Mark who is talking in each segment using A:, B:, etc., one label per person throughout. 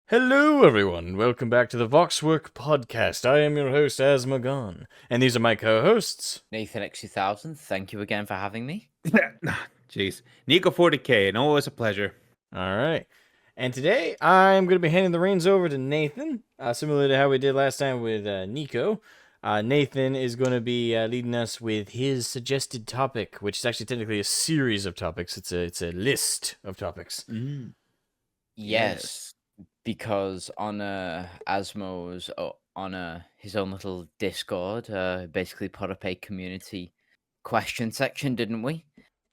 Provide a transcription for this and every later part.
A: Hello, everyone. Welcome back to the VoxWork podcast. I am your host, Asmogan, and these are my co-hosts.
B: Nathan X 2000, thank you again for having me.
C: Jeez. Nico 40K, and always a pleasure.
A: All right. And today, I'm going to be handing the reins over to Nathan, similar to how we did last time with Nico. Nathan is going to be leading us with his suggested topic, which is actually technically a series of topics. It's a list of topics.
B: Yes, because on Asmo's on his own little Discord, basically put up a community question section, didn't we?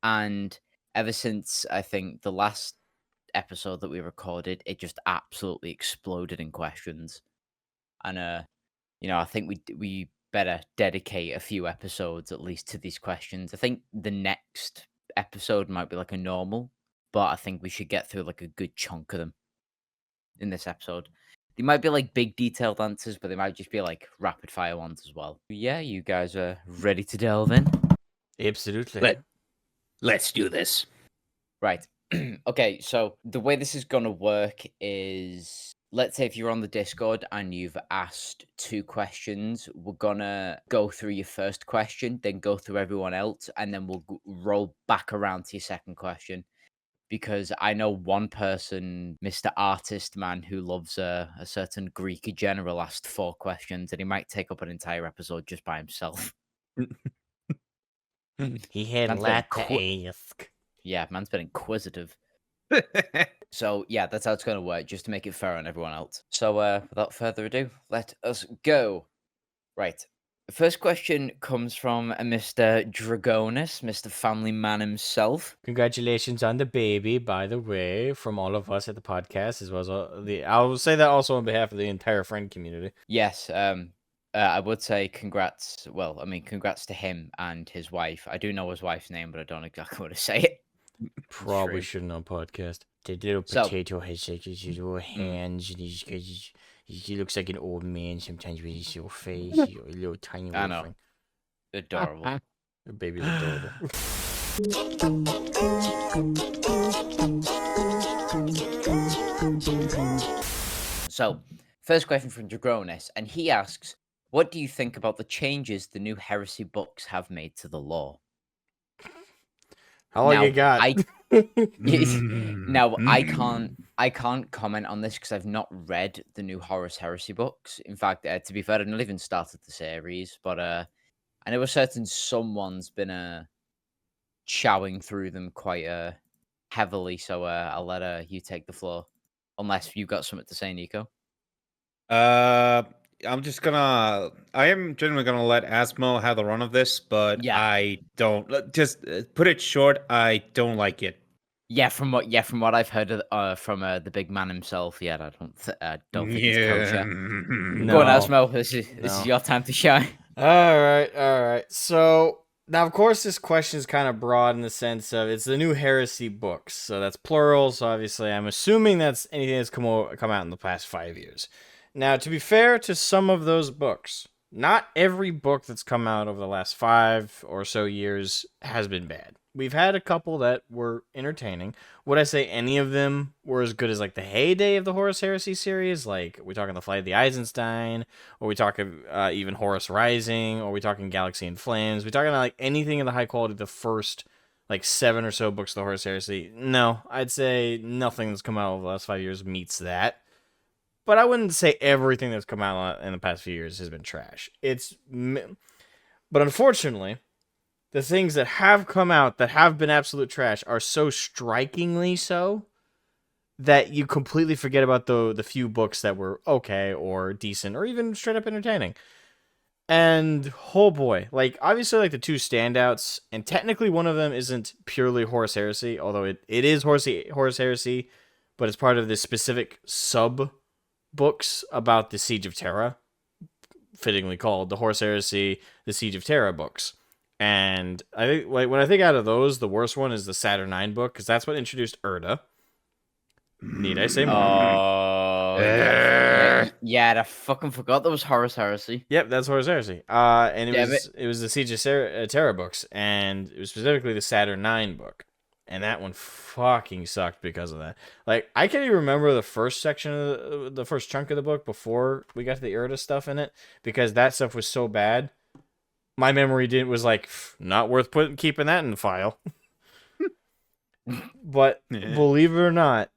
B: And ever since I think the last episode that we recorded, it just absolutely exploded in questions. And I think we better dedicate a few episodes at least to these questions. I think the next episode might be like a normal, but I think we should get through like a good chunk of them in this episode. They might be like big detailed answers, but they might just be like rapid fire ones as well. Yeah, you guys are ready to delve in?
A: Absolutely.
C: Let's do this.
B: Right. Okay, so the way this is going to work is, let's say if you're on the Discord and you've asked 2 questions, we're going to go through your first question, then go through everyone else, and then we'll roll back around to your second question. Because I know one person, Mr. Artist Man, who loves a certain Greek general, asked 4 questions, and he might take up an entire episode just by himself.
A: He had a
B: Man's
A: lot
B: been
A: to ask.
B: Yeah, man's been inquisitive. So, yeah, that's how it's going to work, just to make it fair on everyone else. So, without further ado, let us go. Right. The first question comes from Mr. Dragonis, Mr. Family Man himself.
A: Congratulations on the baby, by the way, from all of us at the podcast, as well as I'll say that also on behalf of the entire friend community.
B: Yes, I would say congrats. Well, I mean, congrats to him and his wife. I do know his wife's name, but I don't exactly want to say it.
A: Probably shouldn't on podcast. The little potato has like his little hands, and he looks like an old man sometimes with his little face, a little tiny
B: I
A: little
B: know.
A: thing.
B: Adorable.
A: The baby's adorable.
B: So, first question from Dragonis, and he asks, what do you think about the changes the new heresy books have made to the law?
A: How long you got?
B: Now, I can't comment on this because I've not read the new Horus Heresy books. In fact, to be fair, I've not even started the series, but I know a certain someone's been chowing through them quite heavily, so I'll let you take the floor, unless you've got something to say, Nico.
C: I'm just gonna. I am generally gonna let Asmo have the run of this, but
B: Yeah.
C: I don't. Just put it short. I don't like it.
B: Yeah, from what I've heard from the big man himself, I don't think it's kosher.
A: No.
B: Go on, Asmo. This is your time to shine.
A: All right. So now, of course, this question is kind of broad in the sense of it's the new heresy books, so that's plural. So obviously, I'm assuming that's anything that's come out in the past 5 years. Now, to be fair to some of those books, not every book that's come out over the last 5 or so years has been bad. We've had a couple that were entertaining. Would I say any of them were as good as like the heyday of the Horus Heresy series? Like, we talking the Flight of the Eisenstein, or we talking even Horus Rising, or we talking Galaxy in Flames? We talking like anything in the high quality, the first like 7 or so books of the Horus Heresy? No, I'd say nothing that's come out over the last 5 years meets that. But I wouldn't say everything that's come out in the past few years has been trash. But unfortunately, the things that have come out that have been absolute trash are so strikingly so that you completely forget about the few books that were okay or decent or even straight up entertaining. And oh boy, like obviously like the 2 standouts, and technically one of them isn't purely Horus Heresy, although it is Horus Heresy, but it's part of this specific sub books about the Siege of Terra, fittingly called the Horus Heresy, the Siege of Terra books. And I think like when I think out of those, the worst one is the Saturn IX book, because that's what introduced Erda. Need I say more?
B: Oh, I fucking forgot there was Horus Heresy.
A: Yep, that's Horus Heresy. And it was the Siege of Terra books, and it was specifically the Saturn IX book. And that one fucking sucked because of that. Like, I can't even remember the first section of the first chunk of the book before we got to the Erda stuff in it, because that stuff was so bad. My memory was like, not worth keeping that in the file. But believe it or not,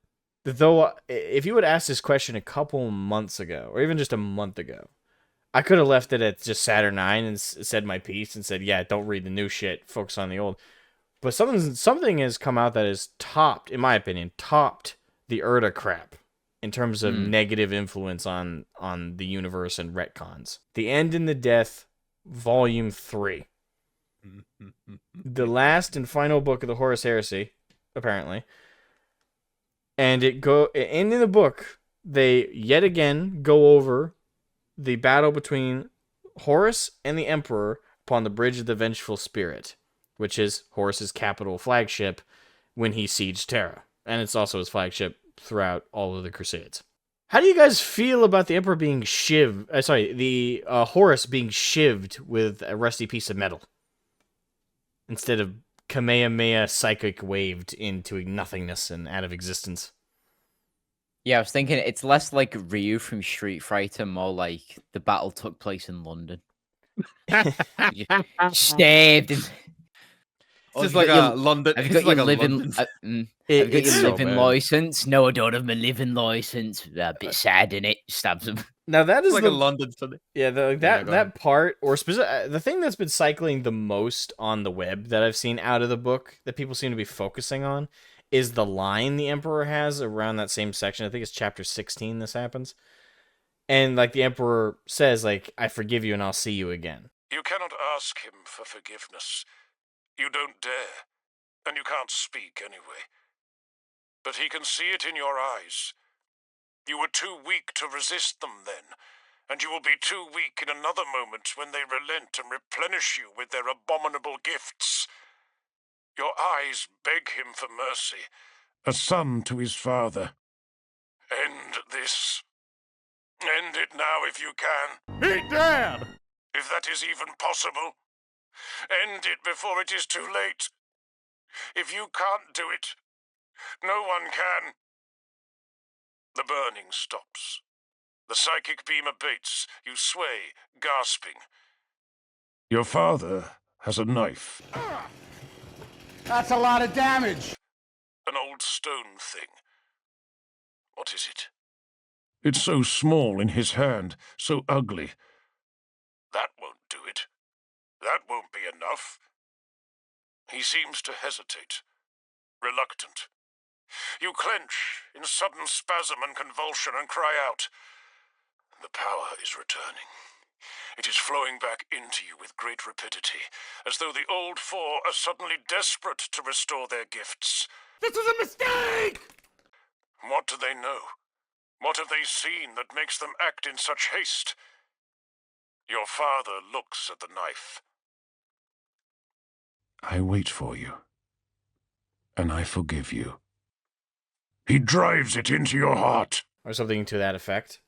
A: though, if you would ask this question a couple months ago, or even just a month ago, I could have left it at just Saturn 9 and said my piece and said, yeah, don't read the new shit, focus on the old. But something has come out that has topped, in my opinion, the Erda crap in terms of negative influence on the universe and retcons. The End and the Death, Volume 3. The last and final book of the Horus Heresy, apparently. And in the book, they yet again go over the battle between Horus and the Emperor upon the Bridge of the Vengeful Spirit, which is Horus's capital flagship when he sieged Terra. And it's also his flagship throughout all of the Crusades. How do you guys feel about the Emperor being the Horus being shivved with a rusty piece of metal instead of Kamehameha psychic waved into nothingness and out of existence?
B: Yeah, I was thinking it's less like Ryu from Street Fighter, more like the battle took place in London. Stabbed him.
C: It's just like a London.
B: Have you got your living? Have you got your living
A: bad.
B: license? No, I don't have my living license. A bit sad in it. Stabs him.
A: Now that is
C: like a London something.
A: Yeah, that part, or the thing that's been cycling the most on the web that I've seen out of the book that people seem to be focusing on is the line the Emperor has around that same section. I think it's chapter 16 this happens. And like the Emperor says, like, I forgive you and I'll see you again.
D: You cannot ask him for forgiveness. You don't dare, and you can't speak anyway. But he can see it in your eyes. You were too weak to resist them then, and you will be too weak in another moment when they relent and replenish you with their abominable gifts. Your eyes beg him for mercy, a son to his father. End this. End it now if you can.
E: He dared!
D: If that is even possible. End it before it is too late. If you can't do it, no one can. The burning stops. The psychic beam abates. You sway, gasping. Your father has a knife.
E: That's a lot of damage!
D: An old stone thing. What is it?
F: It's so small in his hand, so ugly.
D: That won't do it. That won't be enough. He seems to hesitate, reluctant. You clench in sudden spasm and convulsion and cry out. The power is returning. It is flowing back into you with great rapidity, as though the old four are suddenly desperate to restore their gifts.
E: This was a mistake!
D: What do they know? What have they seen that makes them act in such haste? Your father looks at the knife.
F: I wait for you, and I forgive you. He drives it into your heart.
A: Or something to that effect.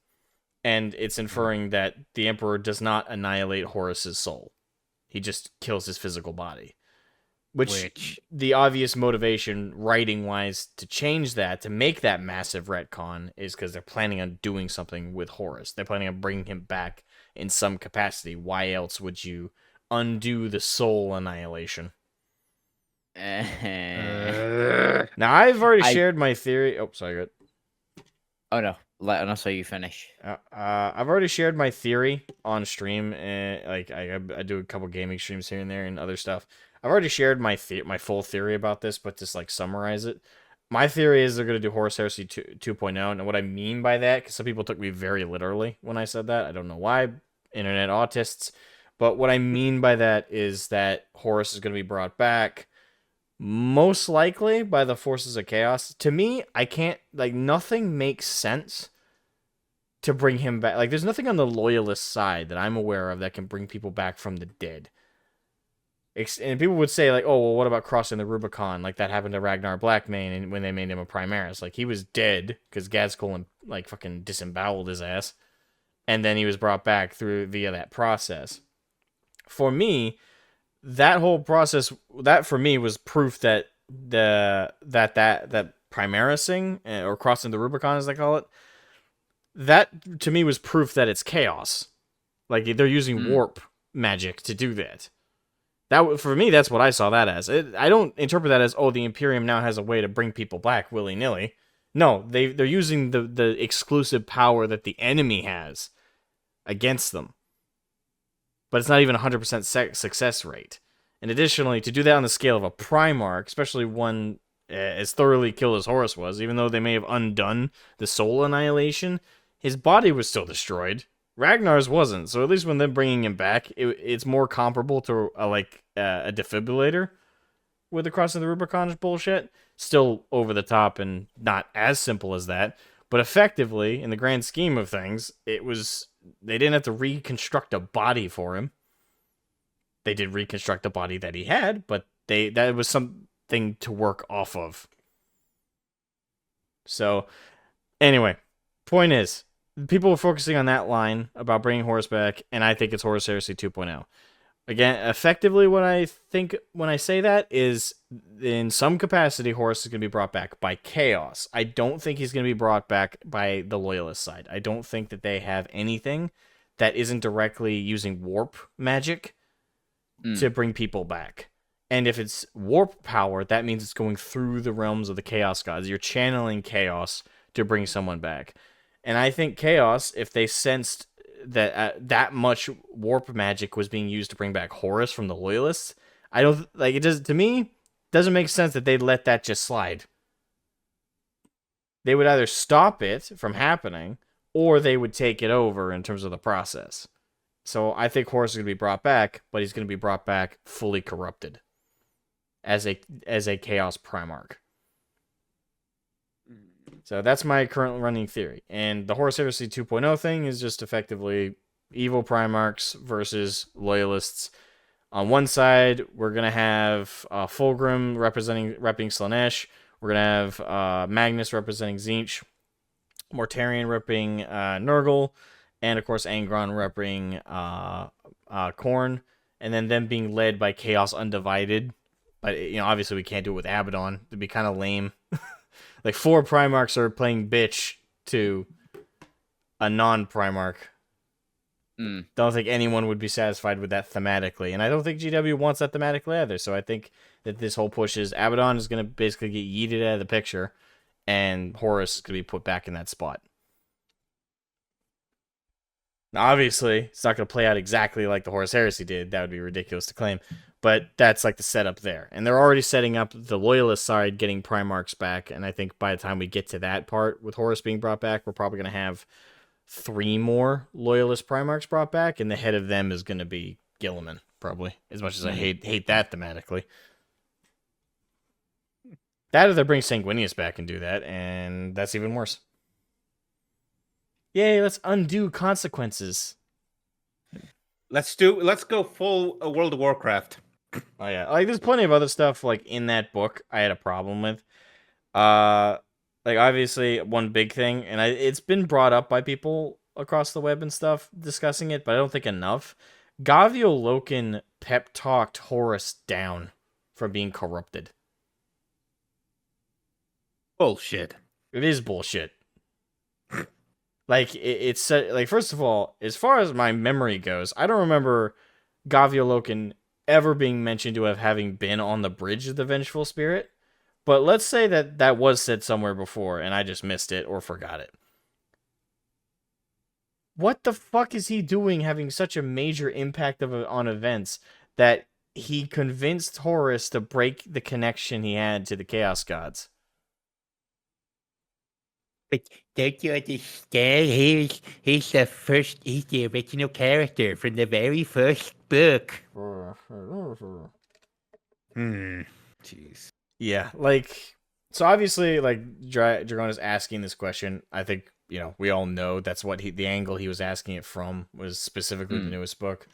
A: And it's inferring that the Emperor does not annihilate Horus's soul. He just kills his physical body. Which the obvious motivation, writing-wise, to change that, to make that massive retcon, is because they're planning on doing something with Horus. They're planning on bringing him back in some capacity. Why else would you undo the soul annihilation? Now, I've already shared my theory. Oh, sorry, good.
B: Oh no, let us so you finish.
A: I've already shared my theory on stream. Like I do a couple gaming streams here and there and other stuff. I've already shared my full theory about this, but just like summarize it. My theory is they're going to do Horus Heresy 2.0, and what I mean by that, because some people took me very literally when I said that. I don't know why, internet autists. But what I mean by that is that Horus is going to be brought back, most likely by the forces of chaos. To me, I can't, like, nothing makes sense to bring him back. Like, there's nothing on the loyalist side that I'm aware of that can bring people back from the dead. And people would say, like, oh, well, what about crossing the Rubicon? Like, that happened to Ragnar Blackmane and when they made him a Primaris. Like, he was dead because Gazgul, like, fucking disemboweled his ass. And then he was brought back via that process. For me, that whole process, that for me was proof that that Primarising, or crossing the Rubicon as they call it, that to me was proof that it's chaos. Like they're using warp magic to do that. That for me, that's what I saw that as. I don't interpret that as, oh, the Imperium now has a way to bring people back willy nilly. No, they're using the exclusive power that the enemy has against them. But it's not even 100% success rate. And additionally, to do that on the scale of a Primarch, especially one as thoroughly killed as Horus was, even though they may have undone the soul annihilation, his body was still destroyed. Ragnar's wasn't, so at least when they're bringing him back, it's more comparable to a defibrillator with the crossing the Rubicon bullshit. Still over the top and not as simple as that, but effectively, in the grand scheme of things, they didn't have to reconstruct a body for him. They did reconstruct the body that he had, but that was something to work off of. So, anyway, point is, people were focusing on that line about bringing Horus back, and I think it's Horus Heresy 2.0. Again, effectively, what I think when I say that is, in some capacity, Horus is going to be brought back by chaos. I don't think he's going to be brought back by the Loyalist side. I don't think that they have anything that isn't directly using warp magic to bring people back. And if it's warp power, that means it's going through the realms of the Chaos Gods. You're channeling chaos to bring someone back. And I think Chaos, if they sensed that that much warp magic was being used to bring back Horus from the Loyalists, I don't like it. To me, doesn't make sense that they'd let that just slide. They would either stop it from happening, or they would take it over in terms of the process. So I think Horus is going to be brought back, but he's going to be brought back fully corrupted as a Chaos Primarch. So that's my current running theory. And the Horus Heresy 2.0 thing is just effectively evil Primarchs versus Loyalists. On one side, we're going to have Fulgrim repping Slaanesh. We're going to have Magnus representing Tzeentch. Mortarion repping Nurgle. And, of course, Angron repping Khorne. And then them being led by Chaos Undivided. But, obviously we can't do it with Abaddon. It'd be kind of lame. Like, 4 Primarchs are playing bitch to a non-Primarch. Don't think anyone would be satisfied with that thematically. And I don't think GW wants that thematically either. So I think that this whole push is Abaddon is going to basically get yeeted out of the picture. And Horus is going to be put back in that spot. Now, obviously, it's not going to play out exactly like the Horus Heresy did. That would be ridiculous to claim. But that's like the setup there. And they're already setting up the Loyalist side getting Primarchs back. And I think by the time we get to that part with Horus being brought back, we're probably going to have 3 more Loyalist Primarchs brought back. And the head of them is going to be Guilliman, probably. As much as I hate that thematically. That, if they bring Sanguinius back and do that, and that's even worse. Yay, let's undo consequences.
C: Let's go full World of Warcraft.
A: Oh yeah, like there's plenty of other stuff like in that book I had a problem with. Like obviously one big thing, and it's been brought up by people across the web and stuff discussing it, but I don't think enough. Gavio Loken pep talked Horus down from being corrupted.
C: Bullshit.
A: It is bullshit. Like, it's like, first of all, as far as my memory goes, I don't remember Gavio Loken ever being mentioned to have having been on the bridge of the Vengeful Spirit. But let's say that was said somewhere before, and I just missed it or forgot it. What the fuck is he doing having such a major impact on events that he convinced Horus to break the connection he had to the Chaos Gods?
G: But don't you understand? He's the original character from the very first book.
C: Jeez.
A: Yeah, like, so obviously, like, Dragon is asking this question. I think, we all know that's what the angle he was asking it from was specifically the newest book.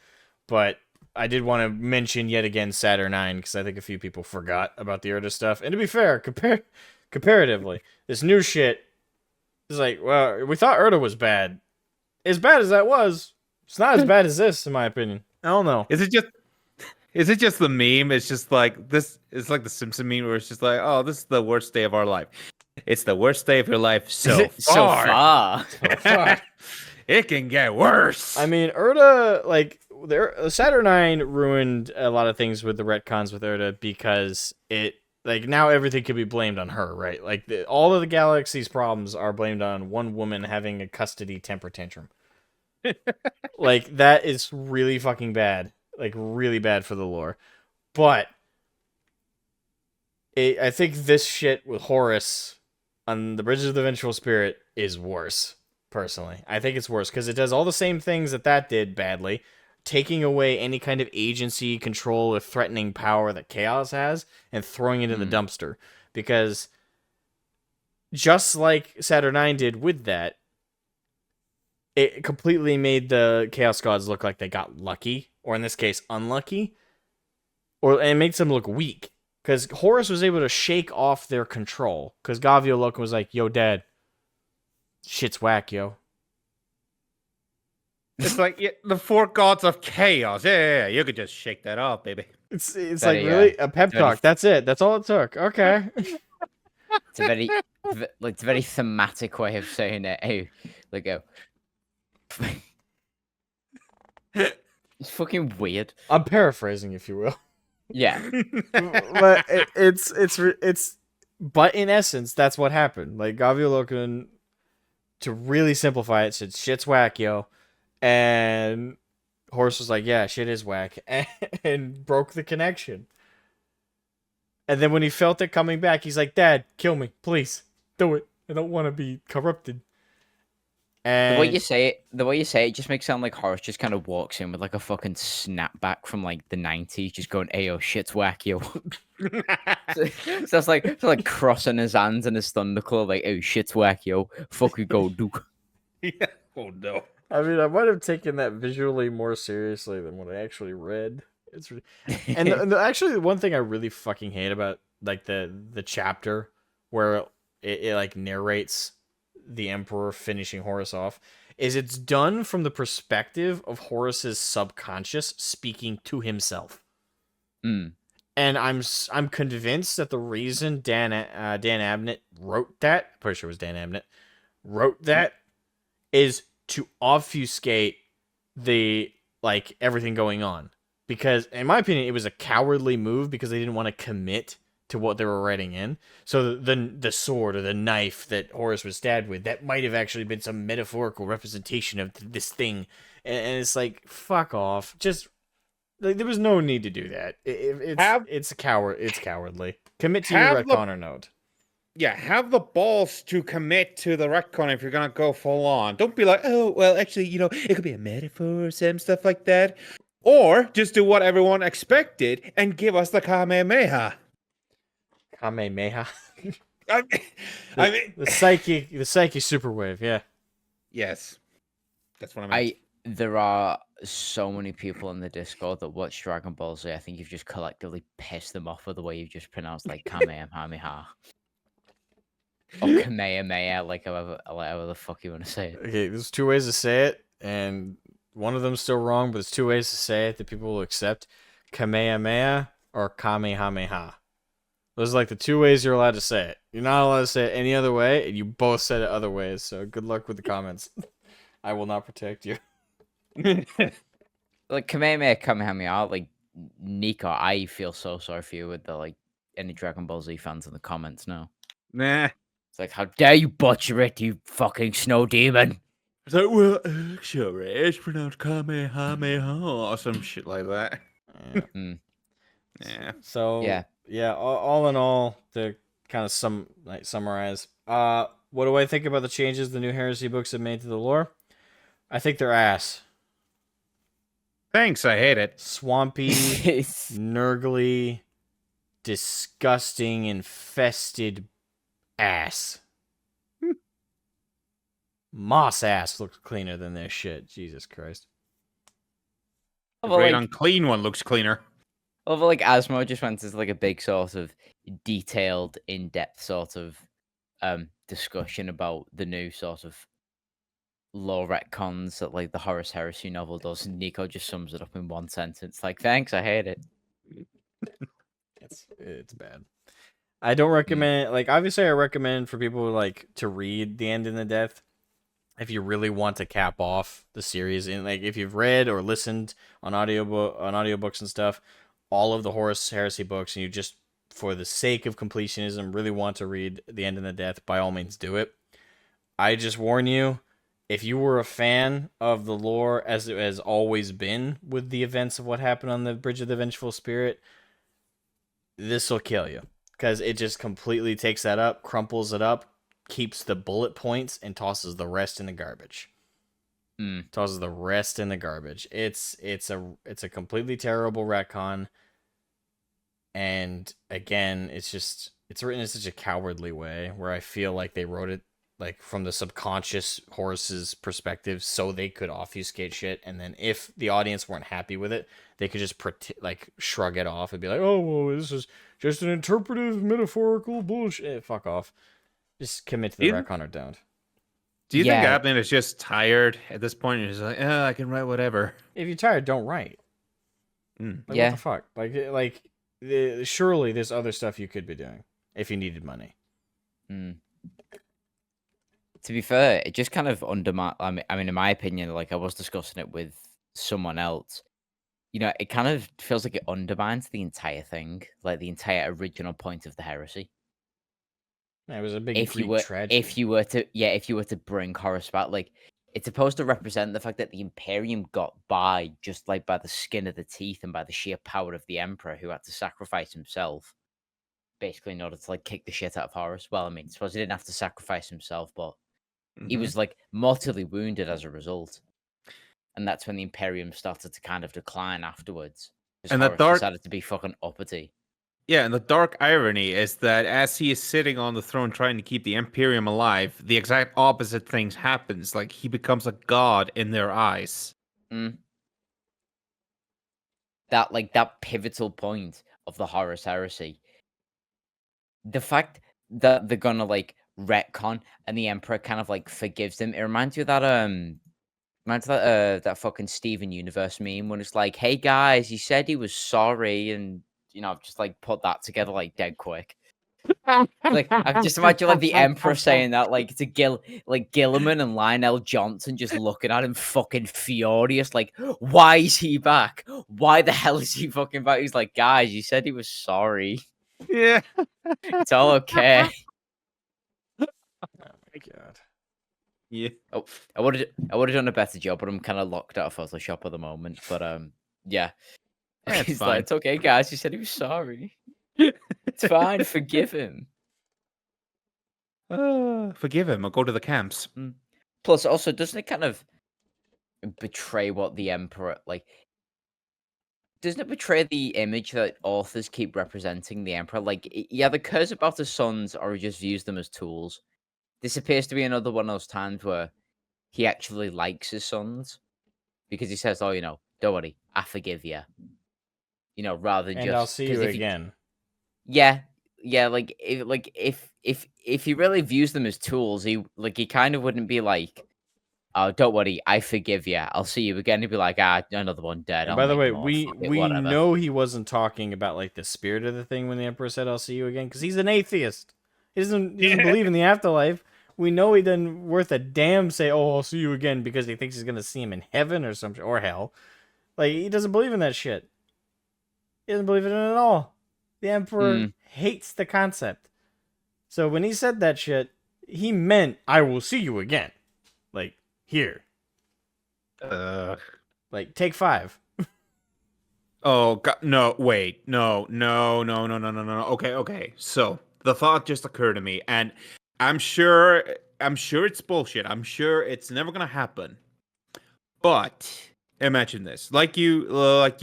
A: But I did want to mention yet again Saturn because I think a few people forgot about the Erda stuff. And to be fair, comparatively, this new shit is like, well, we thought Erda was bad. As bad as that was, it's not as bad as this, in my opinion. I don't know.
C: Is Is it just the meme? It's just like this. It's like the Simpson meme where it's just like, oh, this is the worst day of our life. It's the worst day of your life so
B: So
C: far.
B: far.
C: It can get worse.
A: I mean, Erda, like, Saturnine ruined a lot of things with the retcons with Erda because it, like, now everything can be blamed on her, right? Like, all of the galaxy's problems are blamed on one woman having a custody temper tantrum. Like, that is really fucking bad. Like, really bad for the lore. But I think this shit with Horus on the Bridges of the Vengeful Spirit is worse, personally. I think it's worse because it does all the same things that did badly, taking away any kind of agency, control, or threatening power that Chaos has and throwing it in the dumpster. Because just like Saturnine did with that, it completely made the Chaos Gods look like they got lucky, or in this case, unlucky, and it makes them look weak. Because Horus was able to shake off their control. Because Gavio Loken was like, yo, dad, shit's whack, yo.
C: It's like the four gods of chaos. Yeah. You could just shake that off, baby.
A: It's
B: Very,
A: like, really? A pep
B: very-
A: talk. That's it. That's all it took. Okay.
B: It's a very, it's a very thematic way of saying it. Hey, like it's fucking weird.
A: I'm paraphrasing, if you will.
B: Yeah.
A: But it's but in essence, that's what happened. Like, Gavio Loken, to really simplify it, said, shit's whack, yo. And Horus was like, yeah, shit is whack. And broke the connection. And then when he felt it coming back, he's like, Dad, kill me, please. Do it. I don't want to be corrupted. And
B: The way you say it just makes it sound like Horus just kind of walks in with like a fucking snapback from like the 90s, just going, "Ayo, shit's whack, yo." So it's like crossing his hands and his thunderclaw, like, "Oh, shit's whack, yo. Fuck you, go do."
C: Yeah. Oh no.
A: I mean, I might have taken that visually more seriously than what I actually read. It's and actually, the one thing I really fucking hate about like the chapter where it like narrates the Emperor finishing Horus off is it's done from the perspective of Horus's subconscious speaking to himself.
B: Mm.
A: And I'm convinced that the reason Dan Abnett wrote that, pretty sure it was Dan Abnett, wrote that is to obfuscate the like everything going on. Because in my opinion, it was a cowardly move because they didn't want to commit to what they were writing in. So the sword or the knife that Horus was stabbed with, that might have actually been some metaphorical representation of this thing. And it's like, fuck off. Just like, there was no need to do that. It's cowardly. Commit to your retconner note.
C: Yeah, have the balls to commit to the retcon if you're gonna go full on. Don't be like, oh, well, actually, it could be a metaphor or some stuff like that. Or just do what everyone expected and give us the Kamehameha.
A: Kamehameha.
C: I mean,
A: the psyche superwave, yeah.
C: Yes. That's what I meant.
B: There are so many people in the Discord that watch Dragon Ball Z. I think you've just collectively pissed them off with the way you've just pronounced like Kamehameha. Or Kamehameha, like however the fuck you want to say it.
A: Okay, there's two ways to say it, and one of them's still wrong, but there's two ways to say it that people will accept. Kamehameha or Kamehameha. Those are like the two ways you're allowed to say it. You're not allowed to say it any other way, and you both said it other ways, so good luck with the comments. I will not protect you.
B: Like Kamehameha, like Nicho, I feel so sorry for you with the like any Dragon Ball Z fans in the comments now.
C: Nah.
B: It's like, how dare you butcher it, you fucking snow demon.
C: It's like, well, actually, it's pronounced Kamehameha or some shit like that.
A: Yeah.
B: Mm.
C: Yeah.
A: So yeah. All in all, to kind of summarize, what do I think about the changes the new heresy books have made to the lore? I think they're ass.
C: Thanks, I hate it.
A: Swampy, nurgly, disgusting, infested ass. Moss ass looks cleaner than this shit. Jesus Christ.
C: The
B: Well,
C: great
B: like-
C: unclean one looks cleaner.
B: Although, like, Asmo just went into like a big sort of detailed, in-depth sort of discussion about the new sort of lore retcons that like the Horus Heresy novel does, and Nicho just sums it up in one sentence. Like, thanks, I hate it.
A: It's bad. I don't recommend like obviously I recommend for people like to read The End and the Death if you really want to cap off the series, and like if you've read or listened on audiobooks and stuff, all of the Horus Heresy books, and you just for the sake of completionism really want to read The End and the Death, by all means do it. I just warn you, if you were a fan of the lore as it has always been with the events of what happened on the Bridge of the Vengeful Spirit, this will kill you. Because it just completely takes that up, crumples it up, keeps the bullet points, and tosses the rest in the garbage. Tosses the rest in the garbage. It's a completely terrible retcon. And again, it's written in such a cowardly way where I feel like they wrote it like from the subconscious Horus's perspective so they could obfuscate shit, and then if the audience weren't happy with it, they could just like shrug it off and be like, oh well, this is just an interpretive metaphorical bullshit. Fuck off. Just commit to the retcon or don't.
C: Do you think Admin is just tired at this point and is like, I can write whatever?
A: If you're tired, don't write. Like, what the fuck? Like surely there's other stuff you could be doing if you needed money.
B: To be fair, it just kind of undermines. I mean, in my opinion, like I was discussing it with someone else. You know, it kind of feels like it undermines the entire thing, like the entire original point of the heresy.
A: Yeah, it was a big Greek tragedy.
B: If you were to bring Horus back, like it's supposed to represent the fact that the Imperium got by just like by the skin of the teeth and by the sheer power of the Emperor, who had to sacrifice himself, basically in order to like kick the shit out of Horus. Well, I mean, I suppose he didn't have to sacrifice himself, but he was like mortally wounded as a result, and that's when the Imperium started to kind of decline afterwards. And Horus decided to be fucking uppity.
C: Yeah, and the dark irony is that as he is sitting on the throne trying to keep the Imperium alive, the exact opposite things happens. Like he becomes a god in their eyes.
B: That pivotal point of the Horus Heresy. The fact that they're gonna like retcon and the Emperor kind of like forgives them. It reminds you of that fucking Steven Universe meme when it's like, hey guys, he said he was sorry, and you know, I've just like put that together like dead quick. Like I just imagine like the Emperor saying that like to Gilliman and Lionel Johnson just looking at him fucking furious, like, why is he back? Why the hell is he fucking back? He's like, guys, you said he was sorry.
C: Yeah.
B: It's all okay.
A: Oh my god.
C: Yeah.
B: Oh, I would have done a better job, but I'm kind of locked out of Photoshop at the moment. But yeah. He's like, it's okay, guys. He said he was sorry. It's fine. Forgive him.
C: Forgive him. I'll go to the camps.
B: Plus, also, doesn't it kind of betray what the Emperor like? Doesn't it betray the image that authors keep representing the Emperor? Like, he either cares about his sons or he just views them as tools. This appears to be another one of those times where he actually likes his sons because he says, "Oh, you know, don't worry, I forgive you." You know, rather than
A: and
B: just
A: I'll see you again.
B: Yeah. Like if he really views them as tools, he kind of wouldn't be like, "Oh, don't worry, I forgive you. I'll see you again." He'd be like, another one dead.
A: And by the way, we know he wasn't talking about like the spirit of the thing when the Emperor said, "I'll see you again," because he's an atheist. He doesn't believe in the afterlife. We know he doesn't worth a damn say, "Oh, I'll see you again," because he thinks he's gonna see him in heaven or something or hell. Like he doesn't believe in that shit. He doesn't believe in it at all. The Emperor hates the concept. So when he said that shit, he meant, "I will see you again." Like, here. Like, take 5.
C: Oh, God, no, wait. No. Okay. So, the thought just occurred to me, and I'm sure it's bullshit. I'm sure it's never going to happen. But imagine this. Like you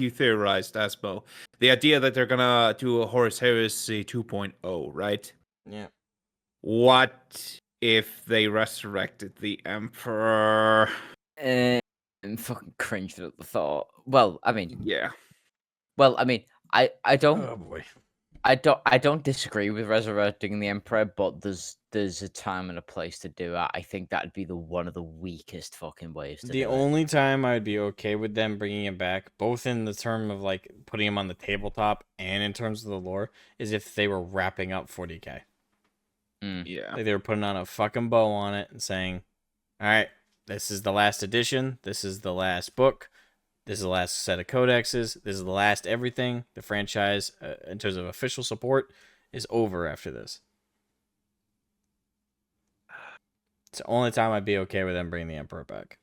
C: theorized, Asmo. The idea that they're going to do a Horus Heresy 2.0, right?
A: Yeah.
C: What if they resurrected the Emperor?
B: I'm fucking cringed at the thought. Well, I mean,
C: yeah.
B: Well, I mean, I don't.
A: Oh boy.
B: I don't disagree with resurrecting the Emperor, but there's a time and a place to do it. I think that'd be one of the weakest fucking ways to
A: The
B: do it.
A: only time I'd be okay with them bringing him back, both in the term of like putting him on the tabletop and in terms of the lore, is if they were wrapping up 40k.
C: Yeah.
A: Like they were putting on a fucking bow on it and saying, "All right, this is the last edition. This is the last book. This is the last set of codexes. This is the last everything. The franchise, in terms of official support, is over after this." It's the only time I'd be okay with them bringing the Emperor back.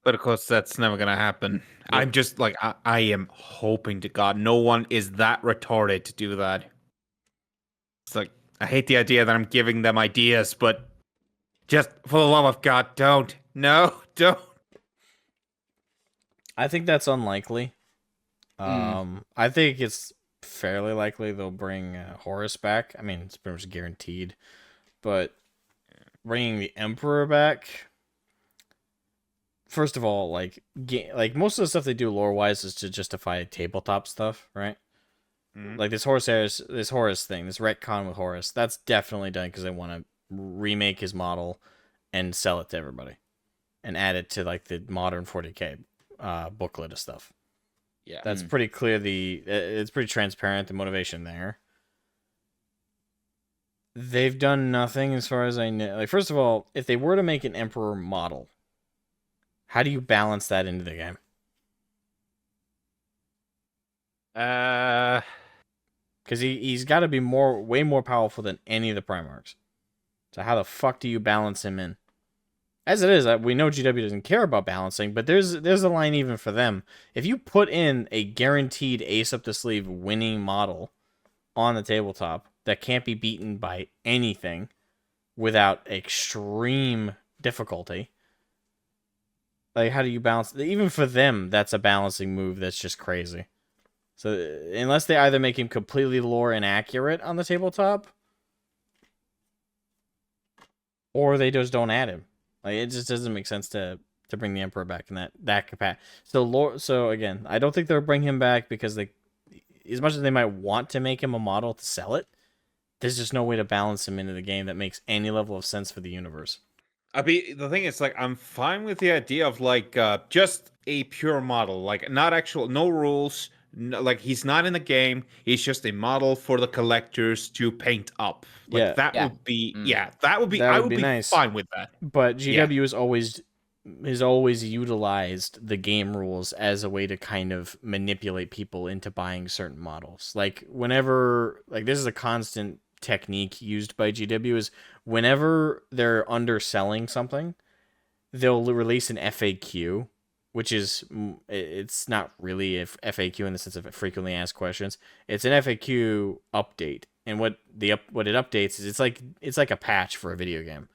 C: But of course, that's never gonna happen. I'm just like, I am hoping to God no one is that retarded to do that. It's like, I hate the idea that I'm giving them ideas, but just for the love of God, don't. No, don't.
A: I think that's unlikely. I think it's fairly likely they'll bring Horus back. I mean, it's pretty much guaranteed. But bringing the Emperor back, first of all, like most of the stuff they do lore wise is to justify tabletop stuff, right? Like this Horus thing, this retcon with Horus, that's definitely done because they want to remake his model and sell it to everybody, and add it to like the modern 40k booklet of stuff.
C: Yeah.
A: That's pretty clear. It's pretty transparent, the motivation there. They've done nothing as far as I know. Like, first of all, if they were to make an Emperor model, how do you balance that into the game? Because he's got to be way more powerful than any of the Primarchs. So how the fuck do you balance him in? As it is, we know GW doesn't care about balancing, but there's a line even for them. If you put in a guaranteed ace up the sleeve winning model on the tabletop that can't be beaten by anything without extreme difficulty, like how do you balance? Even for them, that's a balancing move that's just crazy. So unless they either make him completely lore inaccurate on the tabletop, or they just don't add him. Like, it just doesn't make sense to bring the Emperor back in that capacity. So again, I don't think they'll bring him back because they, as much as they might want to make him a model to sell it, there's just no way to balance him into the game that makes any level of sense for the universe.
C: The thing is, like, I'm fine with the idea of like just a pure model, like not actual, no rules. No, like he's not in the game. He's just a model for the collectors to paint up. Like that would be, that would be. I would be
A: nice.
C: fine with that.
A: But GW has always utilized the game rules as a way to kind of manipulate people into buying certain models. Like whenever, like this is a constant technique used by GW, is whenever they're underselling something, they'll release an FAQ, which is, it's not really a FAQ in the sense of frequently asked questions. It's an FAQ update, and what it updates is it's like a patch for a video game.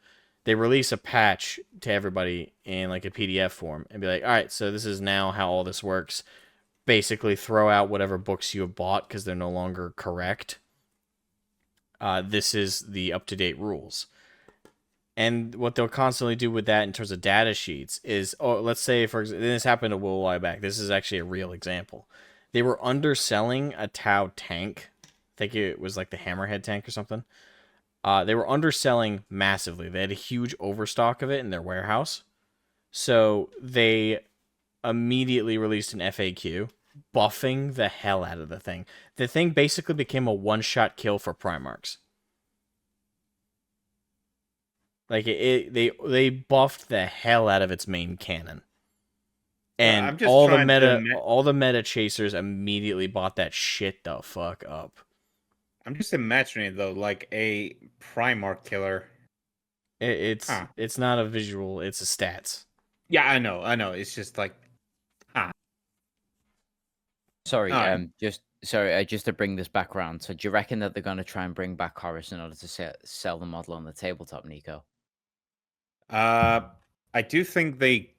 A: They release a patch to everybody in like a PDF form and be like, all right, so this is now how all this works. Basically, throw out whatever books you have bought because they're no longer correct. This is the up-to-date rules. And what they'll constantly do with that in terms of data sheets is, let's say, for example, this happened a little while back. This is actually a real example. They were underselling a Tau tank. I think it was like the Hammerhead tank or something. They were underselling massively. They had a huge overstock of it in their warehouse. So they immediately released an FAQ, buffing the hell out of the thing. The thing basically became a one-shot kill for Primarchs. Like they buffed the hell out of its main cannon, and all the meta chasers immediately bought that shit the fuck up.
C: I'm just imagining though, like a Primarch killer.
A: It's not a visual; it's a stats.
C: Yeah, I know. It's just like,
B: Sorry, just to bring this back around. So, do you reckon that they're going to try and bring back Horus in order to sell the model on the tabletop, Nico?
C: I do think they.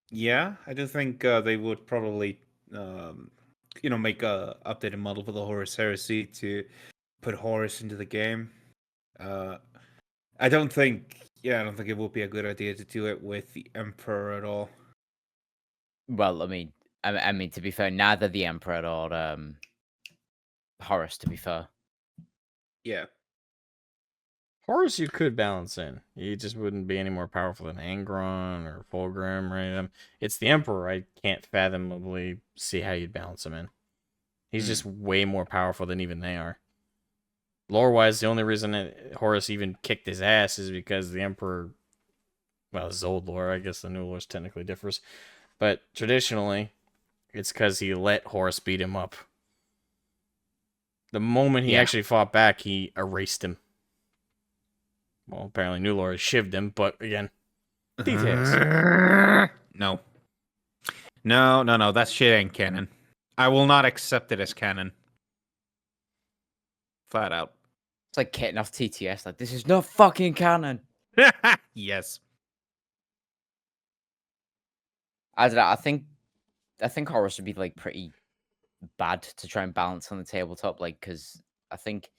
C: Yeah, I do think they would probably, make a updated model for the Horus Heresy to put Horus into the game. I don't think it would be a good idea to do it with the Emperor at all.
B: Well, I mean, I mean, to be fair, neither the Emperor or Horus, to be fair.
C: Yeah.
A: Horus you could balance in. He just wouldn't be any more powerful than Angron or Fulgrim or any of them. It's the Emperor I can't fathomably see how you'd balance him in. He's just way more powerful than even they are. Lore-wise, the only reason that Horus even kicked his ass is because the Emperor... Well, this is old lore. I guess the new lore technically differs. But traditionally, it's because he let Horus beat him up. The moment he actually fought back, he erased him. Well, apparently New Lore shivved him, but again, details.
C: No. No. That shit ain't canon. I will not accept it as canon. Flat out.
B: It's like getting off TTS. Like, this is not fucking canon.
C: Yes.
B: I don't know. I think Horus would be like pretty bad to try and balance on the tabletop. Like, because I think.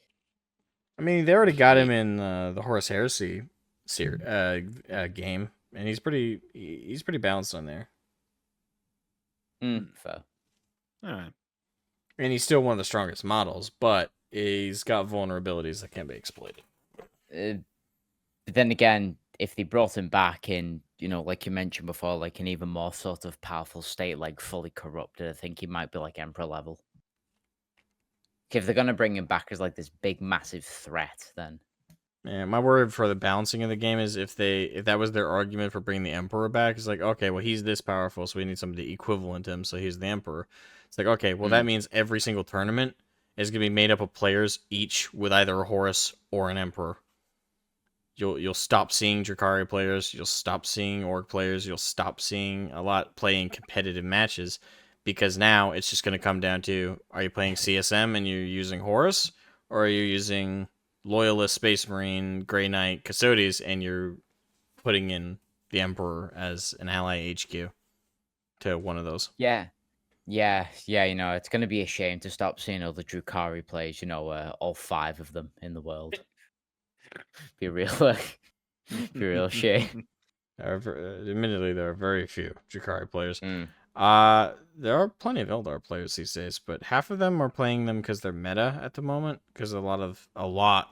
A: I mean, they already got him in the Horus Heresy game, and he's pretty balanced on there.
B: Fair.
C: All right.
A: And he's still one of the strongest models, but he's got vulnerabilities that can't be exploited.
B: But then again, if they brought him back in, like you mentioned before, like an even more sort of powerful state, like fully corrupted, I think he might be like Emperor level. If they're gonna bring him back as like this big, massive threat, then.
A: Yeah, my worry for the balancing of the game is if that was their argument for bringing the Emperor back, it's like, okay, well, he's this powerful, so we need somebody equivalent to him, so he's the Emperor. It's like, okay, well, that means every single tournament is going to be made up of players, each with either a Horus or an Emperor. You'll stop seeing Drakari players, you'll stop seeing Orc players, you'll stop seeing a lot playing competitive matches, because now it's just going to come down to, are you playing CSM and you're using Horus, or are you using Loyalist, Space Marine, Grey Knight, Custodes, and you're putting in the Emperor as an ally HQ to one of those?
B: Yeah, it's going to be a shame to stop seeing all the Drukari plays, all 5 of them in the world. Be a real shame.
A: Admittedly, there are very few Drukari players. There are plenty of Eldar players these days, but half of them are playing them because they're meta at the moment, because a lot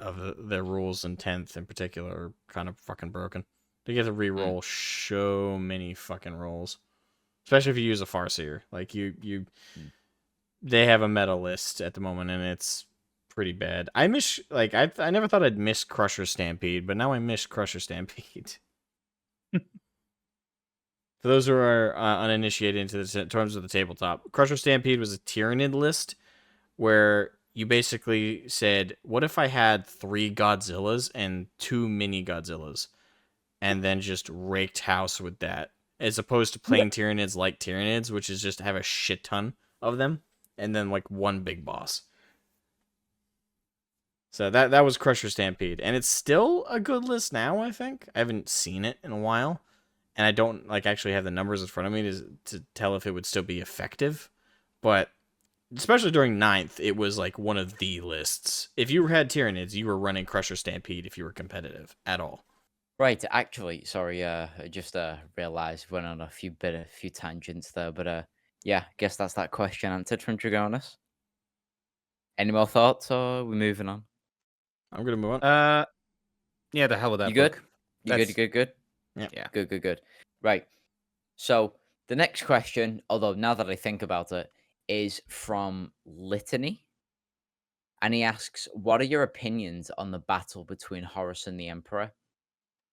A: of their rules in 10th in particular are kind of fucking broken. They get to re-roll so many fucking rolls. Especially if you use a Farseer. Like, they have a meta list at the moment, and it's pretty bad. I never thought I'd miss Crusher Stampede, but now I miss Crusher Stampede. For those who are uninitiated into the terms of the tabletop, Crusher Stampede was a Tyrannid list where you basically said, what if I had 3 Godzillas and 2 mini Godzillas, and then just raked house with that, as opposed to playing Tyrannids like Tyrannids, which is just have a shit ton of them, and then like one big boss. So that was Crusher Stampede, and it's still a good list now, I think. I haven't seen it in a while, and I don't actually have the numbers in front of me to tell if it would still be effective, but especially during 9th, it was like one of the lists. If you had Tyranids, you were running Crusher Stampede if you were competitive at all.
B: Right, actually, sorry, I just realized we went on a few tangents there, but yeah, I guess that's that question answered from Dragonis. Any more thoughts, or are we moving on?
A: I'm gonna move on.
C: Yeah, the hell with that.
B: You good?
C: book.
B: You good?
C: Yeah.
B: Good. Right. So the next question, although now that I think about it, is from Litany. And he asks, what are your opinions on the battle between Horus and the Emperor?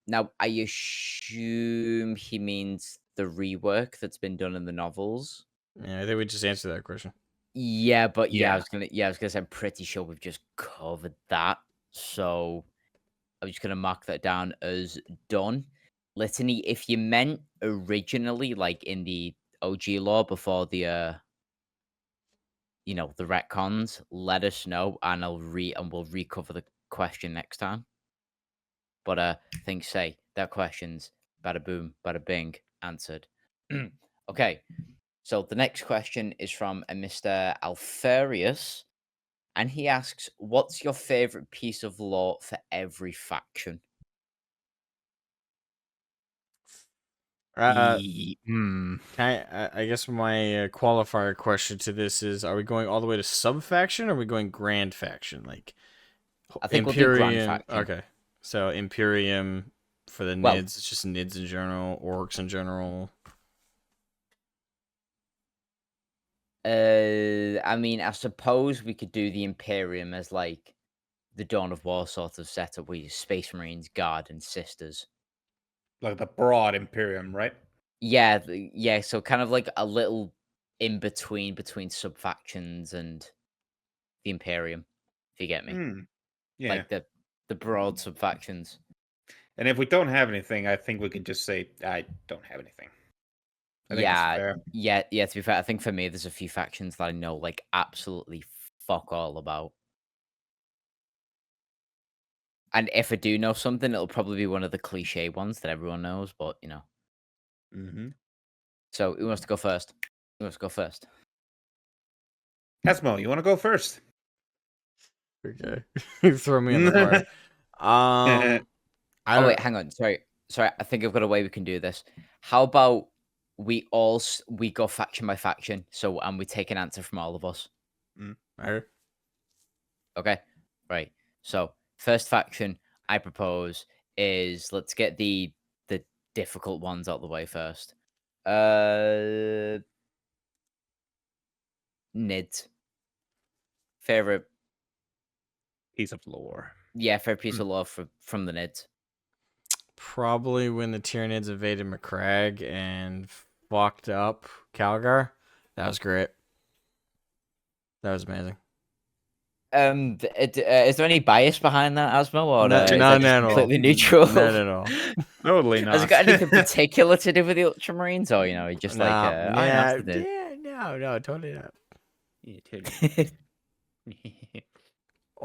B: Now, I assume he means the rework that's been done in the novels.
A: Yeah, I think we just answered that question.
B: Yeah, but I was gonna say I'm pretty sure we've just covered that. So I'm just gonna mark that down as done. Litany, if you meant originally, like in the OG lore before the the retcons, let us know and we'll recover the question next time. But I think that question's bada boom, bada bing, answered. Okay. So the next question is from a Mr. Alfarius, and he asks, what's your favorite piece of lore for every faction?
A: I guess my qualifier question to this is: are we going all the way to sub faction, or are we going grand faction? Like
B: I think we'll do grand
A: Imperium.
B: faction.
A: Okay, so Imperium for the
B: Well-
A: Nids. It's just Nids in general, orcs in general.
B: I mean, I suppose we could do the Imperium as like the Dawn of War sort of setup, where you Space Marines, Guard, and Sisters.
C: Like the broad Imperium, right?
B: Yeah, yeah. So kind of like a little in between sub factions and the Imperium, if you get me.
C: Yeah.
B: Like the broad sub factions.
C: And if we don't have anything, I think we can just say I don't have anything. I think it's fair.
B: Yeah. To be fair, I think for me, there's a few factions that I know like absolutely fuck all about. And if I do know something, it'll probably be one of the cliche ones that everyone knows. But you know.
C: Mm-hmm.
B: So who wants to go first? Who wants to go first?
C: Asmo, you want to go first?
A: Okay, you throw me in the fire. I
B: Oh
A: don't.
B: wait, hang on. Sorry. I think I've got a way we can do this. How about we go faction by faction, and we take an answer from all of us.
A: Okay.
B: Okay. Right. So first faction I propose is let's get the difficult ones out the way first. Nids. Favorite.
C: Piece of lore.
B: Yeah, favorite piece of lore from the Nids.
A: Probably when the Tyranids invaded McCrag and fucked up Calgar. That was great. That was amazing.
B: Is there any bias behind that, Asmo, or
A: No-
B: is that
A: none
B: just
A: at all.
B: completely neutral?
A: Not at all.
C: Totally not.
B: Has it got anything particular to do with the Ultramarines, or just like
A: yeah,
B: that's the dude?
A: no, totally not.
C: Yeah, totally.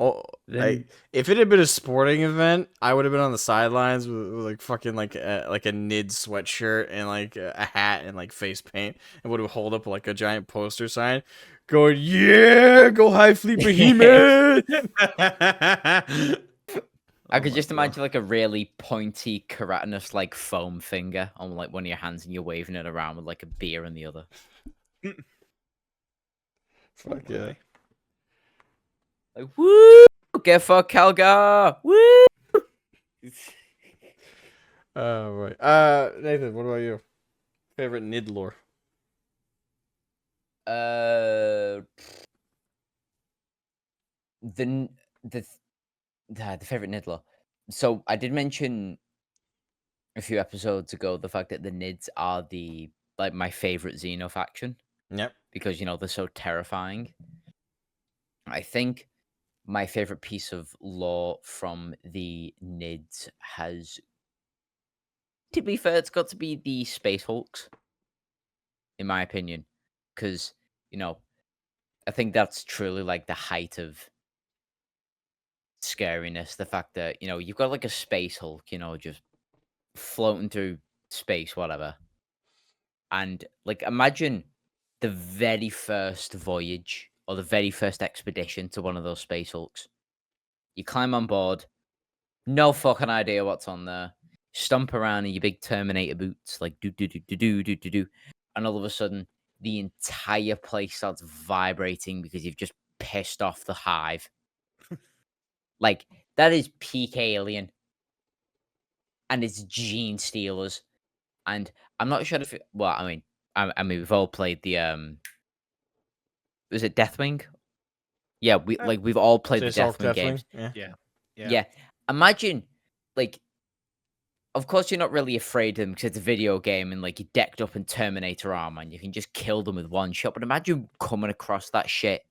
A: Oh,
C: Then-
A: if it had been a sporting event, I would have been on the sidelines with like fucking like a Nid sweatshirt and like a hat and like face paint, and would have hold up like a giant poster sign, going, "Yeah, go High Fleet Behemoth."
B: I could just imagine like a really pointy keratinous like foam finger on like one of your hands, and you're waving it around with like a beer in the other.
A: Fuck yeah.
B: Like, woo! Get for Calgar! Woo!
A: Right. Nathan, what about you? Favorite Nid lore?
B: The favorite Nidler. So I did mention a few episodes ago the fact that the Nids are my favorite Xeno faction
A: Yep.
B: because they're so terrifying. I think my favorite piece of lore from the Nids has, to be fair, it's got to be the Space Hulks, in my opinion, because I think that's truly like the height of scariness. The fact that you've got like a Space Hulk, just floating through space, whatever, and like imagine the very first voyage or the very first expedition to one of those Space Hulks. You climb on board, no fucking idea what's on there. Stomp around in your big Terminator boots, like do do do do do do do do, and all of a sudden the entire place starts vibrating because you've just pissed off the hive. Like that is peak Alien, and it's Gene Stealers, and I'm not sure if I mean we've all played the was it Deathwing? Yeah, we've all played the
A: Space Hulk
B: Deathwing games.
A: Yeah.
B: Yeah. Imagine, like, of course you're not really afraid of them because it's a video game and like you're decked up in Terminator armor and you can just kill them with one shot. But imagine coming across that shit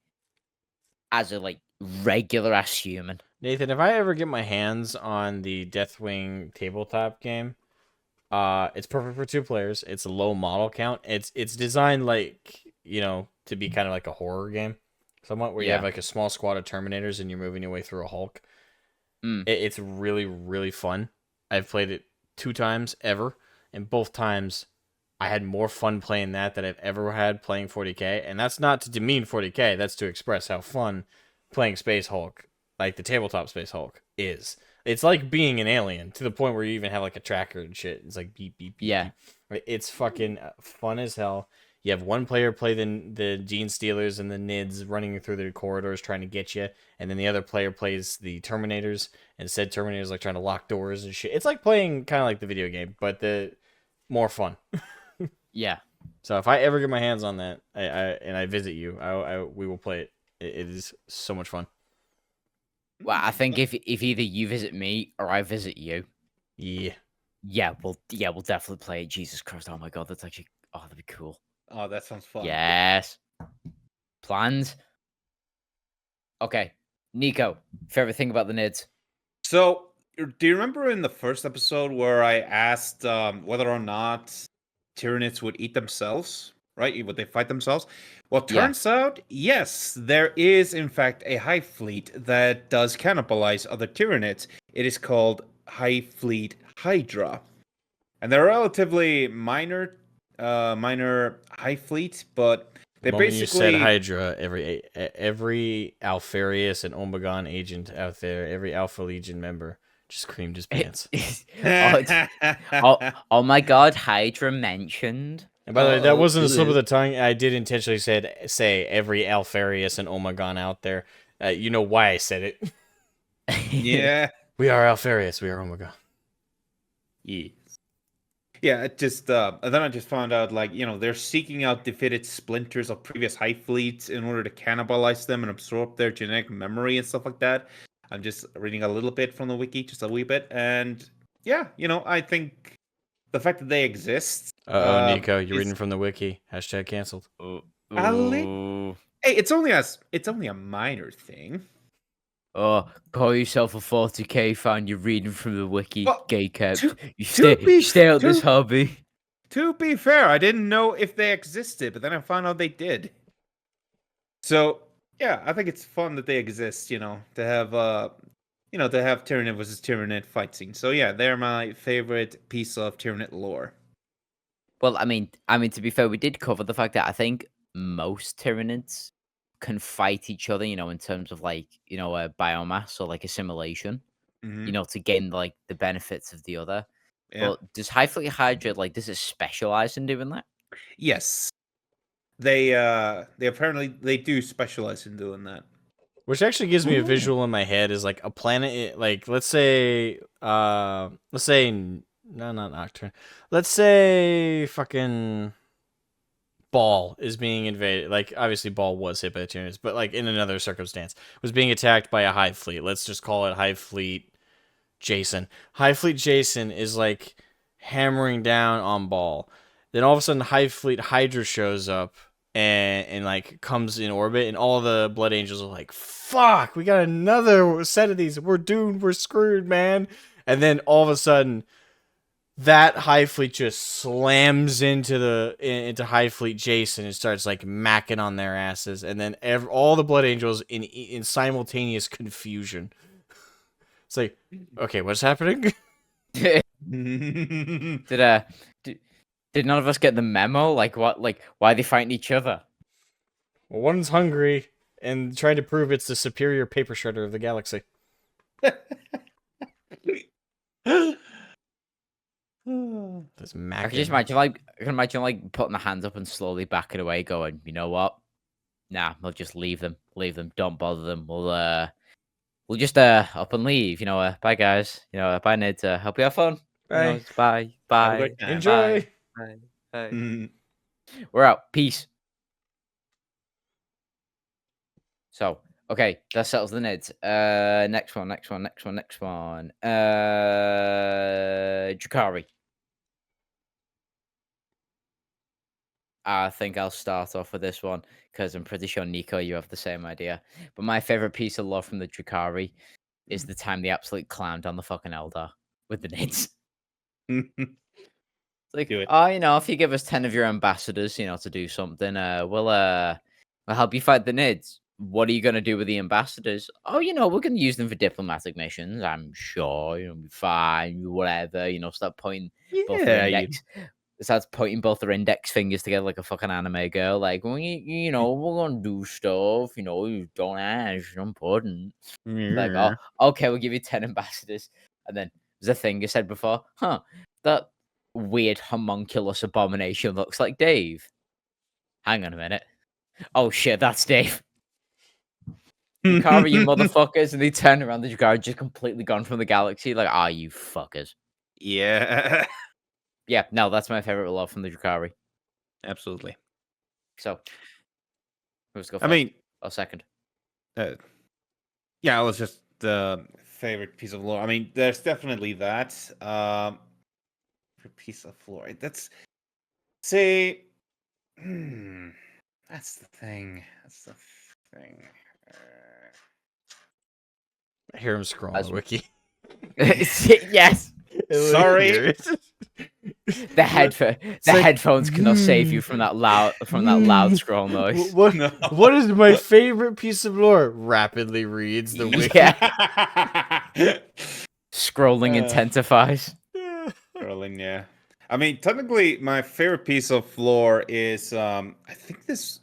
B: as a like regular ass human.
A: Nathan, if I ever get my hands on the Deathwing tabletop game, it's perfect for 2 players. It's a low model count. It's designed like, to be kind of like a horror game. Somewhat where you have like a small squad of Terminators and you're moving your way through a Hulk. It's really, really fun. I've played it 2 times ever, and both times I had more fun playing that than I've ever had playing 40k. And that's not to demean 40k. That's to express how fun playing Space Hulk like the tabletop Space Hulk is. It's like being an alien to the point where you even have like a tracker and shit. It's like beep beep beep.
B: Yeah.
A: Beep. Right? It's fucking fun as hell. You have one player play the Gene Stealers and the Nids running through the corridors trying to get you, and then the other player plays the Terminators, and said Terminators like trying to lock doors and shit. It's like playing kind of like the video game, but the more fun.
B: Yeah.
A: So if I ever get my hands on that, I visit you, we will play it. It is so much fun.
B: Well, I think if either you visit me or I visit you,
A: Yeah.
B: we'll definitely play it. Jesus Christ! Oh my God, that'd be cool.
C: Oh, that sounds fun.
B: Yes. Plans. Okay, Nico, favorite thing about the Nids?
C: So, do you remember in the first episode where I asked whether or not Tyranids would eat themselves? Right? Would they fight themselves? Well, turns out, yes, there is in fact a hive fleet that does cannibalize other Tyranids. It is called Hive Fleet Hydra, and they're relatively minor hive fleet, but they
A: When you said
C: basically
A: Hydra, every Alfarius and Omegon agent out there, every Alpha Legion member just creamed his pants.
B: Oh my God, Hydra mentioned.
A: And by the way, that wasn't a slip of the tongue. I did intentionally say every Alfarius and Omegon out there. You know why I said it.
C: yeah.
A: We are Alfarius. We are Omegon.
C: Yes. Yeah, it just and then I just found out like, they're seeking out defeated splinters of previous hive fleets in order to cannibalize them and absorb their genetic memory and stuff like that. I'm just reading a little bit from the wiki, just a wee bit, and yeah, I think the fact that they exist.
A: Nico, you're reading from the wiki. # canceled.
C: Hey, it's only a minor thing.
B: Oh, call yourself a 40k fan. You're reading from the wiki,
C: Well,
B: gay kept.
C: to
B: You stay out this hobby.
C: To be fair, I didn't know if they existed, but then I found out they did. So yeah, I think it's fun that they exist. To have to have Tyranid versus Tyranid fight scene. So yeah, they're my favorite piece of Tyranid lore.
B: Well, I mean, to be fair, we did cover the fact that I think most Tyranids can fight each other, in terms of like, a biomass or like assimilation,
C: Mhm.
B: to gain like the benefits of the other.
C: Yeah.
B: But does Hive Fleet Hydra does it specialize in doing that?
C: Yes. They apparently they do specialize in doing that.
A: Which actually gives me a visual in my head is like a planet, like let's say no, not Nocturne. Let's say fucking Ball is being invaded. Like obviously Ball was hit by the Tyranids, but like in another circumstance was being attacked by a hive fleet. Let's just call it Hive Fleet Jason. Hive Fleet Jason is like hammering down on Ball. Then all of a sudden Hive Fleet Hydra shows up and like comes in orbit, and all the Blood Angels are like, fuck, we got another set of these. We're doomed. We're screwed, man. And then all of a sudden that Hive Fleet just slams into Hive Fleet Jason and starts like macking on their asses, and then all the Blood Angels in simultaneous confusion. It's like, okay, what's happening?
B: Did none of us get the memo? Like what? Like why are they fighting each other?
A: Well, one's hungry and trying to prove it's the superior paper shredder of the galaxy. This
B: I can just imagine like putting the hands up and slowly backing away, going, you know what? Nah, we'll just leave them. Don't bother them. We'll just up and leave. Bye guys. Bye Ned. Hope you have fun.
A: Bye.
B: Bye.
C: Have a great time.
A: Enjoy.
B: Bye.
C: Mhm.
B: We're out. Peace. So, okay, that settles the Nids. Next one. Drakari. I think I'll start off with this one because I'm pretty sure, Nico, you have the same idea. But my favorite piece of lore from the Drakari is the time they absolutely clowned on the fucking Eldar with the Nids. It's like,
C: Do it.
B: if you give us 10 of your ambassadors, to do something, we'll help you fight the Nids. What are you gonna do with the ambassadors? Oh, we're gonna use them for diplomatic missions. I'm sure, be fine, whatever. Start pointing both of
C: Yeah,
B: your
C: you-
B: necks. starts pointing both their index fingers together like a fucking anime girl. Like, well, you know, we're gonna do stuff. You know, you don't ask. It's important. Like, oh, okay, we'll give you 10 ambassadors. And then there's a thing you said before. Huh, that weird homunculus abomination looks like Dave. Hang on a minute. Oh shit, that's Dave. Yukari, you motherfuckers. And they turn around, the Yukari just completely gone from the galaxy. Like, you fuckers.
C: Yeah,
B: Yeah, no, that's my favorite love from the Yukari.
C: absolutely.
B: So, who's go
C: I
B: first?
C: mean,
B: Oh, second.
C: yeah, it was just the favorite piece of lore. I mean, there's definitely that. Favorite piece of lore. That's say. That's the thing. That's the thing.
A: I hear him scrolling
B: As-
A: the wiki.
B: Yes.
C: Sorry.
B: The headphones cannot save you from that loud scroll noise.
A: What,
C: No.
A: what is my favorite piece of lore? Rapidly reads the wiki.
B: Yeah. Scrolling intensifies.
C: Scrolling, yeah. I mean, technically, my favorite piece of lore is I think this.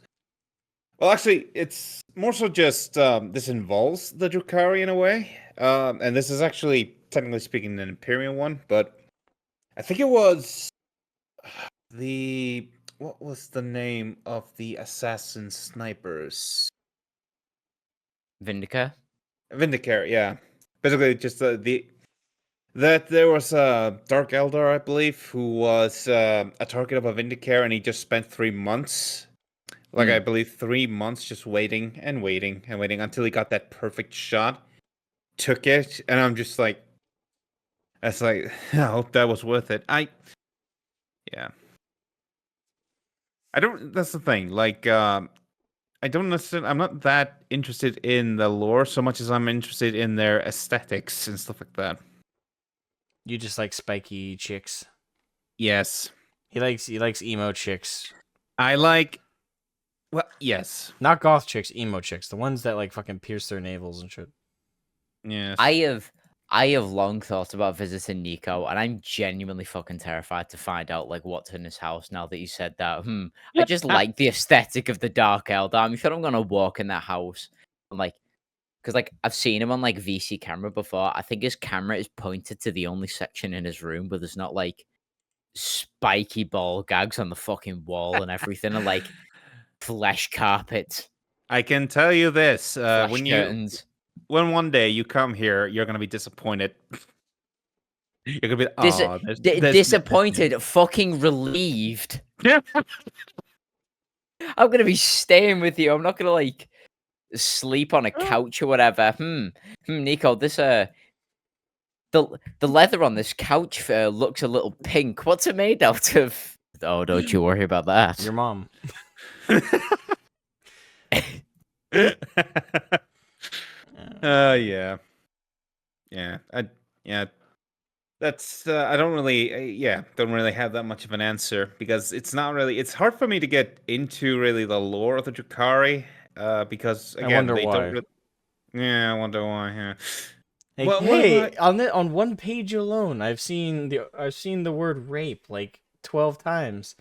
C: Well, actually, it's more so just this involves the Drukhari in a way, and this is actually technically speaking an Imperial one, but I think it was what was the name of the assassin snipers?
B: Vindica?
C: Vindicare, yeah. Basically, just that there was a Dark Eldar, I believe, who was a target of a Vindicare, and he just spent 3 months, like I believe 3 months, just waiting and waiting and waiting until he got that perfect shot. Took it, and I'm just like, that's like, I hope that was worth it. Yeah. I don't. That's the thing. Like, I don't necessarily. I'm not that interested in the lore so much as I'm interested in their aesthetics and stuff like that.
A: You just like spiky chicks.
C: Yes,
A: He likes emo chicks.
C: I like. Well, yes,
A: Not goth chicks, emo chicks. The ones that like fucking pierce their navels and shit.
C: yes.
B: I have long thought about visiting Nicho, and I'm genuinely fucking terrified to find out like what's in his house now that you said that. I just like the aesthetic of the Dark Eldar. I'm sure I'm gonna walk in that house and like, because like I've seen him on like VC camera before. I think his camera is pointed to the only section in his room where there's not like spiky ball gags on the fucking wall and everything, and like flesh carpet,
C: I can tell you this:
B: flesh
C: when
B: curtains.
C: when one day you come here, you're gonna be disappointed. You're gonna be
B: Disappointed, fucking relieved. I'm gonna be staying with you. I'm not gonna like sleep on a couch or whatever. Nicho, this the leather on this couch looks a little pink. What's it made out of? Oh, don't you worry about that.
A: Your mom.
C: Yeah. Yeah. That's I don't really don't really have that much of an answer because it's not really it's hard for me to get into really the lore of the Drukhari because again
A: wonder
C: they
A: why.
C: don't really, yeah, I wonder why. Yeah.
A: Like,
C: What
A: hey,
C: about-
A: on one page alone, I've seen the word rape like 12 times.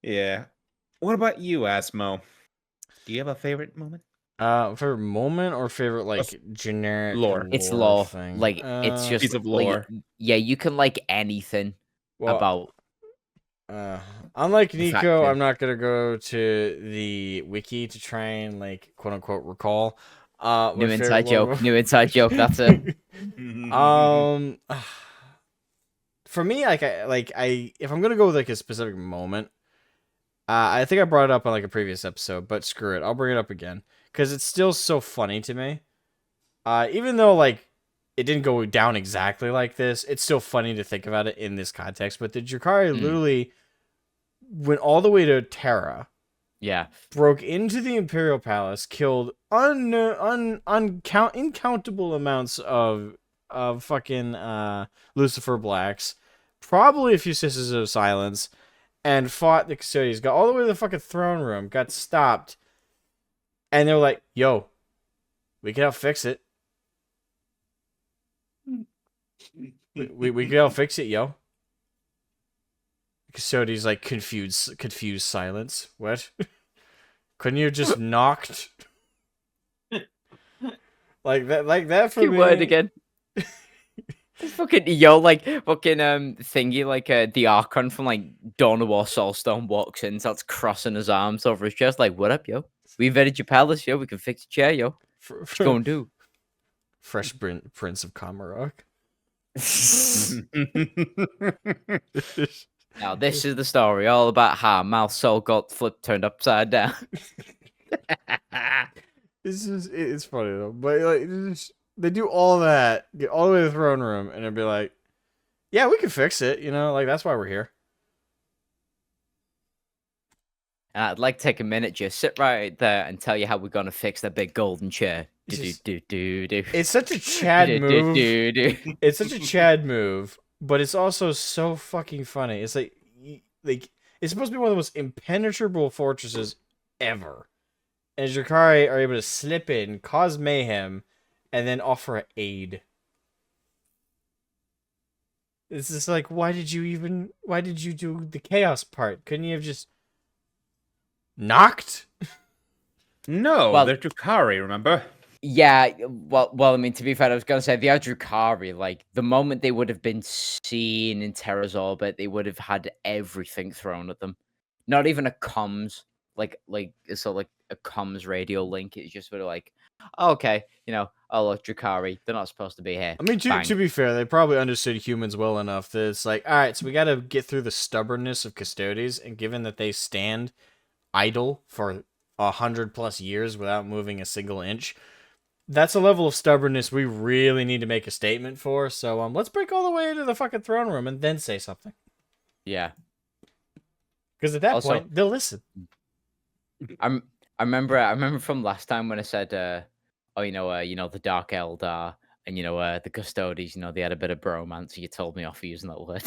C: Yeah. What about you, Asmo? Do you have a favorite moment?
A: Favorite moment or favorite like generic
C: lore.
B: It's lore.
A: thing?
B: Like it's just
C: Piece of
B: like,
C: lore.
B: yeah, you can like anything
A: Well,
B: about.
A: Unlike
B: the fact
A: Nicho,
B: that-
A: I'm not gonna go to the wiki to try and like quote unquote recall. My
B: New
A: favorite
B: inside
A: lore
B: joke. New inside joke. That's it.
A: For me, I if I'm gonna go with like a specific moment, I think I brought it up on like a previous episode, but screw it, I'll bring it up again because it's still so funny to me. Even though like it didn't go down exactly like this, it's still funny to think about it in this context. But the Drukhari literally went all the way to Terra,
B: Yeah.
A: broke into the Imperial Palace, killed incountable amounts of fucking Lucifer Blacks, probably a few Sisters of Silence, and fought the Custodians. Got all the way to the fucking throne room, got stopped, and they're like, "Yo, we can help fix it." We can all fix it, yo. Cody's like confused silence. What? Couldn't you have just knocked? like that for
B: Good
A: me.
B: word again. This fucking yo, like fucking thingy, like the Archon from like Dawn of War Soulstone walks in, starts crossing his arms over his chest, like, "What up, yo? We invaded your palace, yo. We can fix your chair, yo. What you gonna do?"
A: Fresh Prince of Kamarok.
B: Now this is the story all about how Mal's soul got turned upside down.
A: It's funny though, but like they do all that, get all the way to the throne room, and it'd be like, yeah, we can fix it, like that's why we're here.
B: And I'd like to take a minute, just sit right there and tell you how we're gonna fix that big golden chair.
A: It's such a Chad move. It's such a Chad move, but it's also so fucking funny. It's like it's supposed to be one of the most impenetrable fortresses ever. And Drakari are able to slip in, cause mayhem, and then offer aid. It's just like, why did you do the chaos part? Couldn't you have just knocked?
C: No,
B: Well-
C: they're Drakari, remember?
B: Yeah, well, I mean, to be fair, I was gonna say the Adrukari, like the moment they would have been seen in Terra's orbit, they would have had everything thrown at them. Not even a comms, like a comms radio link. It's just sort of like, oh, okay, oh look, Drakari, they're not supposed to be here.
A: I mean,
B: Bang.
A: to be fair, they probably understood humans well enough that it's like, all right, so we got to get through the stubbornness of Custodes, and given that they stand idle for 100+ years without moving a single inch, that's a level of stubbornness we really need to make a statement for. So let's break all the way to the fucking throne room and then say something.
B: Yeah.
A: Because at that
B: Also-
A: point, they'll listen.
B: I remember from last time when I said, the Dark Eldar and the Custodes, they had a bit of bromance. You told me off for using that word.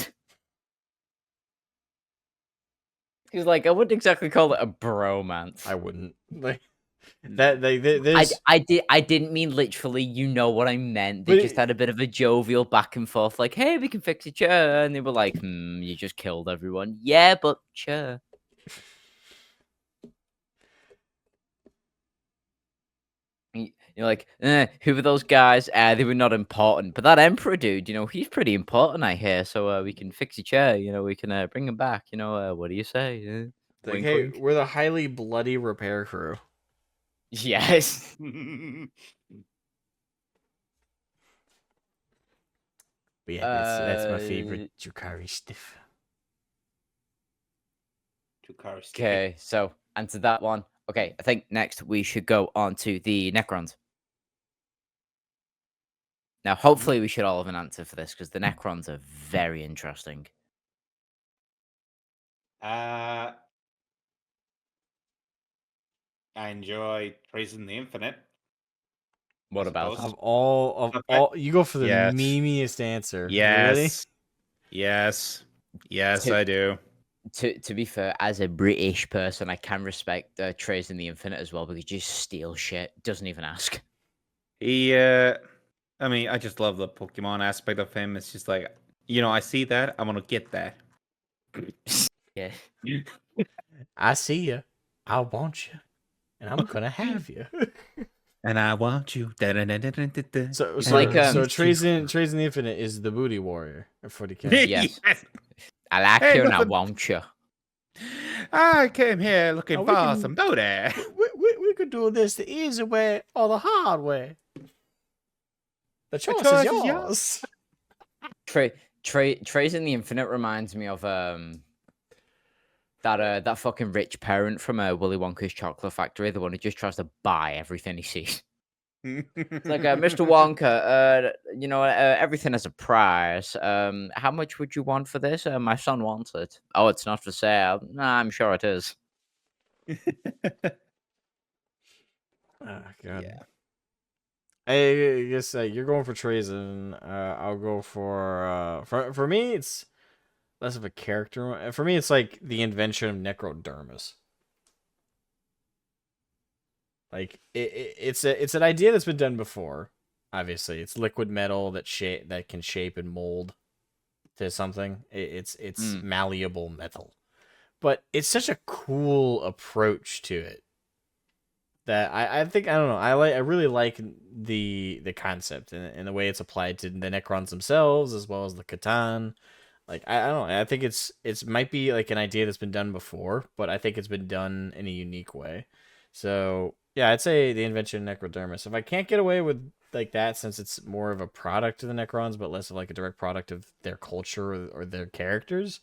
B: He was like, I wouldn't exactly call it a bromance.
A: I wouldn't. Like that. There's...
B: I didn't mean literally. You know what I meant. They
A: But
B: just had a bit of a jovial back and forth, like, "Hey, we can fix your chair," and they were like, you just killed everyone." Yeah, but chair. You're like, who were those guys? They were not important. But that Emperor dude, he's pretty important, I hear. So we can fix your chair. We can bring him back. What do you say?
A: like,
B: Wink,
A: hey,
B: wink.
A: we're the highly bloody repair crew.
B: Yes.
A: But yeah, that's my favorite Drakari stuff.
B: Okay, so answer that one. Okay, I think next we should go on to the Necrons. Now, hopefully, we should all have an answer for this because the Necrons are very interesting.
C: I enjoy Praising the Infinite.
B: What about?
C: suppose.
A: Of all, you go for the
C: Yes.
A: memeiest answer.
C: Yes.
A: Really?
C: Yes. Yes,
B: Tip.
C: I do.
B: To be fair, as a British person, I can respect Trace in the Infinite as well because he just steals shit, doesn't even ask.
C: I mean, I just love the Pokemon aspect of him. It's just like, I see that, I'm gonna get that.
B: Yeah.
A: I see you. I want you, and I'm gonna have you.
C: And I want you. Da-da-da-da-da-da.
A: So,
B: It's
A: so,
B: like,
A: so Trace in the Infinite is the booty warrior for the cat.
B: Yes. I like
C: Hey,
B: you and I
C: nothing-
B: want you.
C: I came here looking
A: Oh, we
C: for
A: can-
C: some booty.
A: We could do this the easy way or the hard way. The choice,
C: choice
A: is
C: is
A: yours.
B: Trace in the Infinite reminds me of that fucking rich parent from Willy Wonka's Chocolate Factory, the one who just tries to buy everything he sees. It's like, Mr. Wonka, everything has a price. How much would you want for this? My son wants it. Oh, it's not for sale. Nah, I'm sure it is.
A: Oh, God.
C: Yeah.
A: I guess you're going for Trazen. I'll go for me. It's less of a character. For me, it's like the invention of Necrodermis. Like it's an idea that's been done before, obviously it's liquid metal that can shape and mold to something. It's malleable metal, but it's such a cool approach to it that I think I don't know I really like the concept and the way it's applied to the Necrons themselves as well as the Catan. Like I don't know, I think it's might be like an idea that's been done before, but I think it's been done in a unique way. So yeah, I'd say the invention of Necrodermis. If I can't get away with like that, since it's more of a product of the Necrons, but less of like a direct product of their culture or their characters,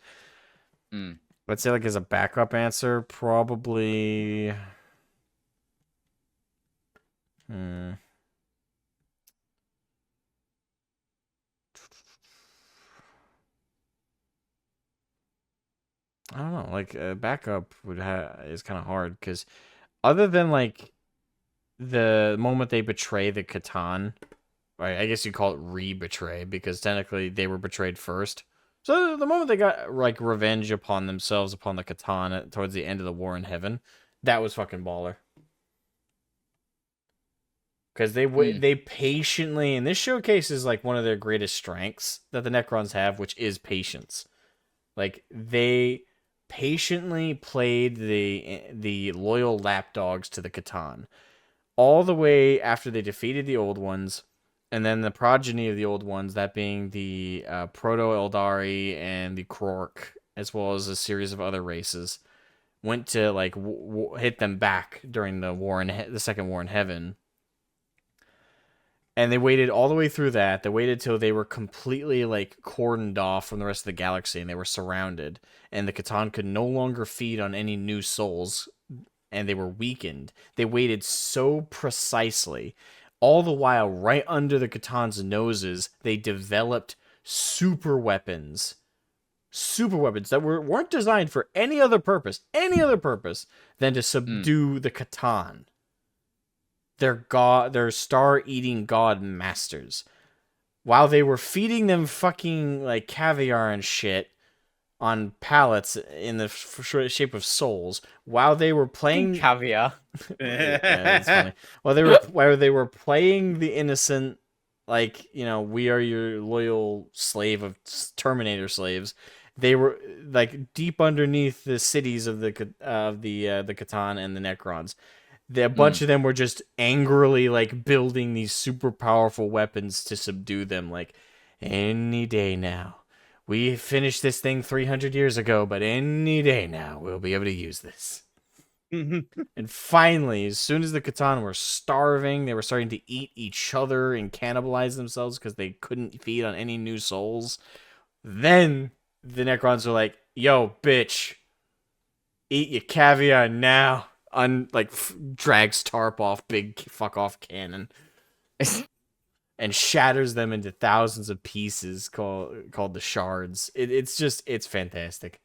A: let's say like as a backup answer, probably. I don't know. Like backup is kind of hard because other than like the moment they betray the Catan, right? I guess you call it re-betray because technically they were betrayed first. So the moment they got like revenge upon themselves upon the Catan towards the end of the War in Heaven, that was fucking baller. Because they patiently, and this showcases like one of their greatest strengths that the Necrons have, which is patience. Like they patiently played the loyal lapdogs to the Catan all the way after they defeated the old ones, and then the progeny of the old ones, that being the Proto Eldari and the Krork, as well as a series of other races, went to like hit them back during the the Second War in Heaven. And they waited all the way through that. They waited till they were completely like cordoned off from the rest of the galaxy and they were surrounded. And the Catan could no longer feed on any new souls and they were weakened. They waited so precisely. All the while, right under the Catan's noses, they developed super weapons. Super weapons that weren't designed for any other purpose than to subdue the Catan. Their star-eating god masters. While they were feeding them fucking like caviar and shit on pallets in the shape of souls, while they were playing
B: caviar.
A: Yeah, it's funny. While they were playing the innocent, like we are your loyal slave of Terminator slaves. They were like deep underneath the cities of the Catan and the Necrons. A bunch of them were just angrily like building these super powerful weapons to subdue them. Like any day now, we finished this thing 300 years ago, but any day now we'll be able to use this. And finally, as soon as the Catan were starving, they were starting to eat each other and cannibalize themselves because they couldn't feed on any new souls. Then the Necrons were like, "Yo, bitch, eat your caviar now." Drags tarp off big fuck off cannon and shatters them into thousands of pieces called the shards. It's fantastic.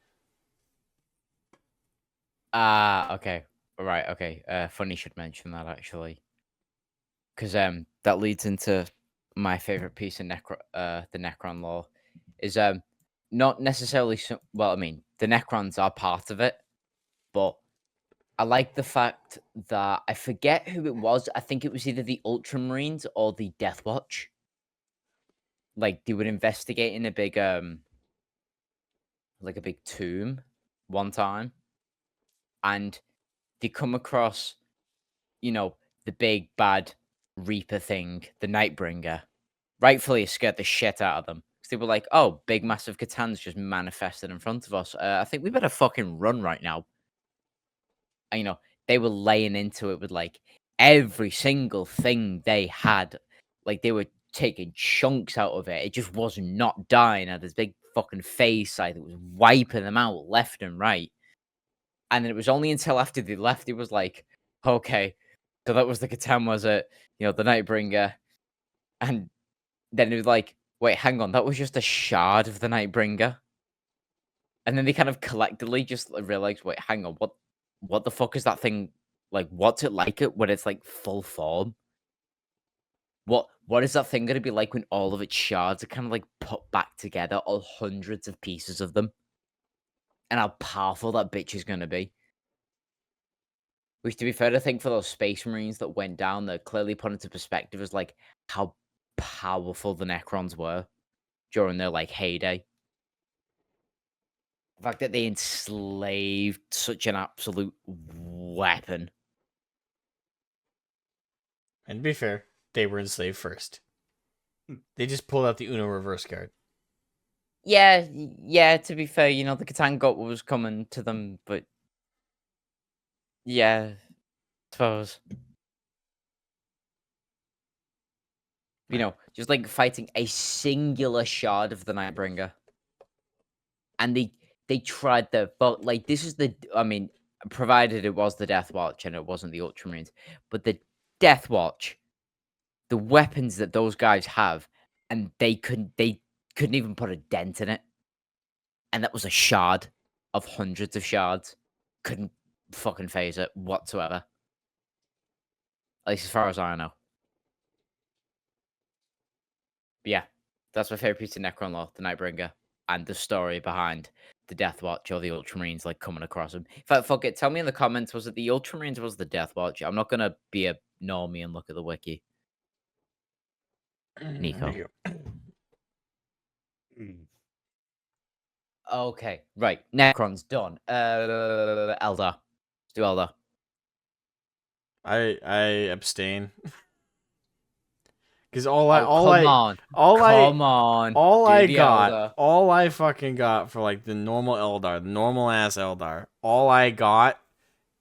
B: Okay. Right, okay. Funny you should mention that actually. Because that leads into my favorite piece of the Necron lore is not necessarily well, I mean, the Necrons are part of it, but I like the fact that I forget who it was. I think it was either the Ultramarines or the Death Watch. Like they would investigate in a big like a big tomb one time, and they come across, the big bad Reaper thing, the Nightbringer. Rightfully scared the shit out of them. Because they were like, oh, big massive Catan's just manifested in front of us. I think we better fucking run right now. And, they were laying into it with like every single thing they had. Like they were taking chunks out of it. It just was not dying. It had this big fucking face that was wiping them out left and right. And then it was only until after they left, it was like, okay, so that was the Catan, was it? The Nightbringer. And then it was like, wait, hang on, that was just a shard of the Nightbringer. And then they kind of collectively just realized, wait, hang on, what the fuck is that thing? Like, what's it like when it's like full form? What is that thing going to be like when all of its shards are kind of like put back together, all hundreds of pieces of them? And how powerful that bitch is going to be. Which, to be fair, I think for those Space Marines that went down, they're clearly put into perspective as like how powerful the Necrons were during their like heyday. The fact that they enslaved such an absolute weapon.
A: And to be fair, they were enslaved first. They just pulled out the Uno reverse card.
B: Yeah, to be fair, you know, the Catan got what was coming to them, but yeah, I suppose. You know, just like fighting a singular shard of the Nightbringer. And they tried but like this is I mean, provided it was the Death Watch and it wasn't the Ultramarines, but the Death Watch, the weapons that those guys have, and they couldn't even put a dent in it. And that was a shard of hundreds of shards. Couldn't fucking phase it whatsoever. At least as far as I know. But yeah, that's my favorite piece of Necron lore, the Nightbringer, and the story behind the Death Watch or the Ultramarines like coming across them. In fact, fuck it, tell me in the comments, was it the Ultramarines or was it the Death Watch? I'm not gonna be a normie and look at the wiki. Nico. Okay, right. Necron's done. Eldar. Let's do Eldar.
A: I abstain. Because
B: Come on.
A: all
B: Eldar.
A: I fucking got for like the normal Eldar, the normal ass Eldar, all I got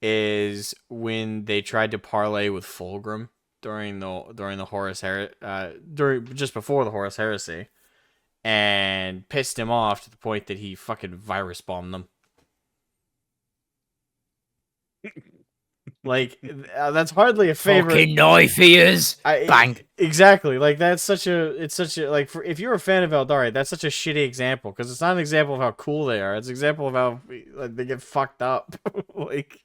A: is when they tried to parlay with Fulgrim during the Horus just before the Horus Heresy, and pissed him off to the point that he fucking virus bombed them. Like that's hardly a favorite.
B: Fucking knife ears. Bang.
A: Exactly. Like it's such a like if you're a fan of Eldari, that's such a shitty example because it's not an example of how cool they are. It's an example of how like they get fucked up. Like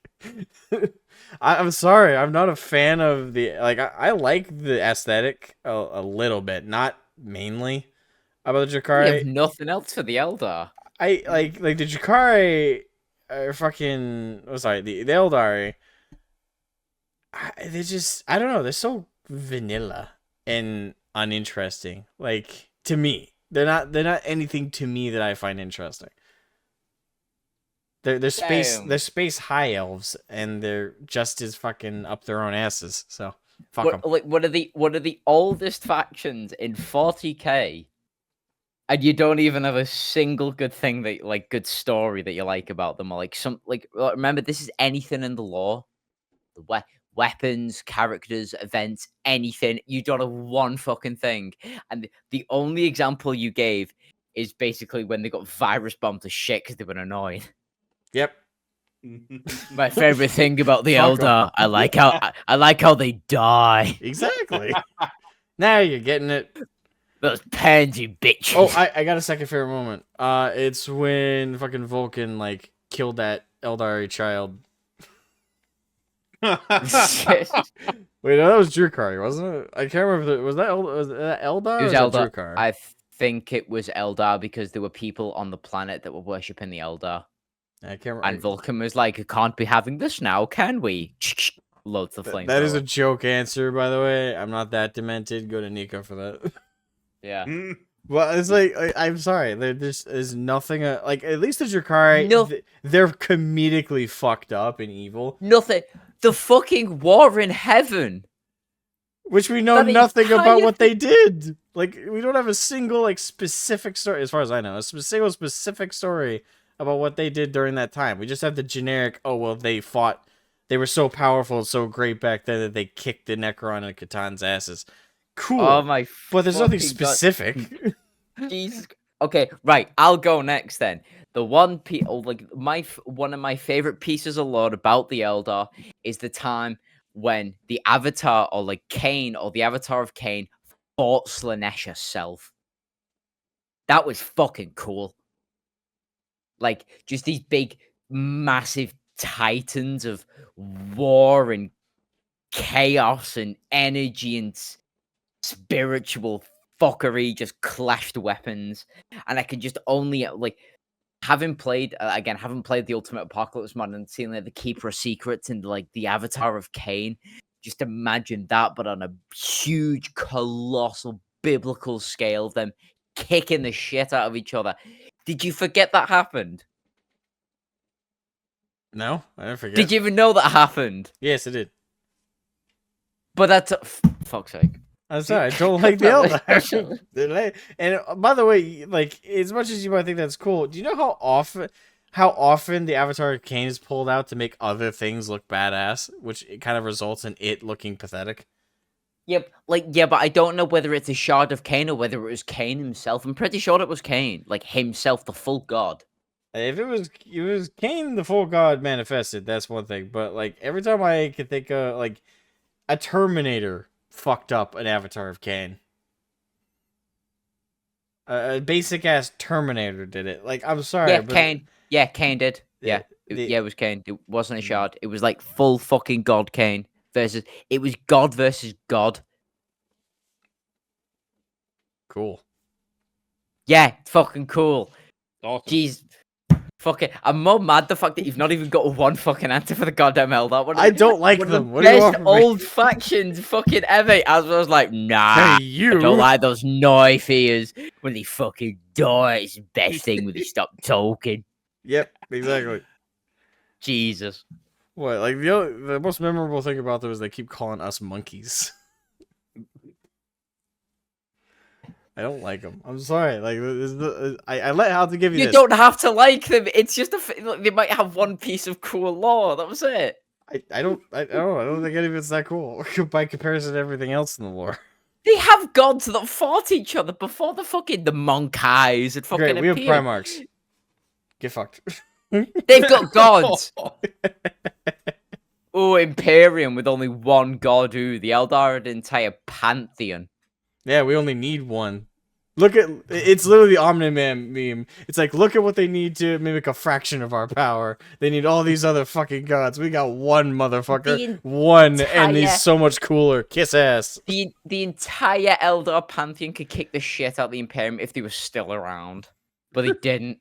A: I'm sorry, I'm not a fan of the like I like the aesthetic a little bit, not mainly about the Jakari.
B: You have nothing else for the Eldar.
A: I like the Jakari are fucking the Eldari. They just I don't know, they're so vanilla and uninteresting. Like to me, they're not anything to me that I find interesting. They're space high elves and they're just as fucking up their own asses. So fuck them.
B: Like one of the oldest factions in 40k, and you don't even have a single good thing that like good story that you like about them, or like some like remember this is anything in the lore, the weapons, characters, events, anything. You don't have one fucking thing. And the only example you gave is basically when they got virus bombed to shit because they were annoyed.
A: Yep.
B: My favorite thing about the
A: Fuck 'em.
B: Eldar, I like how they die.
A: Exactly. Now you're getting it.
B: Those pansy bitches.
A: Oh, I got a second favorite moment. It's when fucking Vulcan like killed that Eldari child. Wait, no, that was Drukari, wasn't it? I can't remember. Was that Eldar?
B: It was
A: or
B: Eldar.
A: Drukari?
B: I think it was Eldar because there were people on the planet that were worshipping the Eldar.
A: I can't remember.
B: And Vulcan was like, "I can't be having this now, can we?" Loads of flames.
A: That is a joke answer, by the way. I'm not that demented. Go to Nico for that.
B: Yeah.
A: Well, it's like I'm sorry. There's nothing like at least the Drakari.
B: No.
A: They're comedically fucked up and evil.
B: Nothing. The fucking war in heaven.
A: Which we know
B: That
A: nothing about
B: entire
A: what they did. Like we don't have a single like specific story, as far as I know, a single specific story about what they did during that time. We just have the generic. Oh well, they fought. They were so powerful and so great back then that they kicked the Necron and Catan's asses. Cool.
B: Oh my!
A: But there's nothing
B: fucking
A: specific.
B: God. Jesus. Okay, right. I'll go next then. The one one of my favorite pieces of lore about the Eldar is the time when the Avatar or like Cain or the Avatar of Cain fought Slanesh herself. That was fucking cool. Like just these big, massive titans of war and chaos and energy and spiritual fuckery just clashed weapons, and I could just only like having played the Ultimate Apocalypse mod and seeing like the Keeper of Secrets and like the Avatar of Cain. Just imagine that, but on a huge, colossal, biblical scale of them kicking the shit out of each other. Did you forget that happened?
A: No, I didn't forget.
B: Did you even know that happened?
A: Yes, it did.
B: But that's fuck's sake.
A: I'm sorry, I don't like the Eldar. And by the way, like as much as you might think that's cool, do you know how often the Avatar of Cain is pulled out to make other things look badass, which it kind of results in it looking pathetic?
B: Yep, but I don't know whether it's a shard of Cain or whether it was Cain himself. I'm pretty sure it was Cain, like himself, the full god.
A: If it was Cain, the full god manifested, that's one thing. But like every time I could think of like a Terminator fucked up an Avatar of Cain. A basic ass Terminator did it. Like I'm sorry,
B: Yeah,
A: but
B: Cain. Yeah, Cain did. Yeah, it was Cain. It wasn't a shard. It was like full fucking god Cain versus. It was God versus God.
A: cool.
B: Yeah, fucking cool.
C: Awesome.
B: Jeez. Fucking, I'm more mad the fact that you've not even got one fucking answer for the goddamn Eldar.
A: I don't like
B: one
A: them.
B: of the
A: What do you
B: best
A: want from me?
B: old factions fucking ever. As I was like, nah,
A: Hey, you.
B: I don't like those knife ears when they fucking die. It's the best thing when they stop talking.
A: Yep, exactly.
B: Jesus.
A: What? Like the most memorable thing about them is they keep calling us monkeys. I don't like them. I'm sorry. Like I let how to give you
B: You
A: this.
B: don't have to like them. It's just they might have one piece of cool lore. That was it.
A: I don't think any of it's that cool by comparison to everything else in the lore.
B: They have gods that fought each other before the monk eyes had fucking
A: Great, we have
B: appeared.
A: Primarchs. Get fucked.
B: They've got gods. Oh, Imperium with only one god. Ooh, the Eldar had an entire pantheon.
A: Yeah, we only need one. Look at it's literally the Omni-Man meme. It's like, look at what they need to mimic a fraction of our power. They need all these other fucking gods. We got one motherfucker, one, and he's so much cooler. Kiss ass.
B: The entire Eldar pantheon could kick the shit out of the Imperium if they were still around, but they didn't,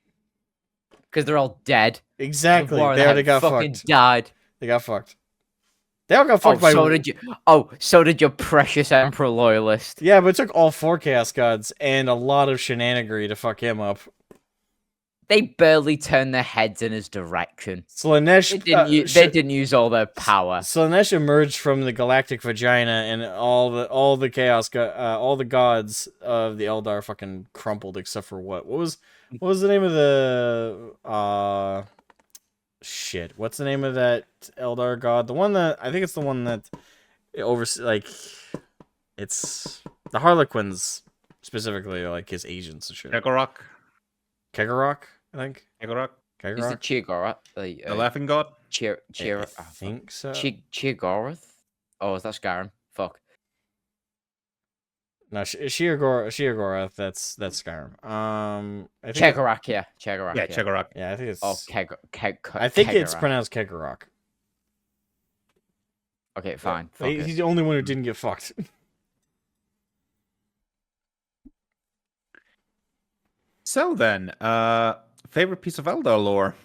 B: because they're all dead.
A: Exactly.
B: The war
A: They already got
B: fucking
A: fucked.
B: died.
A: They got fucked. They all got fucked by.
B: So did your precious Emperor loyalist.
A: Yeah, but it took all 4 Chaos Gods and a lot of shenanigery to fuck him up.
B: They barely turned their heads in his direction.
A: Slanesh.
B: They didn't use all their power.
A: Slanesh emerged from the galactic vagina, and all the all the gods of the Eldar fucking crumpled except for what? What was the name of the shit? What's the name of that Eldar god? The one that I think it's the one that it's the Harlequins specifically, are like his agents and shit.
C: Kegarok.
A: Kegarok, I think.
C: Kegarok.
B: Is it Chiggorath?
C: The laughing god?
A: I think so.
B: Chiggorath? Oh, is that Skyrim? Fuck.
A: No, Sheogorath, that's Skyrim. I think
B: Cheggorak, yeah. Cheggorak.
C: Yeah, Kegarok.
A: yeah, I think it's.
B: Oh,
A: I think it's
B: Kegarok.
A: pronounced Kegarok.
B: Okay, fine. Fuck
A: He's
B: it.
A: the only one who didn't get fucked.
C: So then, favorite piece of Eldar lore?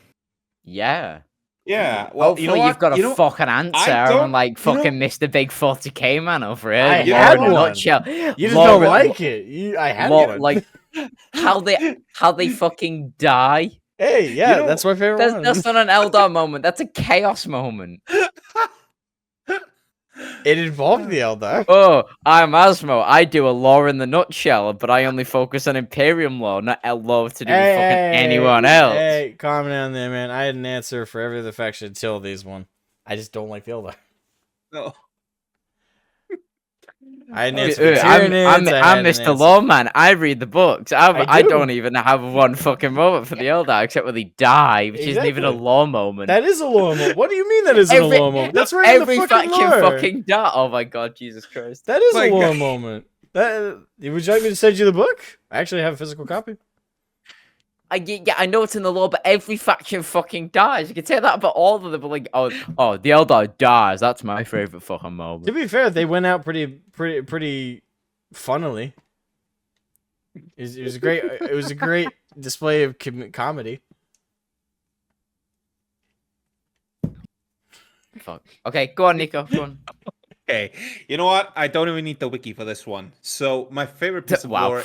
B: Yeah.
C: Yeah. Well,
B: Hopefully you've got a fucking answer
C: don't-
B: and like
C: you know-
B: fucking Mr. Big 40k man over here.
A: I
B: Lore
A: had
B: in a
A: one.
B: nutshell.
A: You just
B: Lore
A: don't
B: in-
A: like it. I had
B: lore-
A: one.
B: like how they fucking die.
A: Hey, yeah,
C: You know,
A: that's my favorite one.
B: That's not an Eldar moment. That's a chaos moment.
A: It involved the Eldar.
B: Oh, I'm Asmo. I do a lore in the nutshell, but I only focus on Imperium lore, not lore to do with fucking anyone else.
A: Hey, calm down there, man. I had an answer for every other faction until these one. I just don't like the Eldar.
C: No.
A: I had an answer for
B: I'm
A: Tyranids, I had an
B: Mr.
A: answer-
B: Lawman. I read the books. I
A: do.
B: don't even have one fucking moment for the Eldar except when they die, which isn't even a
A: Exactly.
B: lore moment.
A: That is a lore moment. What do you mean that isn't a lore moment? That's right in the
B: Every
A: fucking
B: faction
A: lore.
B: fucking die. Oh my god, Jesus Christ.
A: That is
C: My
A: a lore
C: God.
A: moment. Would you like me to send you the book? I actually have a physical copy.
B: I know it's in the lore, but every faction fucking dies. You can say that about all of them, but like, oh, the Eldar dies. That's my favorite fucking
A: To
B: moment.
A: be fair, they went out pretty funnily. It was a great. It was a great display of comedy.
B: Fuck. Okay, go on, Nico. Go on.
C: Okay, you know what? I don't even need the wiki for this one. So my favorite piece of
B: Wow.
C: lore.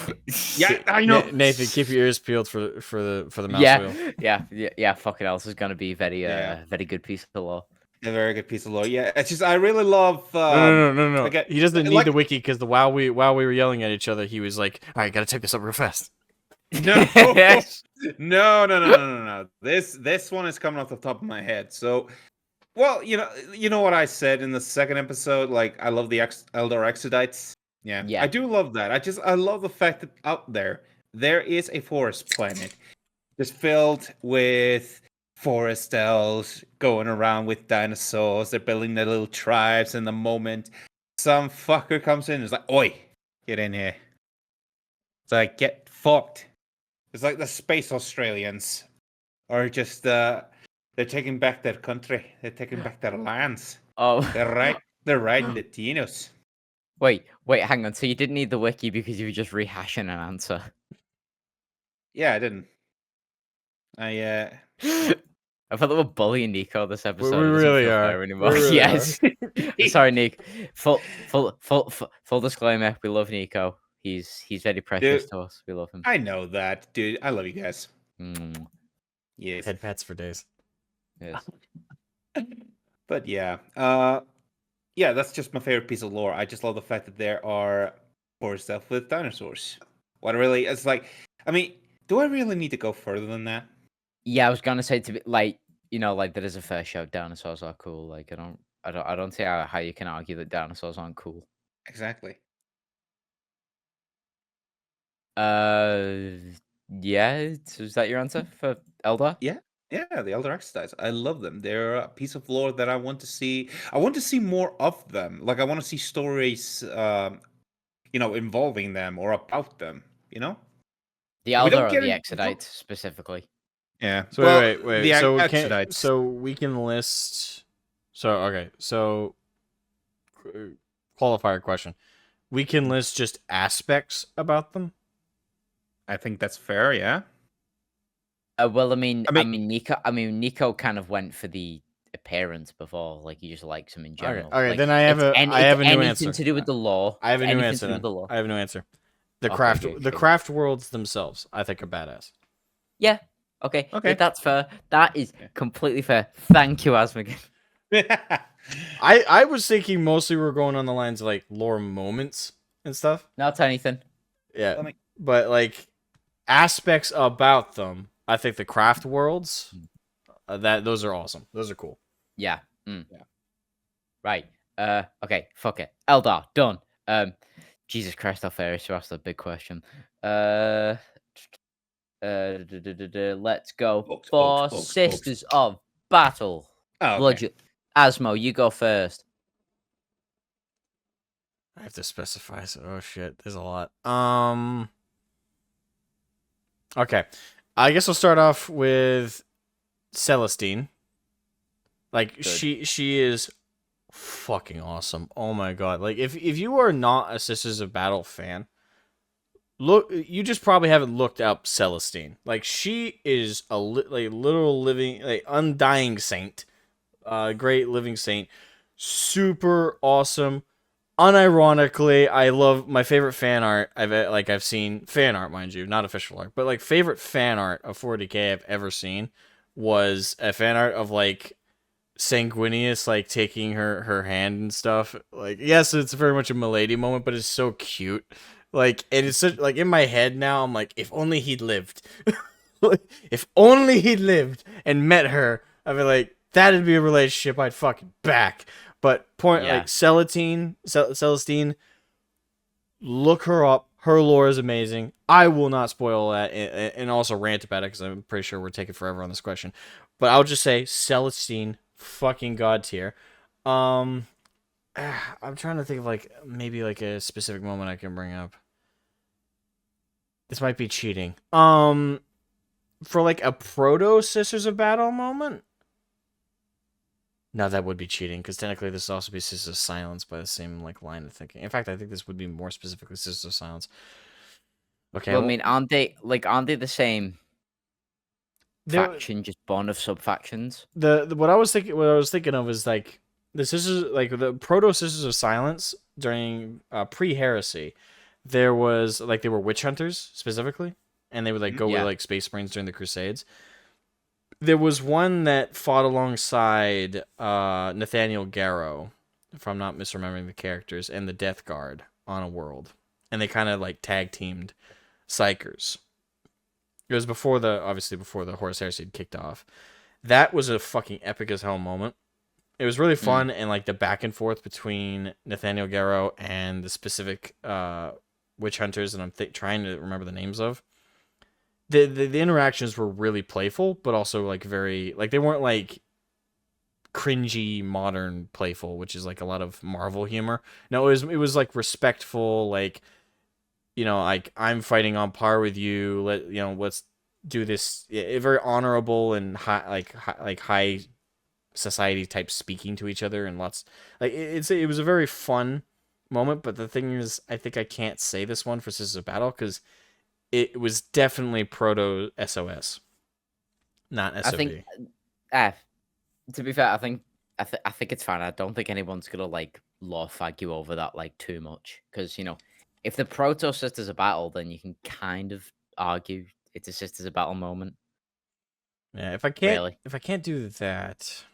C: Yeah, I know.
A: Nathan, keep your ears peeled for the mouse
B: Yeah,
A: wheel.
B: yeah. Fucking else is gonna be very
C: Yeah.
B: very good piece of law.
C: A very good piece of lore. Yeah, it's just I really love.
A: No.
C: Again,
A: He doesn't need
C: like-
A: the wiki because while we were yelling at each other, he was like, "All right, gotta type this up real fast."
C: No, no. This one is coming off the top of my head. So, well, you know what I said in the second episode. Like, I love the Elder Exodites. Yeah,
B: Yeah.
C: I do love that. I love the fact that out there is a forest planet, just filled with forest elves going around with dinosaurs. They're building their little tribes, and the moment some fucker comes in, it's like, "Oi, get in here!" It's like, get fucked. It's like the space Australians are just they're taking back their country. They're taking back their lands.
B: Oh,
C: They're riding the dinos.
B: wait, hang on. So you didn't need the wiki because you were just rehashing an answer.
C: Yeah, I didn't.
B: I thought they were bullying Nico this episode.
A: we
B: It doesn't
A: really
B: feel
A: are.
B: fair anymore.
A: We really
B: Yes. Sorry, Nick. Full disclaimer. We love Nico. He's very precious
C: Dude.
B: to us. We love him.
C: I know that, dude. I love you guys.
B: Mm,
C: Yes.
A: Head pats for days.
B: yes.
C: But yeah. Yeah, that's just my favorite piece of lore. I just love the fact that there are forest stuff with dinosaurs. What really it's like I mean, do I really need to go further than that?
B: Yeah, I was gonna say to be like, like there is a fair show. Dinosaurs are cool. Like I don't see how you can argue that dinosaurs aren't cool.
C: Exactly.
B: Yeah. Is that your answer for Eldar?
C: Yeah, the Elder Exodites. I love them. They're a piece of lore that I want to see. I want to see more of them. Like I want to see stories, involving them or about them. You know?
B: The
C: We don't
B: Eldar or
C: get
B: the
C: it-
B: Exodites specifically?
C: Yeah.
A: So wait.
C: The
A: So
C: Exodites.
A: we can list. So okay. So qualifier question. We can list just aspects about them.
C: I think that's fair. Yeah.
B: Well, I mean,
C: I mean-
B: Nico kind of went for the appearance before. Like he just likes him in general.
A: Okay.
B: Like,
A: Then I have
B: it's
A: I have a new
B: anything
A: answer.
B: to do with the law.
A: I have a
B: It's
A: new
B: anything
A: answer.
B: to do
A: Then.
B: with the law.
A: I have a new answer. The
B: Okay,
A: craft
B: okay,
A: the
B: okay.
A: craft worlds themselves, I think, are badass.
B: Yeah. Okay.
C: Okay.
B: Yeah, that's fair. That is completely fair. Thank you, Asmogan.
A: I was thinking mostly we're going on the lines of like lore moments and stuff.
B: Not anything.
A: Yeah.
C: Let me-
A: But like aspects about them, I think the craft worlds those are awesome. Those are cool.
B: Yeah. Mm.
C: Yeah.
B: Right. Okay. Fuck it. Eldar done. Jesus Christ, Alferis, you asked a big question. Let's go
C: Folks,
B: for
C: folks.
B: Sisters of Battle.
C: Oh,
B: Blood.
C: okay.
B: Asmo, you go first.
A: I have to specify. So, oh shit, there's a lot. Okay, I guess I'll start off with Celestine. Like
B: Good.
A: she is fucking awesome. Oh my god! Like if you are not a Sisters of Battle fan, look, you just probably haven't looked up Celestine. Like she is a literal living, like undying saint, great living saint, super awesome. Unironically, I love my favorite fan art. I've seen fan art, mind you, not official art, but like favorite fan art of 40k I've ever seen was a fan art of like Sanguinius like taking her hand and stuff. Like yes, it's very much a milady moment, but it's so cute. Like and it's such, like in my head now, I'm like, if only he'd lived. If only he'd lived and met her, I'd be like, that'd be a relationship I'd fucking back. But
B: Yeah.
A: like Celestine, look her up. Her lore is amazing. I will not spoil that and also rant about it because I'm pretty sure we're taking forever on this question. But I'll just say Celestine, fucking god tier. I'm trying to think of like maybe like a specific moment I can bring up. This might be cheating. For like a proto Sisters of Battle moment. No, that would be cheating because technically this would also be Sisters of Silence by the same like line of thinking. In fact, I think this would be more specifically Sisters of Silence. Okay.
B: Well, I mean, aren't they the same
A: there-
B: faction, just born of sub factions?
A: what I was thinking of is like the Sisters, like the proto Sisters of Silence during pre-heresy, there was like they were witch hunters specifically, and they would like go with
B: Yeah.
A: like Space Marines during the Crusades. There was one that fought alongside Nathaniel Garrow, if I'm not misremembering the characters, and the Death Guard on a world, and they kind of like tag teamed Psychers. It was before the Horus Heresy had kicked off. That was a fucking epic as hell moment. It was really fun, and like the back and forth between Nathaniel Garrow and the specific witch hunters, and I'm trying to remember the names of. The interactions were really playful, but also like very like they weren't like cringy modern playful, which is like a lot of Marvel humor. No, it was like respectful, like like I'm fighting on par with you. Let's do this. Very honorable and high society type speaking to each other, and lots like it was a very fun moment. But the thing is, I think I can't say this one for Sisters of Battle because it was definitely proto SOS, not SOB.
B: I think, to be fair, I think it's fine. I don't think anyone's gonna like law fag you over that like too much because if the proto Sisters of Battle, then you can kind of argue it's a Sisters of Battle moment.
A: Yeah, if I can't do that.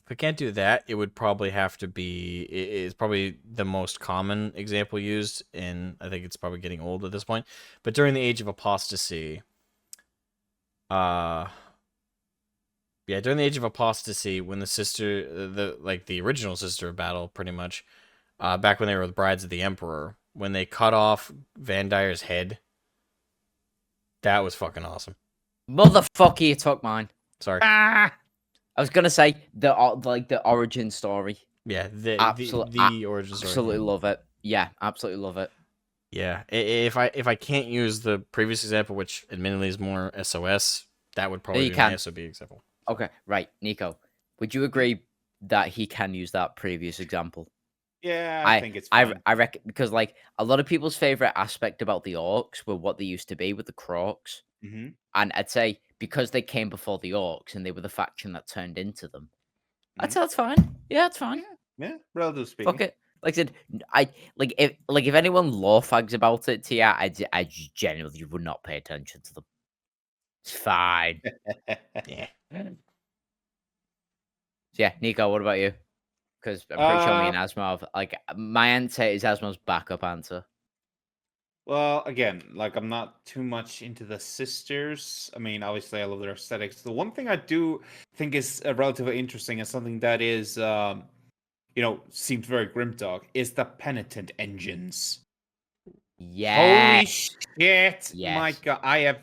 A: If I can't do that, it would probably have to be. It's probably the most common example used, and I think it's probably getting old at this point. But during the Age of Apostasy, during the Age of Apostasy, when the original Sister of Battle, pretty much, back when they were the Brides of the Emperor, when they cut off Van Dyer's head, that was fucking awesome.
B: Motherfucker, you took mine.
A: Sorry.
B: I was gonna say the origin story.
A: Yeah, the origin story.
B: Absolutely love it. Yeah, absolutely love it.
A: Yeah, if I can't use the previous example, which admittedly is more SOS, that would probably be my SOB example.
B: Okay, right, Nico. Would you agree that he can use that previous example?
C: Yeah, I think it's fine.
B: I reckon because like a lot of people's favorite aspect about the orcs were what they used to be with the Crocs.
C: Mm-hmm.
B: And I'd say because they came before the orcs and they were the faction that turned into them. I'd say that's fine. Yeah, that's fine.
C: Yeah, relatively speaking.
B: Fuck it. Like I said, if anyone law fags about it to you, I genuinely would not pay attention to them. It's fine.
A: Yeah.
B: So yeah, Nico, what about you? Because I'm pretty sure me and Asmo have, my answer is Asmo's backup answer.
C: Well, again, I'm not too much into the sisters. I mean, obviously, I love their aesthetics. The one thing I do think is relatively interesting and something that is, seems very grimdark is the penitent engines.
B: Yeah.
C: Holy shit!
B: Yes.
C: My God, I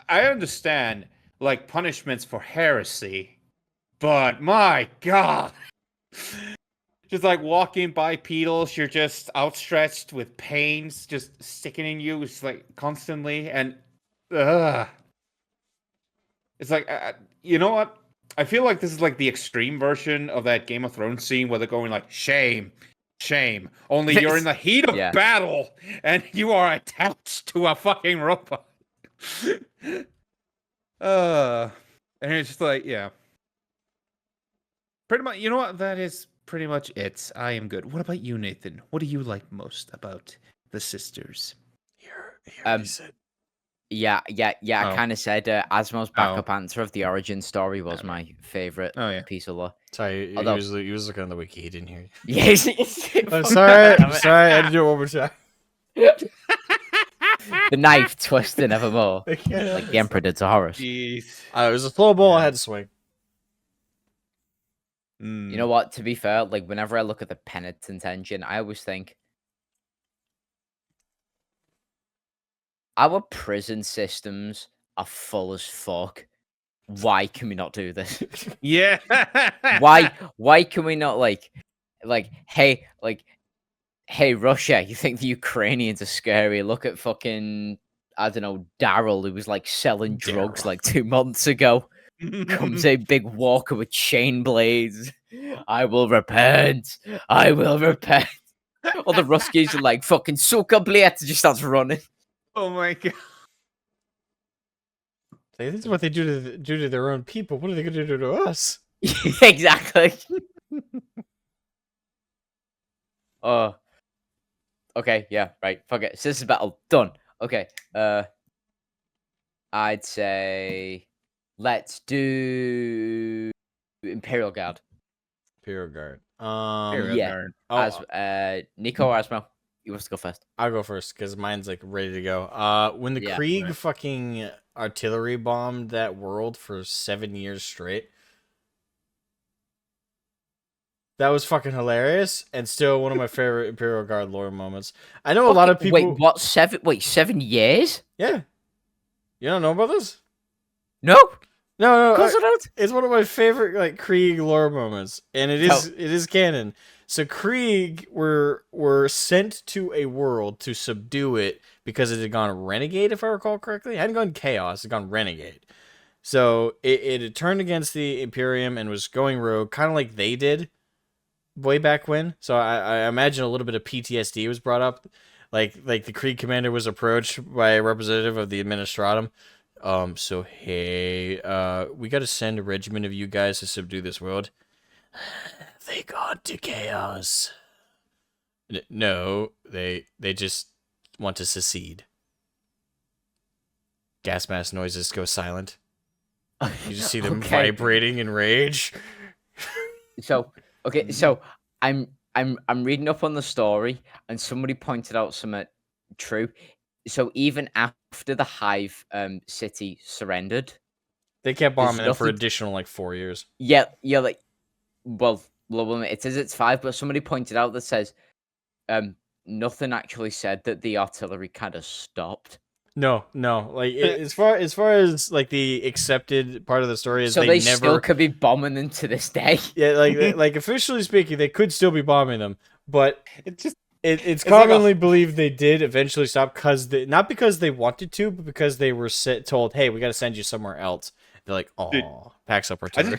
C: understand punishments for heresy, but my God. Just walking bipedals, you're just outstretched with pains, just sticking in you, it's constantly, and it's you know what? I feel like this is the extreme version of that Game of Thrones scene where they're going shame, shame. Only you're in the heat of battle and you are attached to a fucking robot. And it's just yeah. Pretty much, you know what? That is pretty much it. I am good. What about you, Nathan? What do you like most about the sisters?
B: Yeah. I kind of said Asmo's backup answer of the origin story was my favorite piece of lore.
A: Sorry, he was looking on the wiki. He didn't hear you.
B: Yes.
A: I'm sorry. I had to do it one more time.
B: The knife twisting evermore, like the Emperor did to Horus.
C: Jeez.
A: It was a slow ball. I had to swing.
B: You know what? To be fair, whenever I look at the penitent engine, I always think our prison systems are full as fuck. Why can we not do this?
C: Yeah.
B: Why can we not hey Russia, you think the Ukrainians are scary? Look at fucking I don't know, Daryl, who was selling drugs 2 months ago. Comes a big walker with chain blades. I will repent. I will repent. All the Ruskies are fucking suka blät, just starts running.
C: Oh my God.
A: This is what they do to their own people. What are they going to do to us?
B: Exactly. Oh, okay, yeah, right. Fuck it. Citizen battle done. Okay. I'd say let's do Imperial Guard.
A: Imperial Guard.
C: Imperial
B: Yeah.
C: Guard.
B: As
A: Oh,
B: Nico or Asmo, you want to go first?
A: I'll go first because mine's like ready to go. When the
B: Yeah,
A: Krieg
C: right.
A: fucking artillery bombed that world for 7 years straight, that was fucking hilarious and still one of my favorite Imperial Guard lore moments. I know a lot of people.
B: Wait, what? 7 years?
A: Yeah, you don't know about this?
B: No,
A: No,
B: of course I don't.
A: it's one of my favorite like Krieg lore moments, and it is canon. So Krieg were sent to a world to subdue it because it had gone renegade, if I recall correctly. It hadn't gone chaos, it had gone renegade. So it had turned against the Imperium and was going rogue, kind of like they did way back when. So I imagine a little bit of PTSD was brought up. Like the Krieg commander was approached by a representative of the Administratum. So hey, we gotta send a regiment of you guys to subdue this world. They gone to chaos. No, they just want to secede. Gas mask noises go silent. You just see them
B: Okay.
A: vibrating in rage.
B: So okay, so I'm reading up on the story, and somebody pointed out something true. So even after the Hive city surrendered,
A: They kept
B: There's
A: bombing it for
B: nothing-
A: additional like 4 years.
B: yeah, like well, it says it's 5, but somebody pointed out that says nothing actually said that the artillery kind of stopped.
A: No. Like as far as like the accepted part of the story is
B: So
A: they
B: they
A: never.
B: still could be bombing them to this day.
A: Yeah, like officially speaking, they could still be bombing them, but
C: It just
A: it's
C: like a-
A: commonly believed they did eventually stop not because they wanted to, but because they were told, "Hey, we got to send you somewhere else." They're like,
C: Dude,
A: "Oh, packs up
C: I
A: artillery."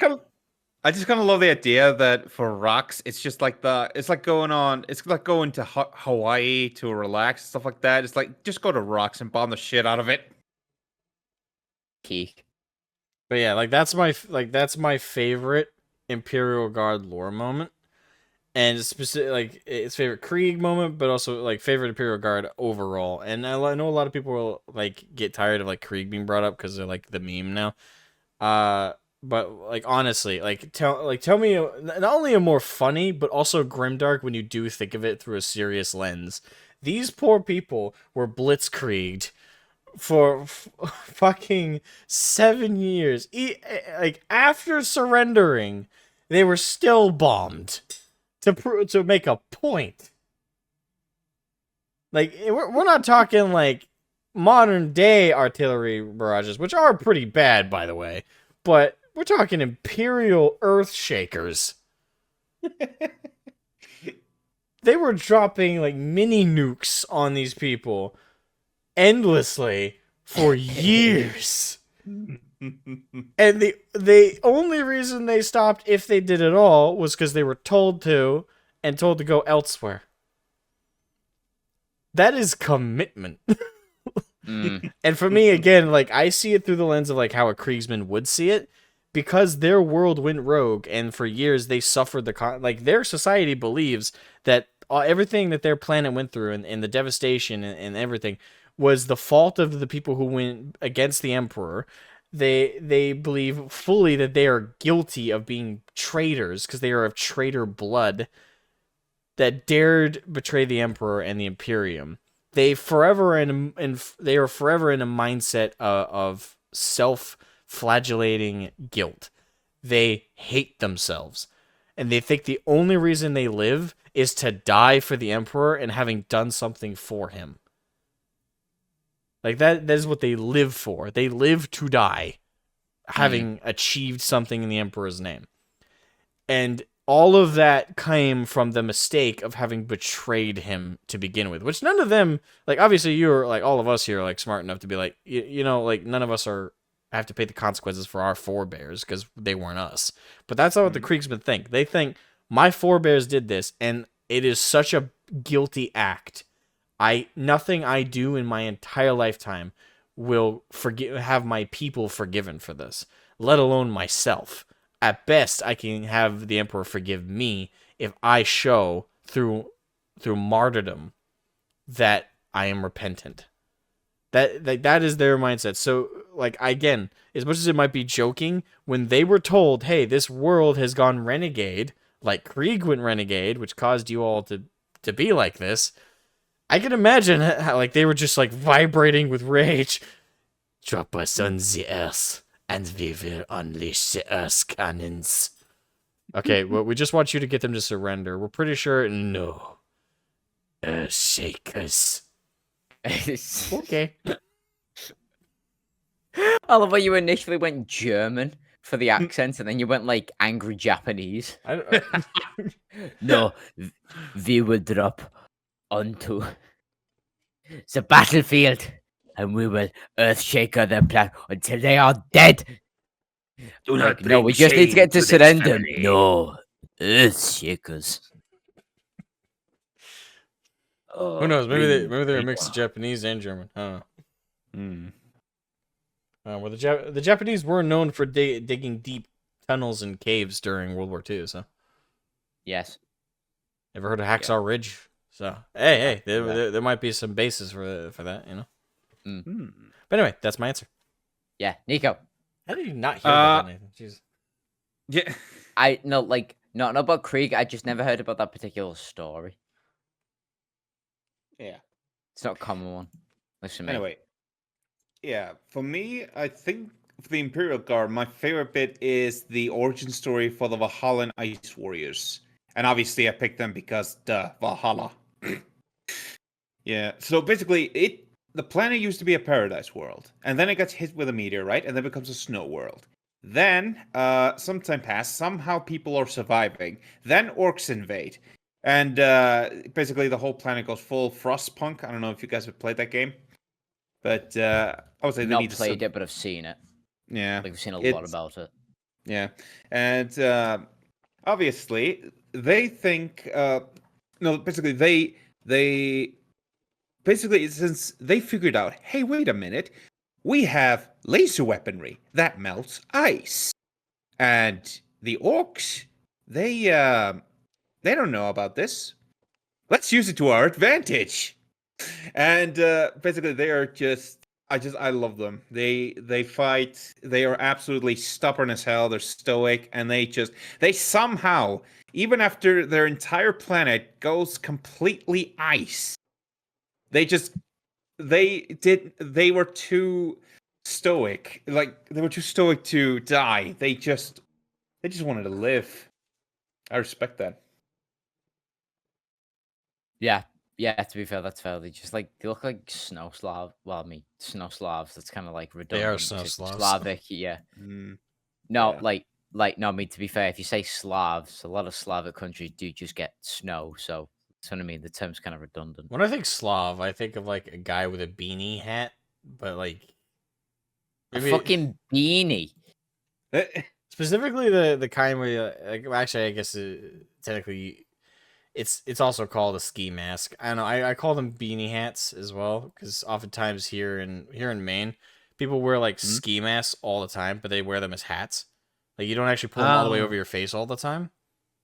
C: just kind of love the idea that for rocks, it's just like it's like going to Hawaii to relax and stuff like that. It's like just go to rocks and bomb the shit out of it.
B: Keek.
A: But yeah, like that's my favorite Imperial Guard lore moment, and it's specific like it's favorite Krieg moment, but also like favorite Imperial Guard overall. And I know a lot of people will like get tired of like Krieg being brought up because they're like the meme now. But like honestly, like tell me not only a more funny but also grimdark when you do think of it through a serious lens. These poor people were blitzkrieged for fucking 7 years. Like after surrendering, they were still bombed to make a point. Like we're not talking like modern day artillery barrages, which are pretty bad by the way, but we're talking Imperial Earth Shakers. They were dropping like mini nukes on these people endlessly for years. And the only reason they stopped, if they did at all, was because they were told to and told to go elsewhere. That is commitment. And for me, again, like I see it through the lens of like how a Kriegsman would see it, because their world went rogue, and for years they suffered like their society believes that everything that their planet went through and the devastation and everything was the fault of the people who went against the Emperor. They believe fully that they are guilty of being traitors because they are of traitor blood that dared betray the Emperor and the Imperium. They are forever in a mindset of self-flagellating guilt. They hate themselves, and they think the only reason they live is to die for the Emperor and having done something for him. Like that is what they live for. They live to die, having achieved something in the Emperor's name. And all of that came from the mistake of having betrayed him to begin with, which none of them, like, obviously you're like, all of us here are like smart enough to be like, you know, like none of us have to pay the consequences for our forebears because they weren't us. But that's not what the Kriegsmen think. They think my forebears did this, and it is such a guilty act. Nothing I do in my entire lifetime will have my people forgiven for this, let alone myself. At best, I can have the Emperor forgive me if I show through through martyrdom that I am repentant. That is their mindset. So, like, again, as much as it might be joking, when they were told, hey, this world has gone renegade, like Krieg went renegade, which caused you all to be like this, I can imagine how, like, they were just, like, vibrating with rage. Drop us on the earth, and we will unleash the earth cannons. Okay, well, we just want you to get them to surrender. We're pretty sure, no. Earth shakers. Okay.
B: I love how you initially went German for the accent, and then you went like angry Japanese. No, we will drop onto the battlefield, and we will earthshaker their plan until they are dead.
G: Do
B: Like,
G: not
B: no, we
G: bring
B: just need to
G: shame
B: get to
G: this
B: surrender.
G: family.
B: No, earthshakers.
A: Who knows? Maybe
G: bring
A: they were
G: bring
A: mixed
G: on.
A: Japanese and German. I don't know.
C: Hmm.
A: Well, the Japanese were known for digging deep tunnels and caves during World War II. So,
B: Yes.
A: ever heard of Hacksaw Ridge? So, hey,
B: Yeah.
A: there might be some basis for that, you know.
C: Hmm.
A: But anyway, that's my answer.
B: Yeah, Nico.
A: How did you not hear about that, Nathan? Jeez.
C: Yeah.
B: I no like not about Krieg. I just never heard about that particular story.
C: Yeah.
B: It's not a common one. Listen, mate.
C: Anyway, yeah, for me, I think for the Imperial Guard, my favorite bit is the origin story for the Valhallan Ice Warriors. And obviously, I picked them because, Valhalla. Yeah, so basically, the planet used to be a paradise world, and then it gets hit with a meteorite, and then becomes a snow world. Then, some time passed, somehow people are surviving. Then orcs invade. And basically, the whole planet goes full Frostpunk. I don't know if you guys have played that game. But I would say they
B: Not
C: need to
B: played it, but I've seen it.
C: Yeah,
B: Like, I've seen a lot
C: it's-
B: about it.
C: yeah, and obviously they think no, basically they basically since they figured out, hey, wait a minute, we have laser weaponry that melts ice, and the orcs they don't know about this. Let's use it to our advantage. And basically, they are I love them. They fight. They are absolutely stubborn as hell. They're stoic, and they somehow, even after their entire planet goes completely ice, they were too stoic. Like they were too stoic to die. They just wanted to live. I respect that.
B: Yeah. Yeah, to be fair, that's fair. They look like snow Slav. Well, I mean, snow Slavs. That's kind of like redundant.
A: snow
B: to
A: Slavs.
B: Slavic, yeah.
C: Mm,
B: No,
C: Yeah.
B: no. I mean, to be fair, if you say Slavs, a lot of Slavic countries do just get snow. So that's what I mean. The term's kind of redundant.
A: When I think Slav, I think of like a guy with a beanie hat, but like
B: A fucking beanie.
A: specifically the kind where like, well, actually I guess technically it's also called a ski mask. I don't know. I call them beanie hats as well because oftentimes here in Maine, people wear like ski masks all the time, but they wear them as hats. Like you don't actually pull them all the way over your face all the time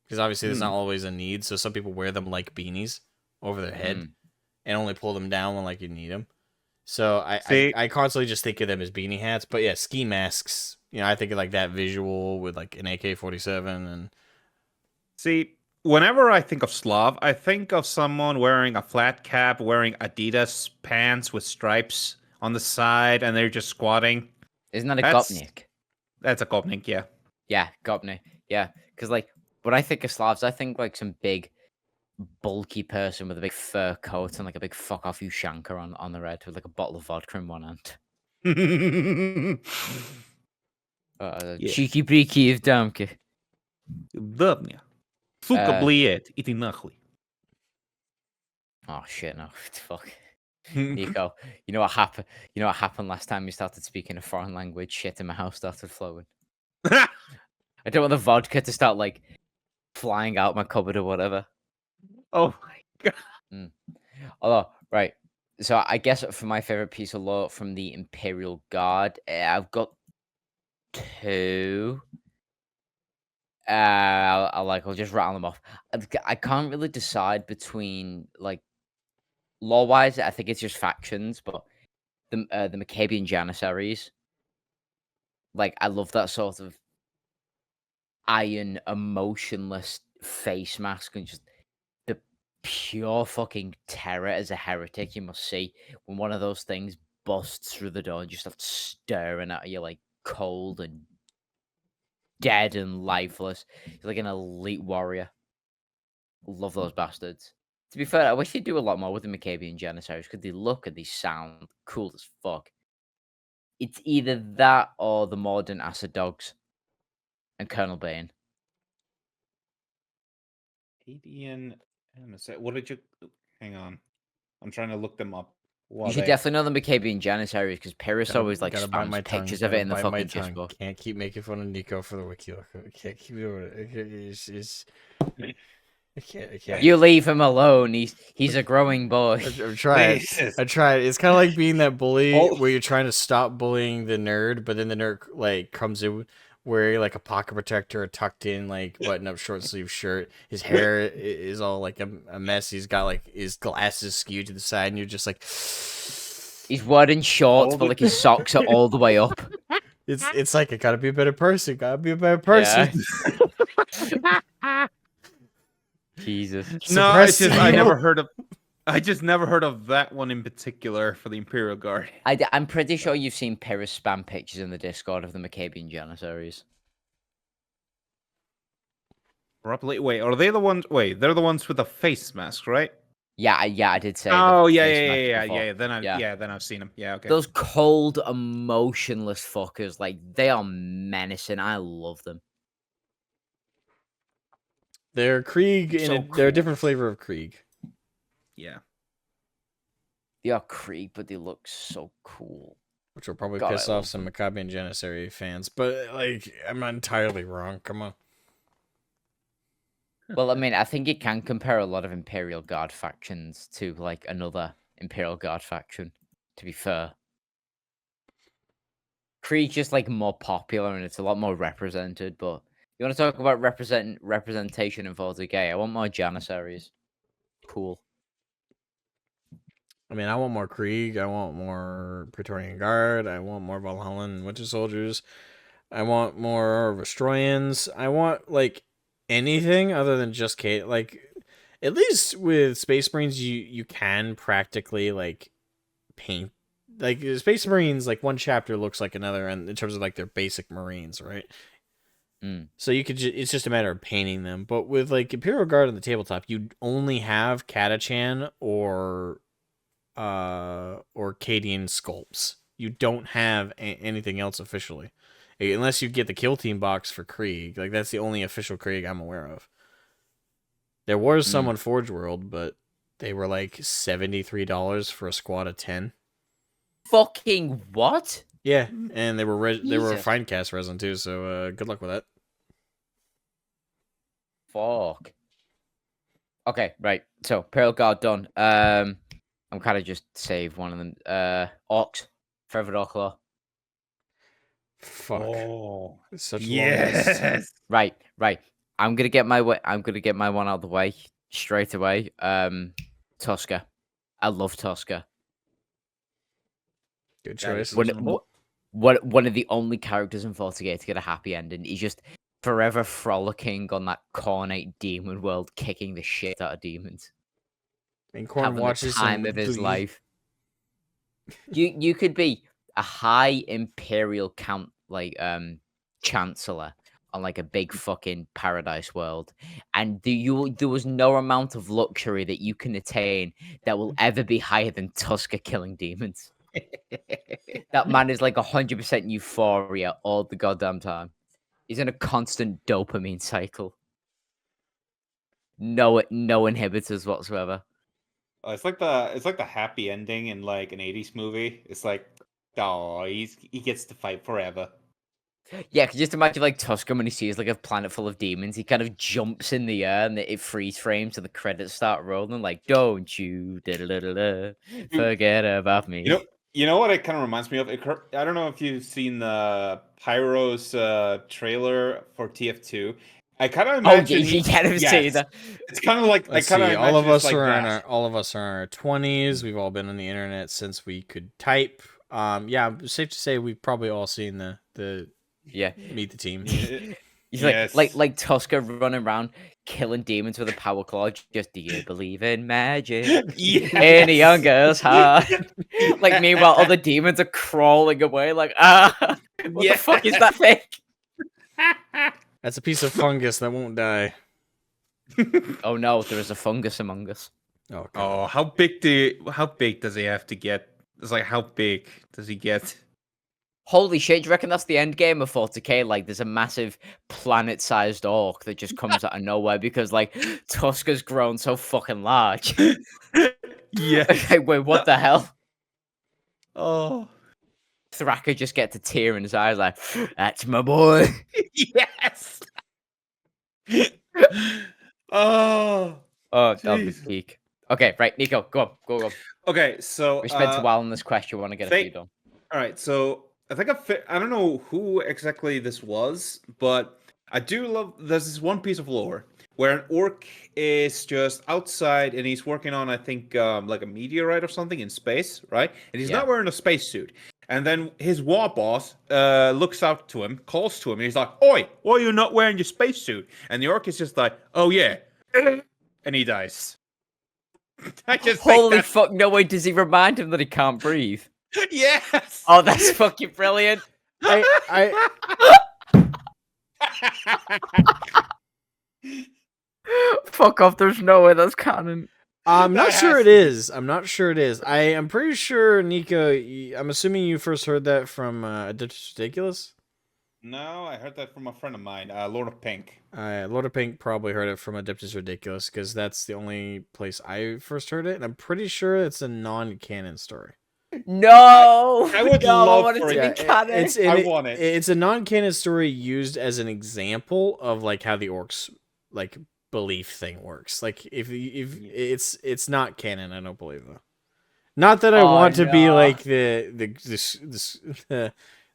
A: because obviously there's not always a need. So some people wear them like beanies over their head and only pull them down when like you need them. So I constantly just think of them as beanie hats, but yeah, ski masks. You know, I think of like that visual with like an AK-47 and.
C: See, whenever I think of Slav, I think of someone wearing a flat cap, wearing Adidas pants with stripes on the side, and they're just squatting.
B: Isn't that a
C: That's-
B: Gopnik?
C: That's a Gopnik, yeah.
B: Yeah, Gopnik. Yeah, because like when I think of Slavs, I think like some big, bulky person with a big fur coat and like a big fuck off you shanker on the red with like a bottle of vodka in one hand.
C: Yeah.
B: Cheeky breaky of Damke.
C: Добня. Сука, блядь, иди нахуй.
B: Oh shit! No, fuck. Nico, you know what happened? You know what happened last time you started speaking a foreign language? Shit in my house started flowing. I don't want the vodka to start like flying out my cupboard or whatever.
C: Oh my god.
B: Although, right. So I guess for my favorite piece of lore from the Imperial Guard, I've got two. I'll just rattle them off. I can't really decide between like lore-wise. I think it's just factions, but the Maccabean Janissaries. Like I love that sort of iron, emotionless face mask and just the pure fucking terror as a heretic you must see when one of those things busts through the door and just starts staring at you like cold and dead and lifeless. He's like an elite warrior. Love those bastards. To be fair, I wish they'd do a lot more with the Maccabean Janissaries because they look and they sound cool as fuck. It's either that or the modern Acid Dogs and Colonel Bane.
C: Canadian. What did you? Hang on, I'm trying to look them up.
B: You should definitely know the Maccabean Janissaries because Paris always like
A: Gotta bite
B: spams
A: my tongue.
B: pictures of it in the
A: Gotta bite my
B: fucking gist
A: tongue.
B: book.
A: Can't keep making fun of Nico for the wiki. I can't keep doing it. I can't.
B: You leave him alone. He's a growing boy.
A: I'm trying.
C: Jesus.
A: I tried. It's kind of like being that bully
C: Oh.
A: where you're trying to stop bullying the nerd, but then the nerd like comes in wearing like a pocket protector, a tucked in like button up short sleeve shirt. His hair is all like a mess. He's got like his glasses skewed to the side, and you're just like.
B: He's wearing shorts, but like his socks are all the way up.
A: It's like I gotta be a better person. Gotta be a better person.
B: Jesus.
C: No, it's
A: Suppress
C: just I
A: evil.
C: never heard of. I just never heard of that one in particular for the Imperial Guard.
B: I'm pretty sure you've seen Paris spam pictures in the Discord of the Maccabean Janissaries.
C: Wait, are they the ones? Wait, they're the ones with the face mask, right?
B: Yeah, I did say.
C: Oh
B: the
C: yeah,
B: face
C: yeah,
B: mask
C: yeah,
B: before.
C: yeah. Then
B: Yeah.
C: then I've seen them. Yeah, okay.
B: Those cold, emotionless fuckers, like they are menacing. I love them.
A: They're Krieg,
B: So
A: and they're a
B: cool.
A: different flavor of Krieg.
C: Yeah.
B: They are Krieg, but they look so cool.
A: Which will probably
B: God, I
A: piss
B: love
A: off some Maccabean Janissary fans, but like I'm not entirely wrong. Come on.
B: Well, I mean, I think you can compare a lot of Imperial Guard factions to like another Imperial Guard faction. To be fair, Krieg's just like more popular and it's a lot more represented. But you want to talk about representation in 40k? I want more Janissaries. Cool.
A: I mean, I want more Krieg. I want more Praetorian Guard. I want more Valhallan Winter Soldiers. I want more Restroyans. I want like anything other than just Kate. Like at least with Space Marines, you can practically like paint like Space Marines. Like one chapter looks like another, and in terms of like their basic Marines, right? So you could it's just a matter of painting them. But with like Imperial Guard on the tabletop, you only have Catachan or Cadian sculpts. You don't have anything else officially, unless you get the Kill Team box for Krieg. Like that's the only official Krieg I'm aware of. There was some on Forge World, but they were like $73 for a squad of 10.
B: Fucking what?
A: Yeah, and they were
B: Jesus.
A: fine cast resin too. So good luck with that.
B: Fuck. Okay, right. So Imperial Guard done. I'm kind of just save one of them. Orcs, Feathered Orclaw.
A: Fuck.
C: Oh,
A: Such a long list.
C: yes.
B: Right. I'm gonna get my one out of the way straight away. Tusker. I love Tusker.
A: Good
C: That is
A: choice.
C: reasonable.
B: One of the only characters in 40k to get a happy ending. He's just forever frolicking on that cornate demon world, kicking the shit out of demons.
A: And Corn
B: Having the
A: watches
B: time
A: some
B: of his
A: Glee.
B: life. You could be a high imperial count like chancellor on like a big fucking paradise world, and there was no amount of luxury that you can attain that will ever be higher than Tusker killing demons. That man is like 100% euphoria all the goddamn time. He's in a constant dopamine cycle. No inhibitors whatsoever.
C: It's like the happy ending in like an 80s movie. It's like, oh, he gets to fight forever.
B: Yeah, could you just imagine like Tusker when he sees like a planet full of demons, he kind of jumps in the air and it freeze frames so the credits start rolling like, don't you forget about me.
C: You know what it kind of reminds me of? I don't know if you've seen the Pyro's trailer for TF2. I kind of
B: Oh,
C: imagine
B: you can't even see
C: yes.
B: that.
C: It's kind of like
A: Let's
C: I kind of
A: see. All of
C: imagine it's
A: us
C: like
A: are in
C: that.
A: our 20s. We've all been on the internet since we could type. Yeah, safe to say we've probably all seen the
B: Yeah.
A: Meet the Team.
B: He's
C: Yes.
B: like Tusker running around killing demons with a power claw. Just, do you believe in magic?
C: Yes.
B: In a young girl's heart. Like, meanwhile, all the demons are crawling away. Like, what the fuck is that thing?
A: That's a piece of fungus that won't die.
B: Oh no, there is a fungus among us.
A: Oh, God.
C: Oh, how big does he have to get? It's like, how big does he get?
B: Holy shit, do you reckon that's the end game of 40k? Like, there's a massive planet-sized orc that just comes out of nowhere because, like, Tusker's grown so fucking large.
C: Yeah.
B: Okay, wait, what the hell?
C: Oh.
B: Thraka just gets a tear in his eyes like, that's my boy.
C: Yes. Oh.
B: Oh, that'll be
C: Jeez.
B: peak. Okay, right, Nico, go on.
C: Okay, so
B: We spent a while on this question. We want to get a few done.
C: all right, so I think I don't know who exactly this was, but I do love. There's this one piece of lore where an orc is just outside and he's working on, I think, like a meteorite or something in space, right? And he's
B: Yeah.
C: not wearing a spacesuit. And then his war boss looks out to him, calls to him, and he's like, "Oi, why are you not wearing your spacesuit?" And the orc is just like, "Oh yeah," and he dies. I just think
B: Holy
C: that's-
B: fuck, no way does he remind him that he can't breathe.
C: Yes.
B: Oh, that's fucking brilliant. Fuck off, there's no way that's canon.
A: I'm not
C: That
A: sure
C: has
A: it
C: to be.
A: is. I'm not sure it is. I am pretty sure, Nico. I'm assuming you first heard that from Adeptus Ridiculous.
C: No, I heard that from a friend of mine, Lord of Pink.
A: Lord of Pink probably heard it from Adeptus Ridiculous because that's the only place I first heard it, and I'm pretty sure it's a non-canon story.
B: No!
C: I would
B: no,
C: love
B: I want it
C: for
B: to
C: it.
B: be canon.
C: I want it.
A: It's a non-canon story used as an example of like how the orcs like belief thing works. Like if it's not canon, I don't believe though. Not that I
B: Oh,
A: want to be
B: no.
A: like the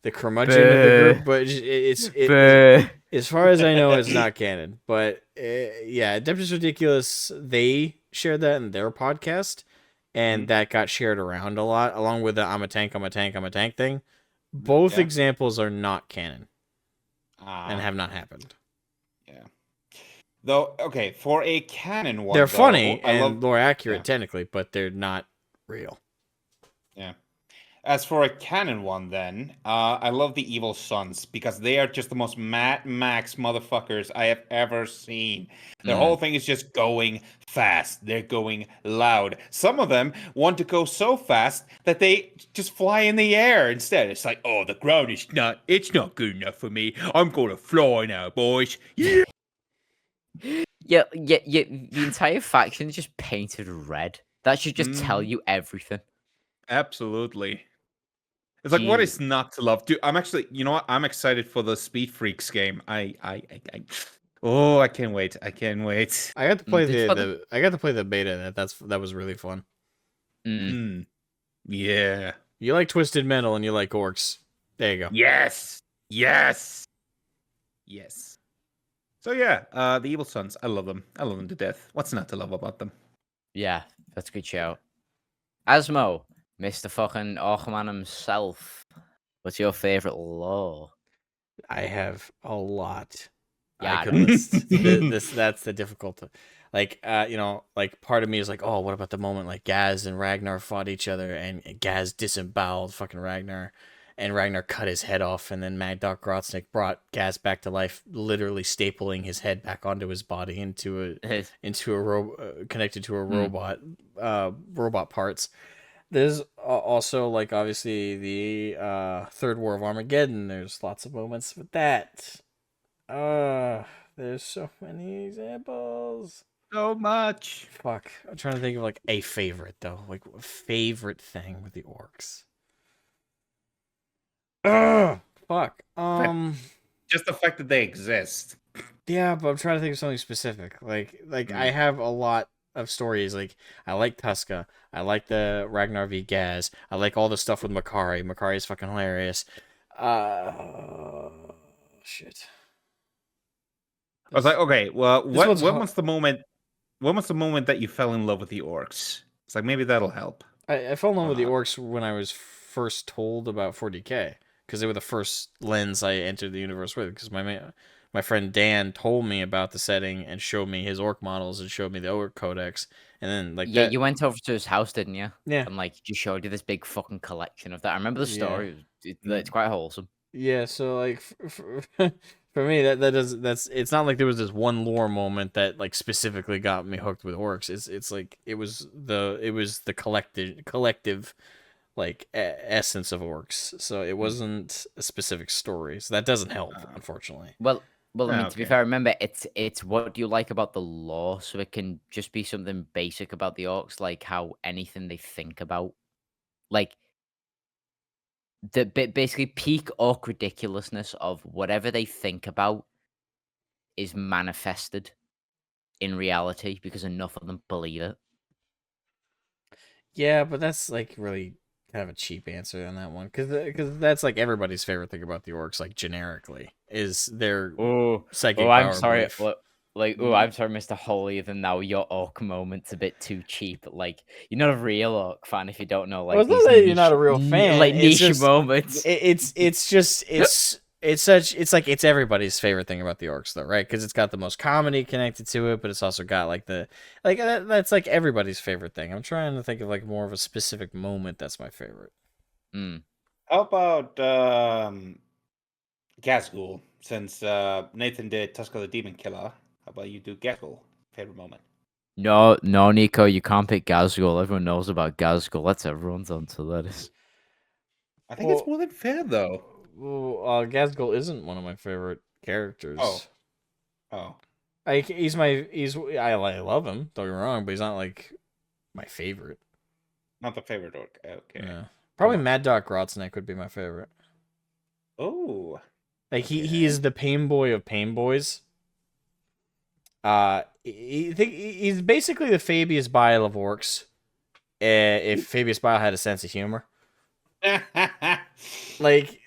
A: curmudgeon of the group, but it's as far as I know, it's not canon. But yeah, Adeptus Ridiculous, they shared that in their podcast, and that got shared around a lot, along with the I'm a tank thing. Both
C: Yeah.
A: examples are not canon and
C: Ah,
A: have not happened.
C: yeah. Though, okay, for a canon one,
A: They're
C: though,
A: funny
C: I
A: and
C: love.
A: more accurate
C: yeah.
A: technically, but they're not real.
C: Yeah. As for a canon one, then, I love the Evil Sons because they are just the most Mad Max motherfuckers I have ever seen. Their whole thing is just going fast. They're going loud. Some of them want to go so fast that they just fly in the air instead. It's like, oh, the ground is not good enough for me. I'm gonna fly now, boys. Yeah.
B: Yeah, the entire faction is just painted red. That should just tell you everything.
C: Absolutely. It's like, what
B: Jesus.
C: is not to love? Dude, I'm actually, you know what? I'm excited for the Speed Freaks game. Oh, I can't wait. I can't wait.
A: I got to play
B: Did you play
A: I got to play the beta. That was really fun.
C: Yeah.
A: You like Twisted Metal and you like orcs. There you go.
C: Yes. Yes. Yes. So yeah, the Evil Sons. I love them. I love them to death. What's not to love about them?
B: Yeah, that's a good shout. Asmo, Mr. fucking Orkman himself. What's your favorite lore?
A: I have a lot.
B: Yeah,
A: I
B: I
A: could
B: know.
A: list that's the difficult. Like, like part of me is like, oh, what about the moment like Gaz and Ragnar fought each other and Gaz disemboweled fucking Ragnar, and Ragnar cut his head off, and then Mad Dog Grotznik brought Gaz back to life, literally stapling his head back onto his body connected to a robot, robot parts. There's also like obviously the Third War of Armageddon. There's lots of moments with that. There's so many examples.
C: So much.
A: Fuck. I'm trying to think of like a favorite though. Like a favorite thing with the orcs. Fuck.
C: Just the fact that they exist.
A: Yeah, but I'm trying to think of something specific. Like I have a lot of stories. Like I like Tuska. I like the Ragnar v Gaz. I like all the stuff with Makari. Makari is fucking hilarious. Shit.
C: I was like, okay, well,
A: This one's
C: when
A: hard.
C: was the moment? When was the moment that you fell in love with the orcs? It's like maybe that'll help.
A: I fell in love
C: Or
A: with the
C: not.
A: orcs when I was first told about 40k because they were the first lens I entered the universe with. Because my friend Dan told me about the setting and showed me his orc models and showed me the orc codex, and then like
B: Yeah,
A: that.
B: you went over to his house, didn't you?
A: Yeah,
B: And like, just showed you this big fucking collection of that. I remember the
A: yeah.
B: story. It's quite wholesome.
A: Yeah, so like for me that's it's not like there was this one lore moment that like specifically got me hooked with orcs. It's like it was the collective like essence of orcs. So it wasn't a specific story. So that doesn't help, unfortunately.
B: Well, I mean, to be
C: Okay.
B: fair, remember it's what do you like about the lore, so it can just be something basic about the orcs, like how anything they think about, like basically peak orc ridiculousness of whatever they think about is manifested in reality because enough of them believe it.
A: Yeah, but that's like really kind of a cheap answer on that one because that's like everybody's favorite thing about the orcs, like generically, is their psychic
B: I'm
A: power
B: sorry.
A: belief.
B: I'm sorry, Mr. Holier than Thou. Your orc moment's a bit too cheap. Like, you're not a real orc fan if you don't know, like,
A: Well, it's not
B: these
A: that you're not a real
B: niche,
A: fan.
B: like,
A: It's
B: niche
A: just
B: moments.
A: it's everybody's favorite thing about the orcs though, right? Because it's got the most comedy connected to it, but it's also got like that's like everybody's favorite thing. I'm trying to think of like more of a specific moment that's my favorite.
B: Mm.
C: How about Gazgul? Since Nathan did Tusk of the Demon Killer, how about you do Gazgul? Favorite moment?
B: No, Nico, you can't pick Gazgul. Everyone knows about Gazgul. That's everyone's onto that.
C: I think it's more than fair, though.
A: Well, Gazgul isn't one of my favorite characters.
C: Oh.
A: I love him. Don't get me wrong, but he's not like my favorite.
C: Not the favorite orc. Okay.
A: Yeah. Probably
C: on.
A: Mad Dog Grotzneck would be my favorite.
C: Oh.
A: Like he is the pain boy of pain boys. He's basically the Fabius Bile of orcs. If Fabius Bile had a sense of humor. Like,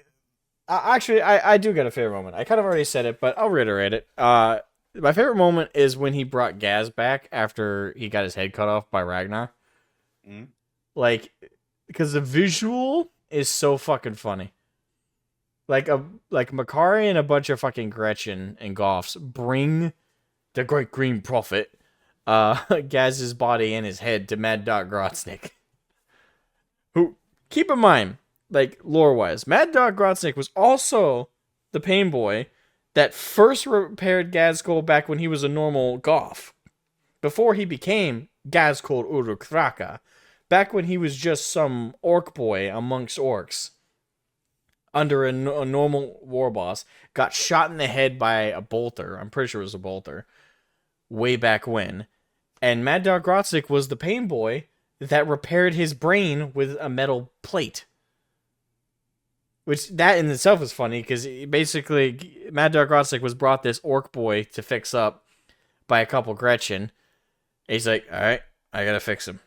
A: actually, I do get a favorite moment. I kind of already said it, but I'll reiterate it. My favorite moment is when he brought Gaz back after he got his head cut off by Ragnar.
C: Mm.
A: Like, because the visual is so fucking funny. Like Makari and a bunch of fucking Gretchen and Goffs bring the Great Green Prophet, Gaz's body and his head to Mad Dog Grotznick. Who, keep in mind, like lore-wise, Mad Dog Grotznick was also the pain boy that first repaired Gazgul back when he was a normal Goff. Before he became Gazgul Uruk-Thraka. Back when he was just some orc boy amongst orcs. Under a normal war boss, got shot in the head by a bolter. I'm pretty sure it was a bolter. Way back when. And Mad Dog Grotznick was the pain boy that repaired his brain with a metal plate. Which, that in itself is funny, because basically, Mad Dog Grotznick was brought this orc boy to fix up by a couple Gretchen. And he's like, alright, I gotta fix him.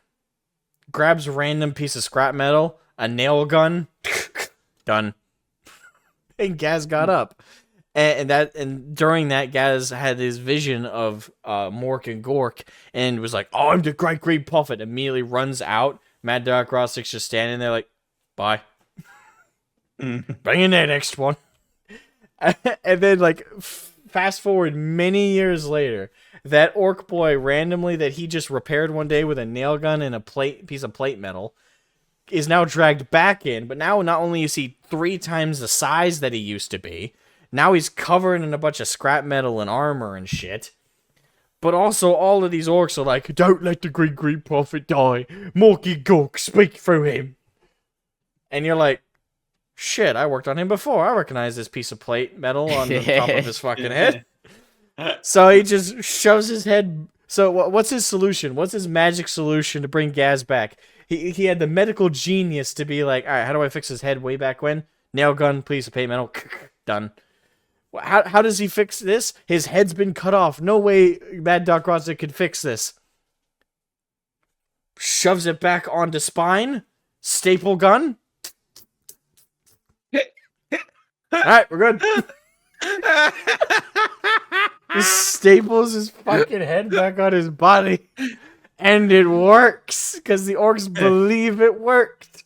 A: Grabs a random piece of scrap metal, a nail gun, done. And Gaz got up. And during that, Gaz had his vision of Mork and Gork and was like, oh, I'm the Great Green Prophet. Immediately runs out. Mad Dog Grotznick's just standing there like, bye. Bring in that next one. And then, like, fast forward many years later, that orc boy randomly that he just repaired one day with a nail gun and a piece of plate metal is now dragged back in, but now not only is he 3 times the size that he used to be, now he's covered in a bunch of scrap metal and armor and shit. But also, all of these orcs are like, don't let the Green Prophet die. Morky Gork, speak through him. And you're like, shit, I worked on him before. I recognize this piece of plate metal on the top of his fucking head. So he just shoves his head. So what's his solution? What's his magic solution to bring Gaz back? He had the medical genius to be like, all right, how do I fix his head way back when? Nail gun, piece of plate metal, done. How does he fix this? His head's been cut off. No way Mad Dog Grotznick could fix this. Shoves it back onto spine. Staple gun. Alright, we're good. staples his fucking head back on his body, and it works because the orcs believe it worked.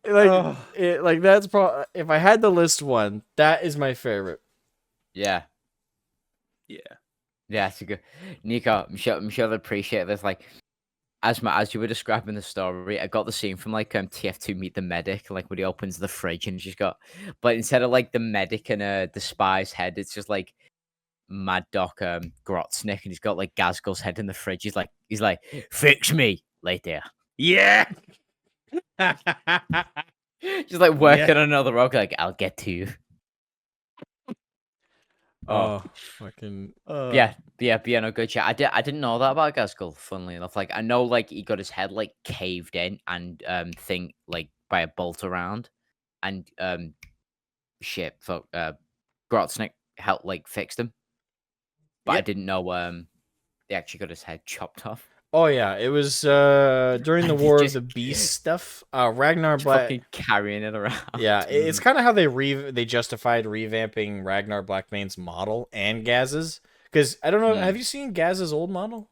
C: Oh.
A: Like that's probably, if I had to list one, that is my favorite.
B: Yeah.
C: Yeah.
B: Yeah, it's a good. Nico, I'm sure they'll appreciate this. Like, as you were describing the story, I got the scene from like TF2 Meet the Medic, like when he opens the fridge and she's got, but instead of like the medic and the spy's head, it's just like Mad Doc Grotznick, and he's got like Gazgul's head in the fridge. He's like, fix me later.
C: Yeah.
B: Just like working on another rock, like I'll get to you.
A: Oh, fucking
B: Yeah, no, good chat. I didn't know that about Gazgul, funnily enough. Like I know like he got his head like caved in and thing like by a bolt around, and shit fuck Grotznick helped like fixed him. But I
C: Yep.
B: didn't know he actually got his head chopped off.
A: Oh yeah, it was during the
B: And
A: War of
B: just-
A: the Beast stuff. Ragnar
B: Just
A: Black.
B: fucking carrying it around.
A: Yeah, it's kind of how they justified revamping Ragnar Blackmane's model and Gaz's. Because I don't know, have you seen Gaz's old model?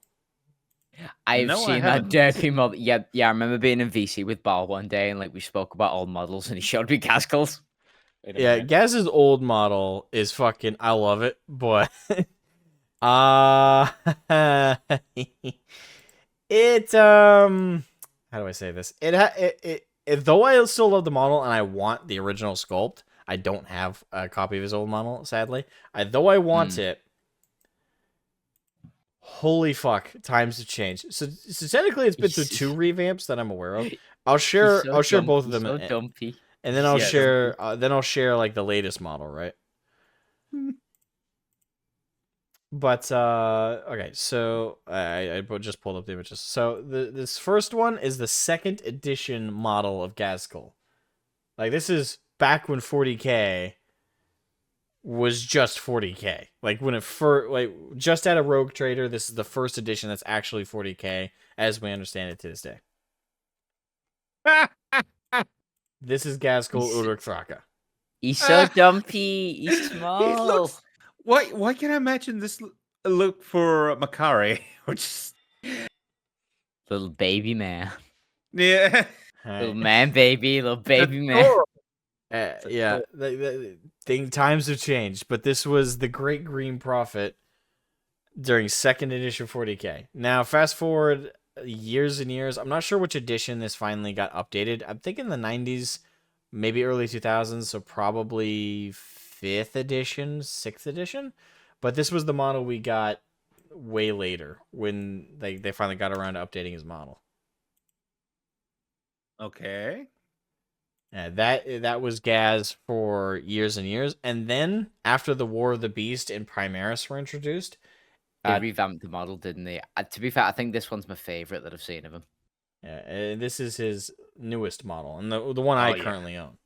B: I've
C: No, I
B: seen that
C: haven't.
B: dirty model. Yeah, I remember being in VC with Bal one day and like we spoke about old models and he showed me Gazgul's.
A: Yeah, Gaz's old model is fucking. I love it, but it how do I say this? It though I still love the model and I want the original sculpt. I don't have a copy of his old model, sadly. Though I want it. Holy fuck, times have changed. So technically, it's been through 2 revamps that I'm aware of. I'll share both of them,
B: So dumpy.
A: and then I'll
C: Yeah,
A: share like the latest model, right? But okay, so I just pulled up the images. So this first one is the 2nd edition model of Gazgul. Like this is back when 40k was just 40k. Like when it just at a Rogue Trader, this is the 1st edition that's actually 40k as we understand it to this day. This is Gazgul Uruk Thraka.
B: He's so dumpy. He's small.
C: looks- Why can't I imagine this look for Makari? Which
B: Little baby man.
C: yeah.
B: Little man baby. Little baby man.
A: Yeah, times have changed, but this was the Great Green Prophet during 2nd edition 40k. Now, fast forward years and years. I'm not sure which edition this finally got updated. I'm thinking the 90s, maybe early 2000s, so probably 5th edition, 6th edition. But this was the model we got way later when they finally got around to updating his model.
C: Okay.
A: That was Gaz for years and years, and then after the War of the Beast and Primaris were introduced,
B: They revamped the model, didn't they? To be fair, I think this one's my favorite that I've seen of him.
A: yeah, this is his newest model, and the one I currently own.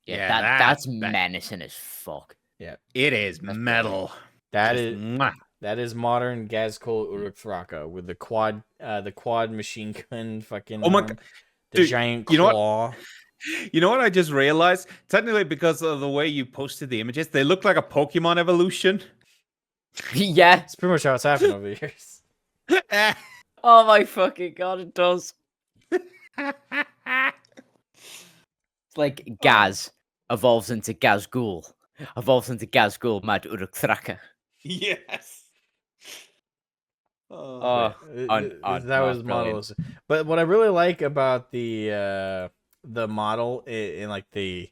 B: Yeah,
C: Yeah,
B: that's menacing as fuck.
A: Yeah,
C: It is metal.
A: that
C: Just
A: is
C: mwah.
A: that is modern Gazkul Uruk Thraka with the quad machine gun fucking.
C: Oh my
A: arm,
C: God.
A: the
C: Dude,
A: giant
C: you know what?
A: claw.
C: You know what I just realized? Technically, because of the way you posted the images, they look like a Pokemon evolution.
B: Yeah.
A: It's pretty much how it's happened over the years.
B: Oh my fucking god, it does. It's like Gaz evolves into Gazgul. Evolves into Gazgul Mad Uruk Thraka.
C: Yes.
B: Oh,
A: That was model. But what I really like about the model in like the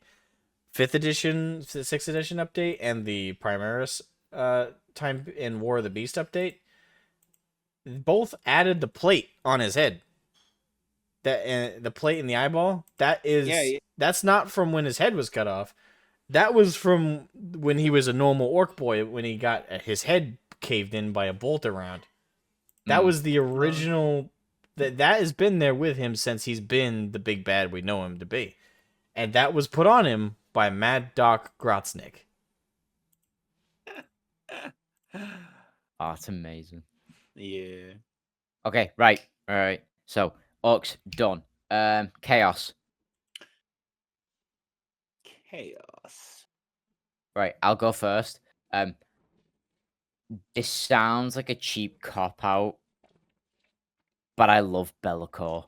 A: 5th edition, 6th edition update, and the Primaris time in War of the Beast update, both added the plate on his head. That the plate in the eyeball. That's not from when his head was cut off. That was from when he was a normal orc boy when he got his head caved in by a bolt around. That was the original. That has been there with him since he's been the big bad we know him to be, and that was put on him by Mad Doc Grotznick.
B: Oh, it's amazing.
C: Yeah.
B: Okay, right. All right. So, Orcs, done. Chaos.
C: Chaos.
B: Right, I'll go first. This sounds like a cheap cop out, but I love Be'lakor.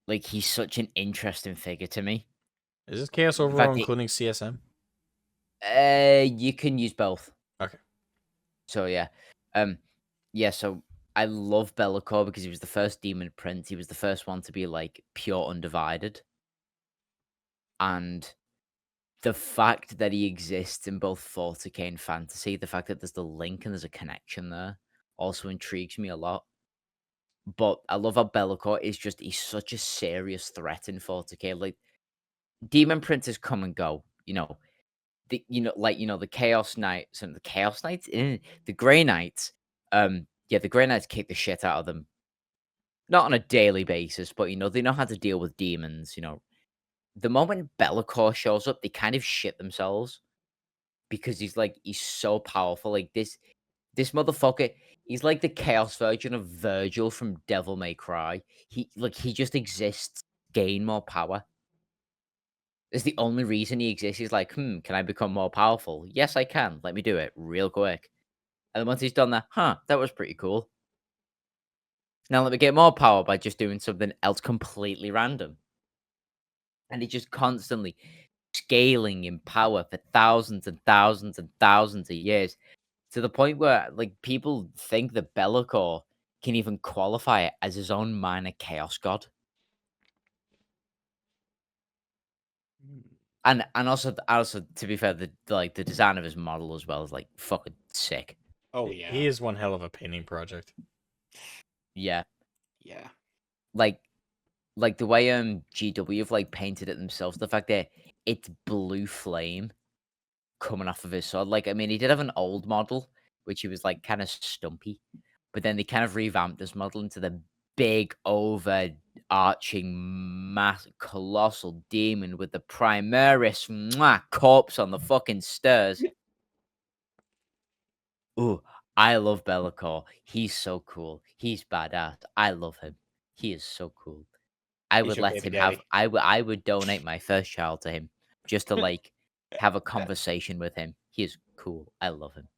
B: Like, he's such an interesting figure to me.
A: Is this Chaos
B: In
A: Overall
B: fact,
A: including CSM?
B: you can use both.
A: Okay.
B: So yeah, yeah. So I love Be'lakor because he was the first demon prince. He was the first one to be like pure undivided, and the fact that he exists in both 40k and fantasy, the fact that there's the link and there's a connection there, also intrigues me a lot. But I love how Be'lakor is he's such a serious threat in 40k. Like demon princes come and go, the Chaos Knights and the Chaos Knights, the Grey Knights. Yeah, the Grey Knights kick the shit out of them. Not on a daily basis, but they know how to deal with demons. The moment Be'lakor shows up, they kind of shit themselves because he's so powerful. Like this motherfucker, he's like the chaos version of Virgil from Devil May Cry. He just exists, gain more power. It's the only reason he exists. He's like, can I become more powerful? Yes, I can. Let me do it real quick. And then once he's done that, that was pretty cool. Now let me get more power by just doing something else completely random. And he's just constantly scaling in power for thousands and thousands and thousands of years. To the point where people think that Be'lakor can even qualify it as his own minor chaos god. And also to be fair, the design of his model as well is fucking sick.
C: Oh yeah.
A: He is one hell of a painting project.
B: Yeah.
C: Yeah.
B: Like the way GW have painted it themselves, the fact that it's blue flame coming off of his sword. I mean, he did have an old model, which he was kind of stumpy, but then they kind of revamped this model into the big overarching colossal demon with the Primaris corpse on the fucking stairs. Ooh, I love Be'lakor. He's so cool. He's badass. I love him. He is so cool. I
C: He's
B: would
C: your
B: let
C: baby
B: him
C: daddy.
B: have. I would donate my first child to him just to have a conversation with him. He is cool. I love him.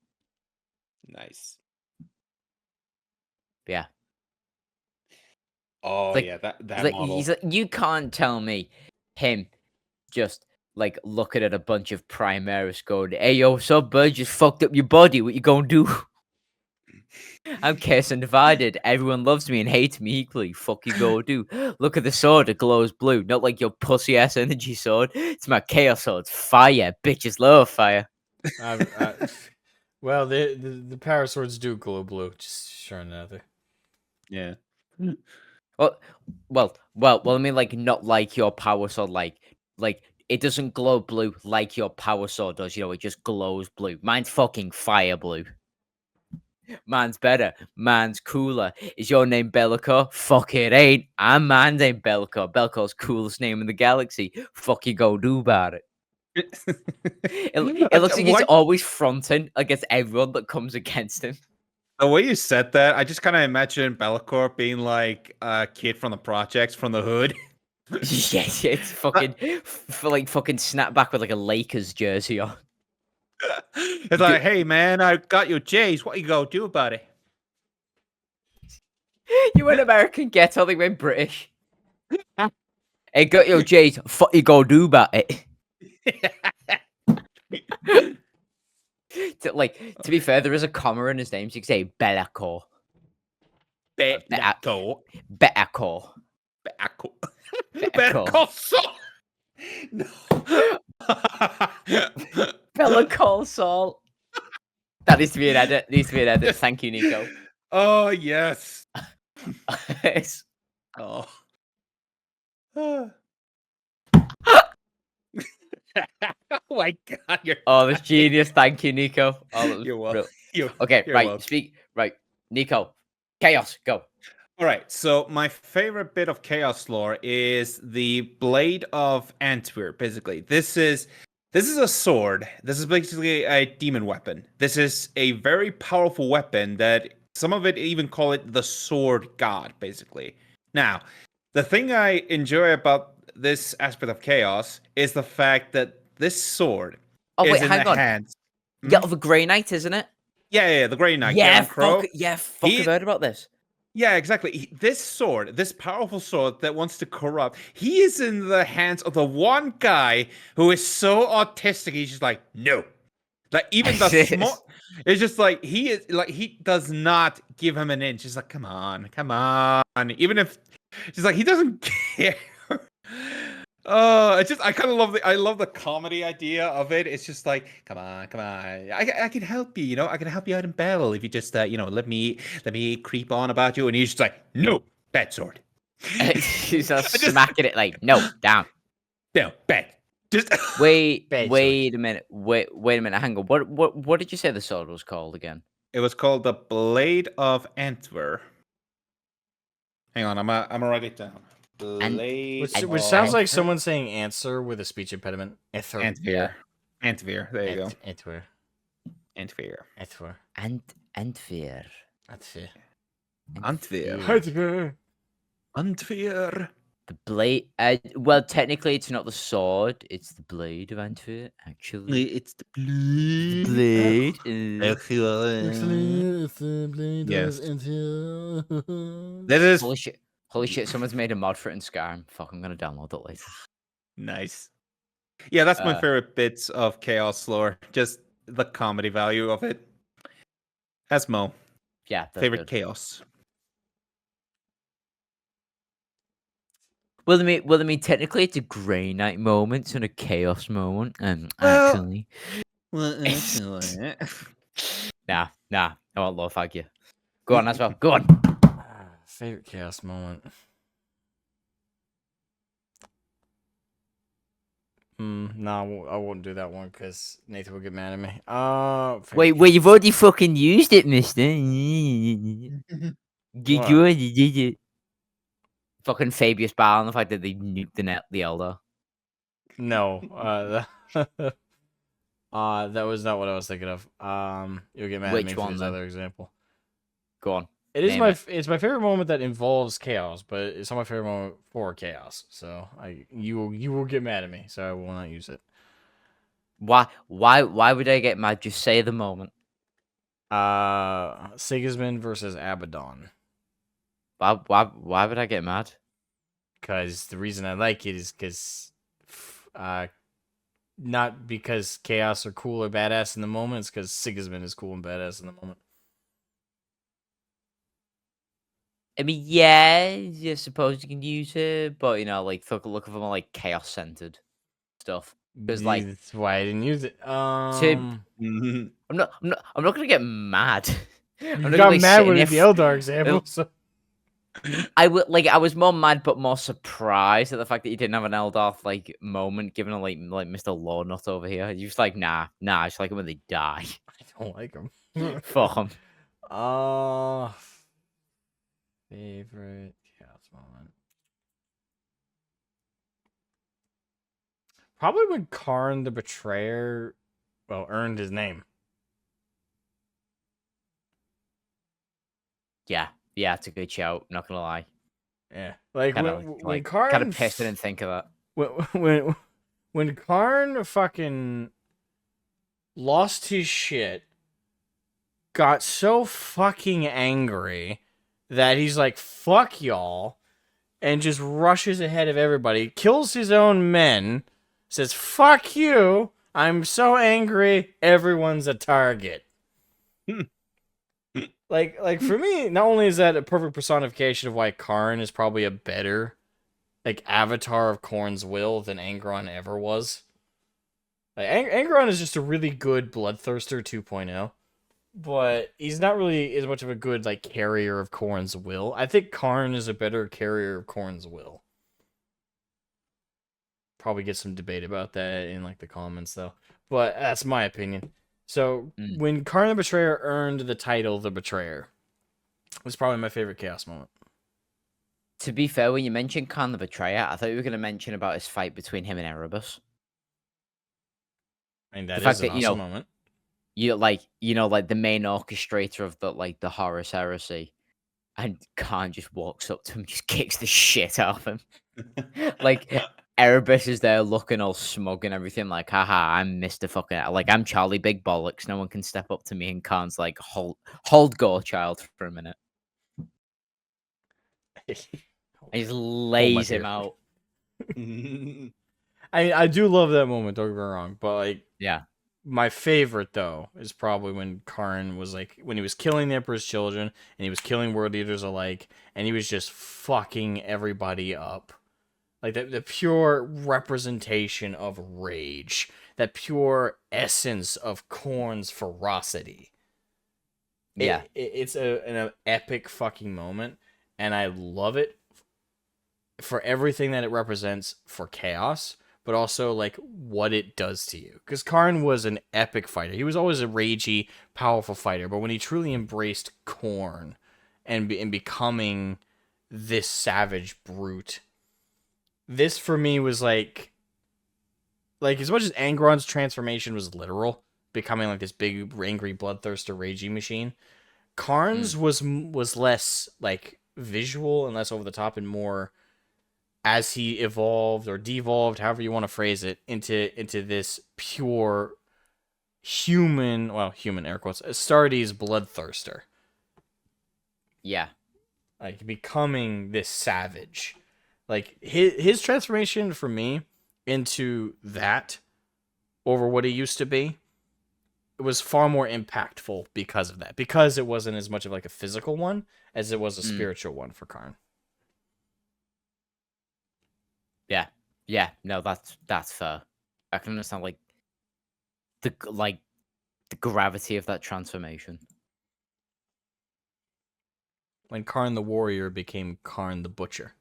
C: Nice.
B: Yeah.
C: Oh
B: Like-
C: yeah, that model.
B: He's you can't tell me him just looking at a bunch of Primaris going, "Hey yo, what's up, bud? Just fucked up your body. What you gonna do?" I'm chaos undivided. Everyone loves me and hates me equally. Fuck you go do. Look at the sword, it glows blue. Not like your pussy ass energy sword. It's my chaos sword. It's fire. Bitches love fire.
A: Well, the power swords do glow blue. Just sure another.
C: Yeah.
B: Well. I mean, not like your power sword. Like it doesn't glow blue like your power sword does. It just glows blue. Mine's fucking fire blue. Mine's better. Mine's cooler. Is your name Be'lakor? Fuck it ain't. My name Be'lakor. Be'lakor's coolest name in the galaxy. Fuck you go do about it. It looks like he's always fronting against everyone that comes against him.
C: The way you said that, I just kind of imagine Be'lakor being like a kid from the projects from the hood.
B: Yes, it's fucking fucking snapback with a Lakers jersey on.
C: It's like, hey man, I got your J's. What you gonna do about it?
B: You went American ghetto, they went British. Hey, got your J's. What you gonna do about it? To be fair, there is a comma in his name, so you can say Be'lakor.
C: Be'lakor.
B: Be'lakor.
C: Be'lakor.
B: Be'lakor.
C: Be'lakor. No.
B: Be'lakor Saul. That needs to be an edit. Thank you, Nico.
C: Oh yes.
B: Yes.
C: Oh. Oh my god, you're
B: Oh, that's genius. Thank you, Nico. Oh, that was
C: You're welcome.
B: Okay,
C: You're
B: right.
C: welcome.
B: Right. Nico. Chaos, go.
C: All right, so my favorite bit of chaos lore is the Blade of Antwer. Basically, this is a sword. This is basically a demon weapon. This is a very powerful weapon that some of it even call it the sword god. Basically, now the thing I enjoy about this aspect of chaos is the fact that this sword.
B: Oh
C: is
B: wait,
C: in
B: hang
C: the
B: on.
C: hands.
B: Yeah, the Grey Knight, isn't it?
C: Yeah, the Grey Knight,
B: Yeah,
C: Garen Crow.
B: fuck, I've heard about this.
C: Yeah, exactly. This sword, this powerful sword that wants to corrupt, he is in the hands of the one guy who is so autistic. He's just like, no. Like even the small, it's just like he does not give him an inch. He's like, come on. Even if she's like, he doesn't care. It's just I kind of love the comedy idea of it. It's just like, come on. I can help you, I can help you out in battle if you just let me creep on about you. And he's just like, no, bad sword.
B: He's just smacking it like, no, down.
C: No, bad. Just
B: Wait
A: Bad
B: a minute. Wait a minute. Hang on. What did you say the sword was called again?
C: It was called the Blade of Antwer. Hang on, I'm gonna write it down. Blade
A: Which sounds like someone saying answer with a speech impediment.
C: Antwer. Antwer. There you go.
A: Antwer.
C: Antwer.
A: Antwer.
B: Antwer.
C: Antwer. Antwer.
B: The blade. Well, technically, it's not the sword. It's the blade of Antwer. Actually,
C: It's the blade.
B: blade.
A: Actually, it's the blade
C: Yes.
A: of Antwer.
C: This is
B: Holy shit! Someone's made a mod for it in Skyrim. Fuck, I'm gonna download it later.
C: nice. Yeah, that's my
B: Uh,
C: favorite bits of Chaos lore. Just the comedy value of it. Asmo,
B: Yeah, they're
C: favorite
B: good.
C: Chaos.
B: Well, I mean, technically, it's a Grey Knight moment and a Chaos moment.
C: Well-
B: Actually,
C: Well,
B: nah, I won't low fag you. Go on as well. Go on.
A: Favorite chaos moment. No, I won't do that one because Nathan will get mad at me.
B: Wait, you've already fucking used it, mister. Did you? Fucking Fabius Bar and the fact that they nuked the Elder.
A: No, that was not what I was thinking of. You'll get mad
B: Which
A: at me for
B: one,
A: this
B: then?
A: other example.
B: Go on.
A: It is
B: Name
A: it's my favorite moment that involves chaos, but it's not my favorite moment for chaos. So you will get mad at me, so I will not use it.
B: Why would I get mad? Just say the moment.
A: Sigismund versus Abaddon.
B: Why would I get mad?
A: Because the reason I like it is because, not because chaos are cool or badass in the moment. It's because Sigismund is cool and badass in the moment.
B: I mean, yeah, I suppose you can use it, but like look at them like chaos centered stuff. Because like,
A: That's why I didn't use it.
B: I'm not gonna get mad. I'm
A: You
B: not
A: got
B: gonna, like,
A: mad
B: sit in
A: with the Eldar example. So.
B: I was more mad but more surprised at the fact that you didn't have an Eldarth like moment, given like Mr. Lordnut over here. You're just like, nah, I just like them when they die.
A: I don't like them.
B: Fuck them.
A: Favorite chaos moment. Probably when Karn the Betrayer, earned his name.
B: Yeah, it's a good shout. Not gonna lie.
A: Yeah, like when Karn
B: kind of pissed I didn't think of that.
A: when Karn fucking lost his shit, got so fucking angry that he's like, fuck y'all, and just rushes ahead of everybody, kills his own men, says, fuck you, I'm so angry, everyone's a target. Like for me, not only is that a perfect personification of why Karn is probably a better avatar of Khorne's will than Angron ever was. Like Angron is just a really good bloodthirster 2.0, but he's not really as much of a good carrier of Khorne's will. I think Karn is a better carrier of Khorne's will. Probably get some debate about that in the comments though, but that's my opinion. So when Karn the Betrayer earned the title the Betrayer, it was probably my favorite chaos moment.
B: To be fair, when you mentioned Karn the Betrayer, I thought you were going to mention about his fight between him and Erebus.
A: I mean, that
B: The fact
A: is an
B: that,
A: awesome moment.
B: The main orchestrator of the Horus Heresy, and Karn just walks up to him, just kicks the shit out of him. Erebus is there looking all smug and everything, like, haha, I'm Mr. fucking, like, I'm Charlie Big Bollocks. No one can step up to me. And Khan's like, hold go, child, for a minute. And he just lays him
A: beer.
B: out.
A: I do love that moment, don't get me wrong, but like
B: Yeah.
A: my favorite though is probably when Karn was like when he was killing the Emperor's children and he was killing world leaders alike and he was just fucking everybody up. Like the pure representation of rage, that pure essence of Korn's ferocity.
B: Yeah.
A: It's an epic fucking moment, and I love it for everything that it represents for chaos, but also like what it does to you. Because Karn was an epic fighter. He was always a ragey, powerful fighter, but when he truly embraced Korn and becoming this savage brute, this for me was like as much as Angron's transformation was literal, becoming like this big angry bloodthirster ragey machine, Karn's was less like visual and less over the top and more as he evolved or devolved, however you want to phrase it, into this pure human air quotes, Astartes bloodthirster.
B: Yeah.
A: Like becoming this savage. Like his transformation for me into that over what he used to be, it was far more impactful because of that. Because it wasn't as much of like a physical one as it was a spiritual one for Karn.
B: Yeah. Yeah. No, that's fair. I can understand the gravity of that transformation.
A: When Karn the warrior became Karn the butcher.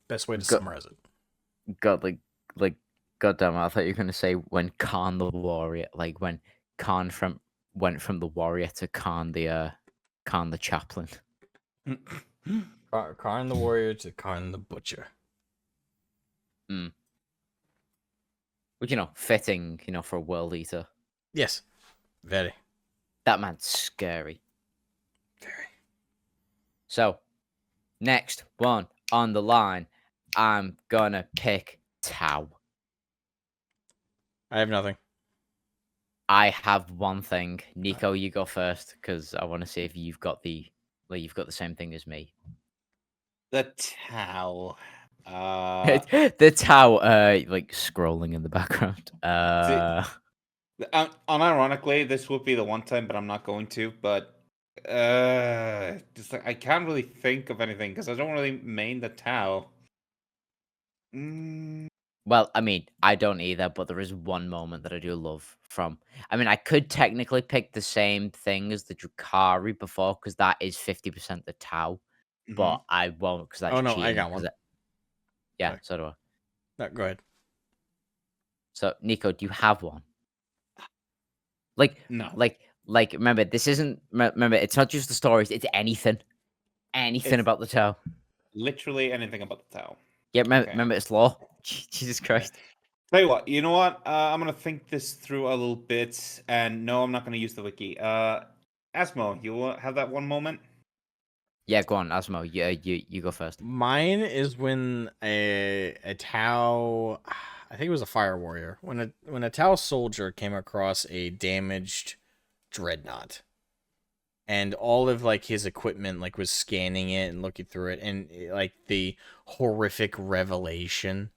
A: Best way to summarize it.
B: God, goddamn! I thought you were gonna say when Khan the warrior, like when Khan went from the warrior to Khan the chaplain.
A: Karn the warrior to Karn the butcher.
B: Which, fitting, for a world eater.
A: Yes, very.
B: That man's scary.
A: Very.
B: So, next one on the line, I'm gonna pick Tau.
A: I have nothing.
B: I have one thing. Nico, you go first, because I want to see if you've got the same thing as me.
C: The Tau.
B: The Tau, like scrolling in the background.
C: Unironically, this would be the one time, but I'm not going to. But just like I can't really think of anything because I don't really main the Tau.
B: Well, I mean, I don't either, but there is one moment that I do love from. I mean, I could technically pick the same thing as the Drukhari before, because that is 50% the Tau, but I won't because that's
A: Oh no,
B: cheating.
A: I got one.
B: Yeah,
A: Okay.
B: so do I.
A: No, go ahead.
B: So, Nico, do you have one?
C: No.
B: Remember, this isn't. Remember, it's not just the stories; it's anything about the Tau.
C: Literally anything about the Tau.
B: Yeah, remember, it's law. Jesus Christ.
C: Tell you what, I'm gonna think this through a little bit, and no, I'm not gonna use the wiki. Asmo, you have that one moment?
B: Yeah, go on, Asmo. Yeah, you go first.
A: Mine is when a Tau, I think it was a fire warrior, when a Tau soldier came across a damaged dreadnought, and all of like his equipment like was scanning it and looking through it, and like the horrific revelation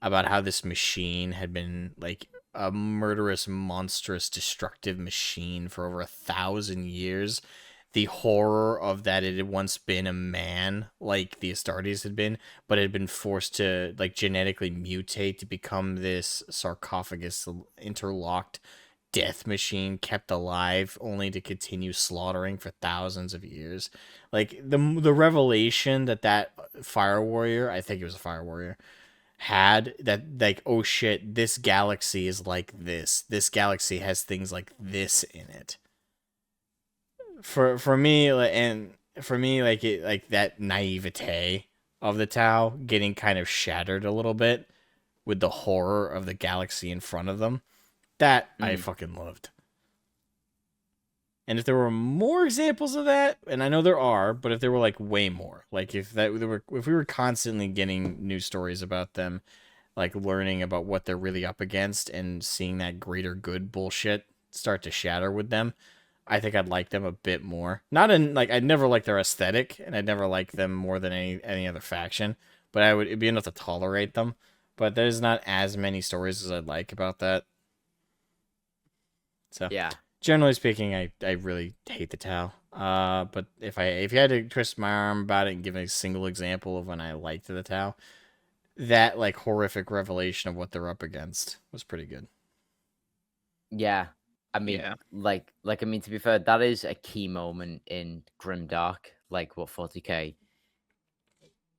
A: about how this machine had been like a murderous, monstrous, destructive machine for over 1,000 years. The horror of that it had once been a man like the Astartes had been, but had been forced to like genetically mutate to become this sarcophagus interlocked death machine kept alive only to continue slaughtering for thousands of years. Like the revelation that fire warrior, I think it was a fire warrior, had, that like, oh shit, this galaxy is like this galaxy has things like this in it. For me, like it, like that naivete of the Tau getting kind of shattered a little bit with the horror of the galaxy in front of them, that I fucking loved. And if there were more examples of that, and I know there are, but if there were like way more, like if we were constantly getting news stories about them, like learning about what they're really up against and seeing that greater good bullshit start to shatter with them, I think I'd like them a bit more. Not in like I'd never like their aesthetic, and I'd never like them more than any other faction, but it'd be enough to tolerate them. But there's not as many stories as I'd like about that. So
B: Yeah.
A: generally speaking, I really hate the Tau. But if you had to twist my arm about it and give a single example of when I liked the Tau, that like horrific revelation of what they're up against was pretty good.
B: Yeah. I mean,
C: Yeah.
B: I mean, to be fair, that is a key moment in Grimdark, like what 40k.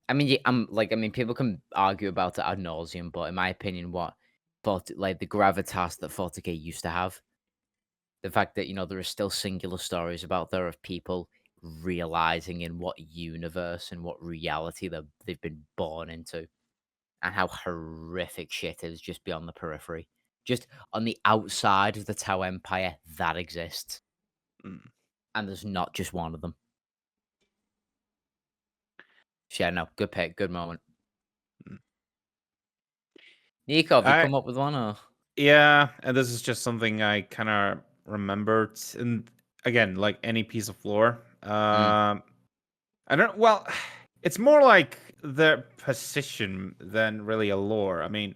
B: I mean, people can argue about it ad nauseum, but in my opinion, the gravitas that 40k used to have, the fact that there are still singular stories about there of people realizing in what universe and what reality they've been born into, and how horrific shit is just beyond the periphery, just on the outside of the Tau Empire that exists, and there's not just one of them. So yeah, no, good pick, good moment. Nico, have you come up with one or?
C: Yeah, and this is just something I kind of remembered. And again, like any piece of lore, I don't. Well, it's more like their position than really a lore. I mean,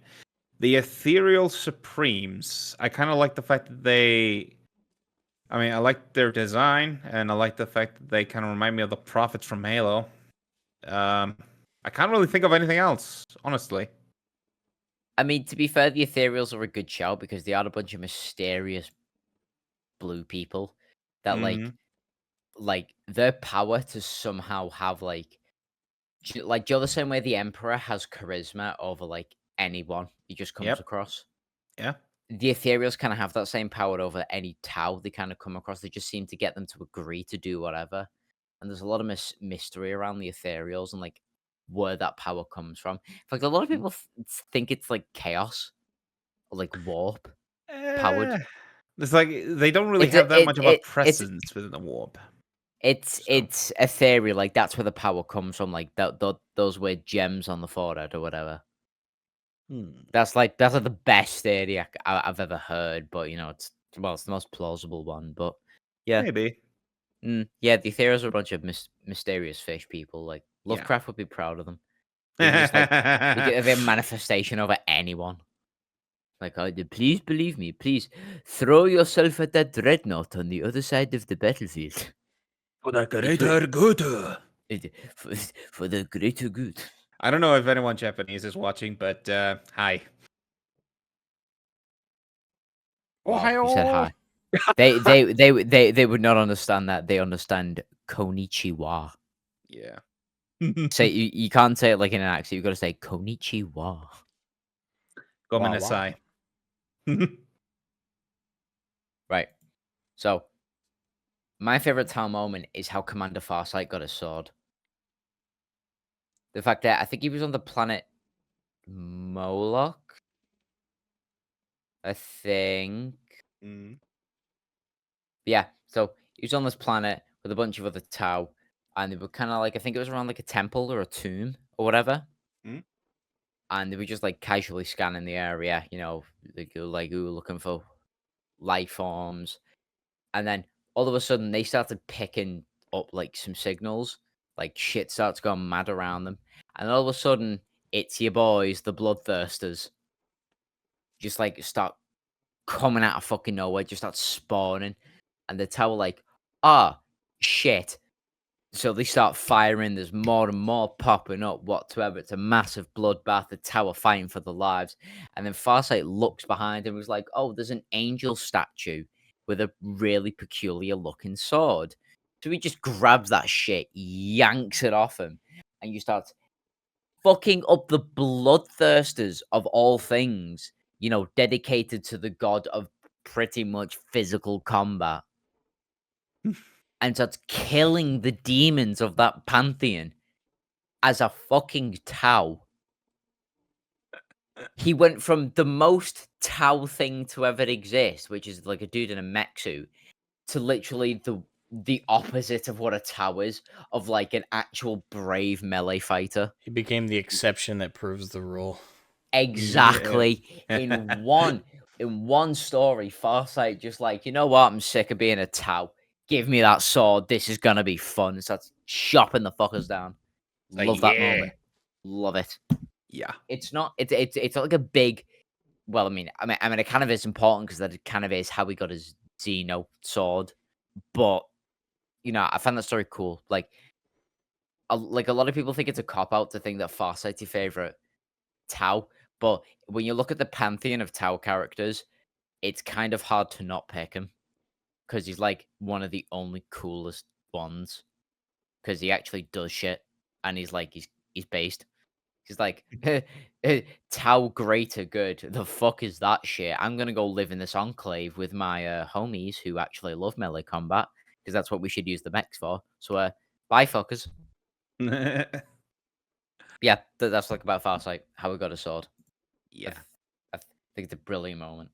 C: the Ethereal Supremes. I kind of like the fact that they. I mean, I like their design, and I like the fact that they kind of remind me of the Prophets from Halo. I can't really think of anything else, honestly.
B: I mean, to be fair, the Ethereals are a good shout because they are a bunch of mysterious blue people that
C: Mhm.
B: like their power to somehow have like Joe, the same way the Emperor has charisma over like anyone he just comes
C: Yep.
B: across.
C: Yeah.
B: The Ethereals kind of have that same power over any Tau they kind of come across. They just seem to get them to agree to do whatever. And there's a lot of mystery around the Ethereals and like where that power comes from. In fact, a lot of people think it's like chaos or like warp powered.
C: It's like they don't really
B: It's
C: have that
B: a,
C: much of a
B: it's
C: presence within the warp.
B: It's
C: So.
B: it's ethereal, like that's where the power comes from, like those weird gems on the forehead or whatever. That's like the best theory I've ever heard, but it's the most plausible one. But yeah,
C: Maybe.
B: yeah, the Ethereals are a bunch of mysterious fish people. Like
C: Yeah.
B: Lovecraft would be proud of them. They can just like they get a manifestation over anyone. Like, please believe me, please throw yourself at that dreadnought on the other side of the battlefield.
G: For the greater good.
B: For, for the greater good.
C: I don't know if anyone Japanese is watching, but hi.
A: Ohio.
B: You said hi. They would not understand that. They understand konnichiwa.
C: Yeah.
B: Say you can't say it like in an accent. You got to say konnichiwa.
C: Gomenasai.
B: Right. So, my favorite Tau moment is how Commander Farsight got his sword. The fact that I think he was on the planet Moloch. I think. Yeah, so he was on this planet with a bunch of other Tau, and they were kind of like, I think it was around like a temple or a tomb or whatever. And they were just like casually scanning the area, looking for life forms. And then all of a sudden they started picking up like some signals, like shit starts going mad around them. And all of a sudden it's your boys, the bloodthirsters, just like start coming out of fucking nowhere, just start spawning. And the Tau were like, shit. So they start firing. There's more and more popping up whatsoever. It's a massive bloodbath. The Tau fighting for their lives. And then Farsight looks behind him and was like, oh, there's an angel statue with a really peculiar looking sword. So he just grabs that shit, yanks it off him, and you start fucking up the bloodthirsters of all things, dedicated to the god of pretty much physical combat. And starts killing the demons of that pantheon as a fucking Tau. He went from the most Tau thing to ever exist, which is like a dude in a mech suit, to literally the opposite of what a Tau is, of like an actual brave melee fighter.
A: He became the exception that proves the rule.
B: Exactly. In one story, Farsight just like, you know what? I'm sick of being a Tau. Give me that sword. This is gonna be fun. Starts chopping the fuckers down.
C: Like,
B: Love that
C: yeah.
B: moment. Love it.
C: Yeah.
B: It's not not like a big. Well, I mean, it kind of is important because that it kind of is how we got his Xeno sword. But you know, I found that story cool. Like a lot of people think it's a cop out to think that Farsight's your favorite Tau, but when you look at the pantheon of Tau characters, it's kind of hard to not pick him because he's like one of the only coolest ones because he actually does shit and he's based. He's like, Tau greater good. The fuck is that shit? I'm gonna go live in this enclave with my homies who actually love melee combat because that's what we should use the mechs for. So, bye, fuckers. Yeah, that's like about Farsight, how we got a sword.
C: Yeah.
B: I think it's a brilliant moment.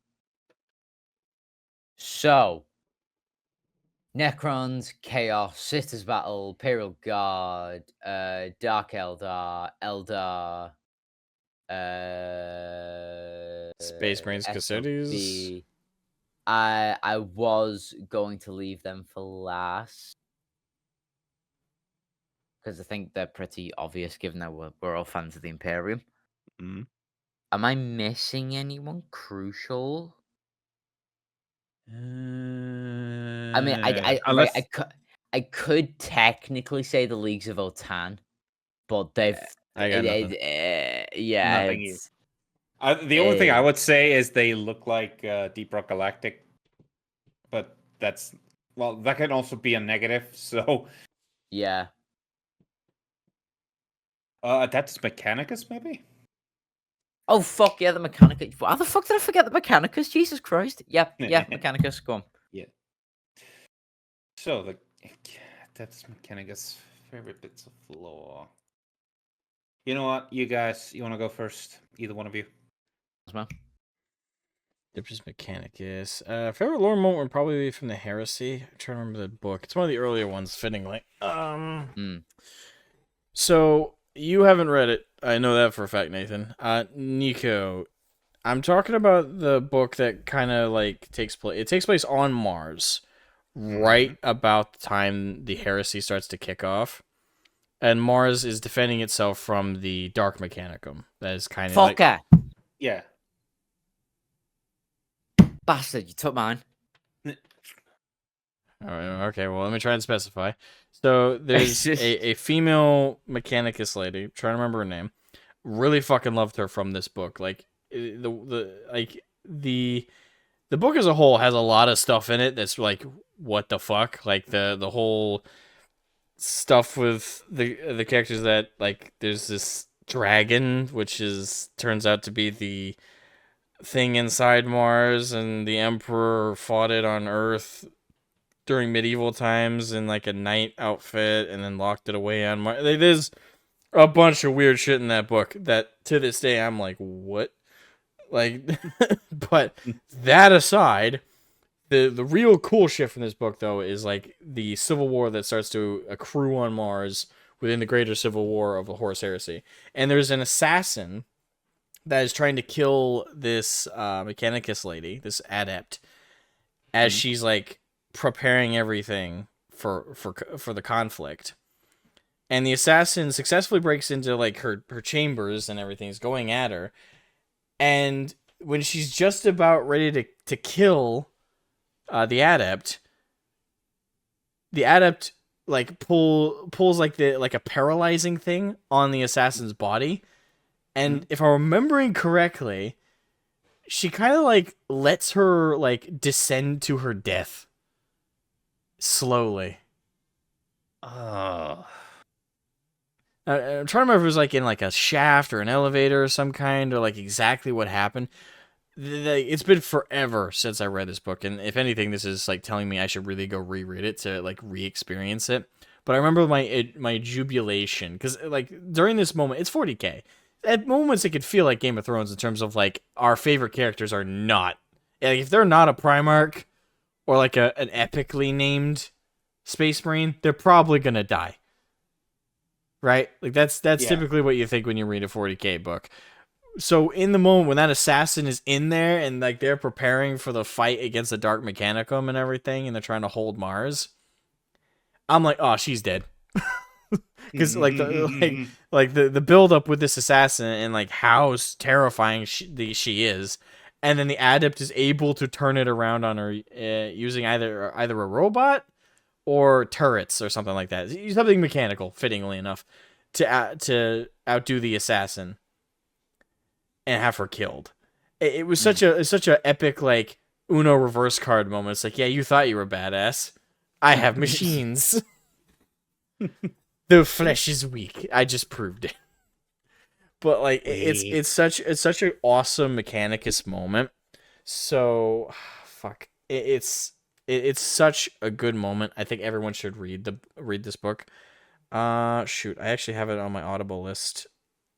B: So, Necrons, Chaos, Sisters Battle, Imperial Guard, Dark Eldar, Eldar,
A: Space Marines Custodians.
B: SOB. I was going to leave them for last because I think they're pretty obvious given that we're all fans of the Imperium.
C: Mhm.
B: Am I missing anyone crucial? I mean,
C: Unless
B: I could technically say the Leagues of Otan, but they've
A: I got nothing.
B: yeah.
C: Nothing
B: It's,
C: the only thing I would say is they look like Deep Rock Galactic, but that can also be a negative. So
B: yeah.
C: Adeptus Mechanicus maybe.
B: Oh fuck yeah, the Mechanicus. How the fuck did I forget the Mechanicus? Jesus Christ. Yep, yeah, Mechanicus. Go on.
C: Yeah. So the Adeptus Mechanicus favorite bits of lore. You know what, you guys, you want to go first? Either one of you.
B: Well,
A: Adeptus Mechanicus. Favorite lore moment would probably be from the Heresy. I'm trying to remember the book. It's one of the earlier ones, fittingly. So you haven't read it. I know that for a fact, Nathan. Nicho, I'm talking about the book that kind of like takes place. It takes place on Mars, right about the time the Heresy starts to kick off, and Mars is defending itself from the Dark Mechanicum. That is kind of
B: fucker.
C: Yeah.
B: Bastard, you took mine.
A: All right, okay, well, let me try and specify. So there's a female Mechanicus lady, trying to remember her name. Really fucking loved her from this book. Like the book as a whole has a lot of stuff in it that's like, what the fuck? Like the whole stuff with the characters that like there's this dragon which turns out to be the thing inside Mars, and the Emperor fought it on Earth during medieval times in like a knight outfit and then locked it away on Mars. There's a bunch of weird shit in that book that to this day I'm like, what? Like, but that aside, the real cool shit from this book though is like the civil war that starts to accrue on Mars within the greater civil war of the Horus Heresy. And there's an assassin that is trying to kill this Mechanicus lady, this adept, as she's like preparing everything for the conflict. And the assassin successfully breaks into like her chambers and everything's going at her. And when she's just about ready to kill the adept like pulls like a paralyzing thing on the assassin's body. And if I'm remembering correctly, she kind of like lets her like descend to her death slowly.
C: Oh.
A: I'm trying to remember if it was like in like a shaft or an elevator or some kind, or like exactly what happened. It's been forever since I read this book, and if anything, this is like telling me I should really go reread it to like re-experience it. But I remember my jubilation because like during this moment, it's 40K. At moments, it could feel like Game of Thrones in terms of like our favorite characters are not. Like, if they're not a Primarch, or like an epically named Space Marine, they're probably gonna die. Right? Like that's
C: Yeah.
A: typically what you think when you read a 40K book. So in the moment when that assassin is in there and like they're preparing for the fight against the Dark Mechanicum and everything, and they're trying to hold Mars, I'm like, oh, she's dead. Because like the build up with this assassin and like how terrifying she is, and then the adept is able to turn it around on her using either a robot or turrets or something like that. Something mechanical, fittingly enough, to outdo the assassin and have her killed. It was such a epic like Uno reverse card moment. It's like, yeah, you thought you were badass. I have machines. The flesh is weak. I just proved it. But like it's such an awesome Mechanicus moment. So fuck. It's such a good moment. I think everyone should read this book. Shoot, I actually have it on my Audible list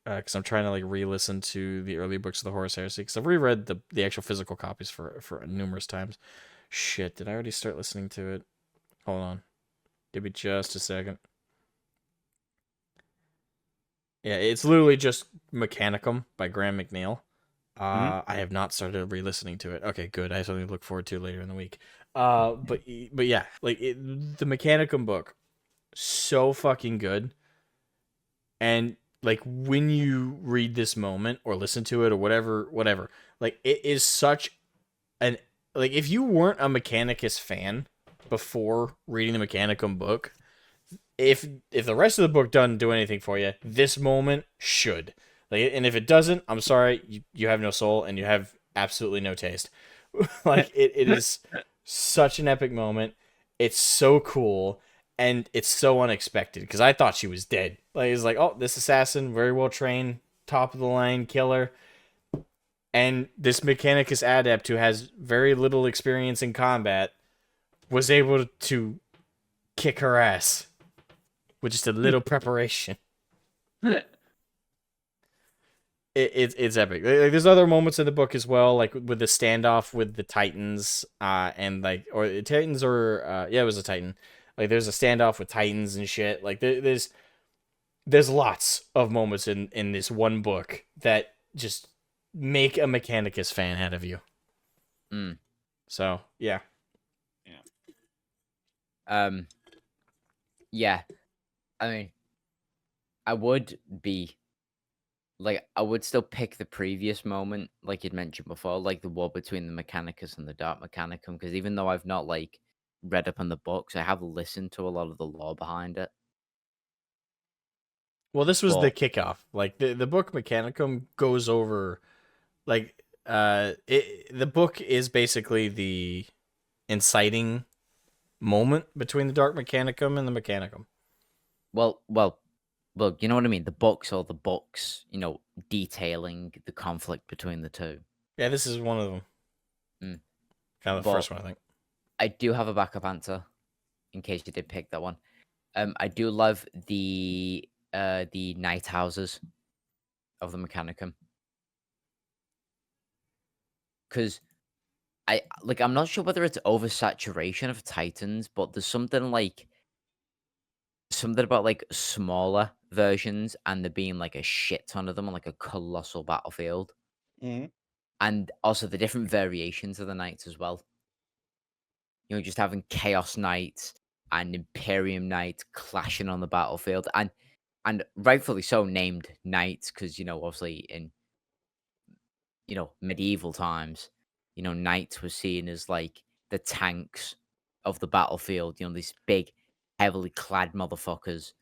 A: because I'm trying to like re-listen to the early books of the Horus Heresy because I've reread the actual physical copies for numerous times. Shit, did I already start listening to it? Hold on, give me just a second. Yeah, it's literally just Mechanicum by Graham McNeil. I have not started re-listening to it. Okay, good. I have something to look forward to later in the week. But yeah, like the Mechanicum book, so fucking good. And like when you read this moment or listen to it or whatever, like it is such an like if you weren't a Mechanicus fan before reading the Mechanicum book, if the rest of the book doesn't do anything for you, this moment should. Like, and if it doesn't, I'm sorry, you have no soul and you have absolutely no taste. Like it is such an epic moment. It's so cool and it's so unexpected because I thought she was dead. Like it's like, oh, this assassin, very well trained, top of the line killer, and this Mechanicus adept who has very little experience in combat was able to kick her ass with just a little preparation. It's epic. Like, there's other moments in the book as well, like with the standoff with the Titans, and like or the Titans or yeah, it was a Titan. Like there's a standoff with Titans and shit. Like there's lots of moments in this one book that just make a Mechanicus fan out of you. So yeah.
B: Yeah. I mean, I would still pick the previous moment, like you'd mentioned before, like the war between the Mechanicus and the Dark Mechanicum, because even though I've not like read up on the books, I have listened to a lot of the lore behind it.
A: Well, this was the kickoff. Like the book Mechanicum goes over, like the book is basically the inciting moment between the Dark Mechanicum and the Mechanicum.
B: Well, you know what I mean? The books, detailing the conflict between the two.
A: Yeah, this is one of them. Kind of the first one, I think.
B: I do have a backup answer, in case you did pick that one. I do love the night houses of the Mechanicum. Because I'm not sure whether it's oversaturation of Titans, but there's something about like smaller versions and there being like a shit ton of them on like a colossal battlefield. And also the different variations of the knights as well. Just having Chaos Knights and Imperium Knights clashing on the battlefield and rightfully so named knights because, obviously in, medieval times, knights were seen as like the tanks of the battlefield, these big, heavily clad motherfuckers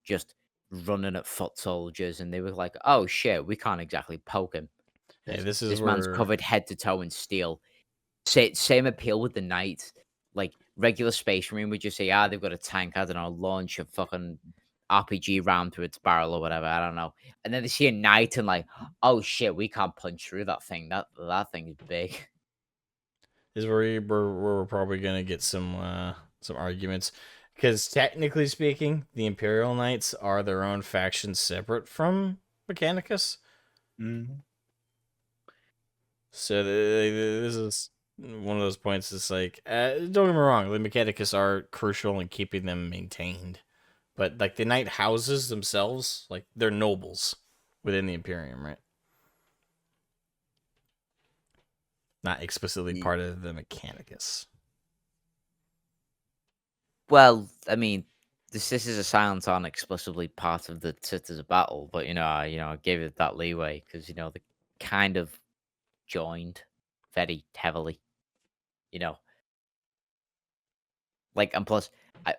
B: just running at foot soldiers, and they were like, "Oh shit, we can't exactly poke him.
A: Hey,
B: This man's covered head to toe in steel." Same appeal with the knights. Like regular Space Marine would just say, they've got a tank. I don't know, launch a fucking RPG round through its barrel or whatever. I don't know. And then they see a knight and like, oh shit, we can't punch through that thing. That thing is big.
A: This is where we're probably gonna get some arguments. Because technically speaking, the Imperial Knights are their own faction separate from Mechanicus. So this is one of those points is like, don't get me wrong, the Mechanicus are crucial in keeping them maintained. But, like, the knight houses themselves, like, they're nobles within the Imperium, right? Not explicitly part of the Mechanicus.
B: Well, I mean, this is a silence on explicitly part of the Sisters of Battle, but I gave it that leeway because they kind of joined very heavily, you know. Like, and plus,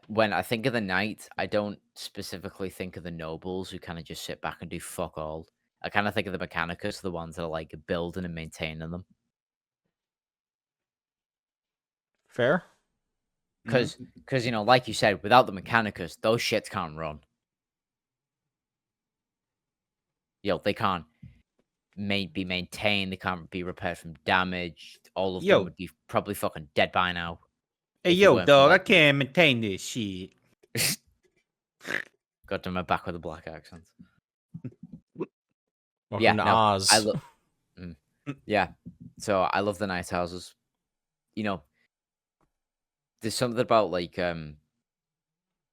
B: when I think of the knights, I don't specifically think of the nobles who kind of just sit back and do fuck all. I kind of think of the Mechanicus, the ones that are like building and maintaining them.
A: Fair?
B: Because, like you said, without the Mechanicus, those shits can't run. They can't be maintained. They can't be repaired from damage. All of them would be probably fucking dead by now.
C: Hey,
B: if it
C: yo,
B: weren't for,
C: dog, I
B: like-
C: can't maintain this shit.
B: Got to my back with a black accent.
A: Welcome to Oz.
B: I look. Yeah, so I love the night houses. There's something about like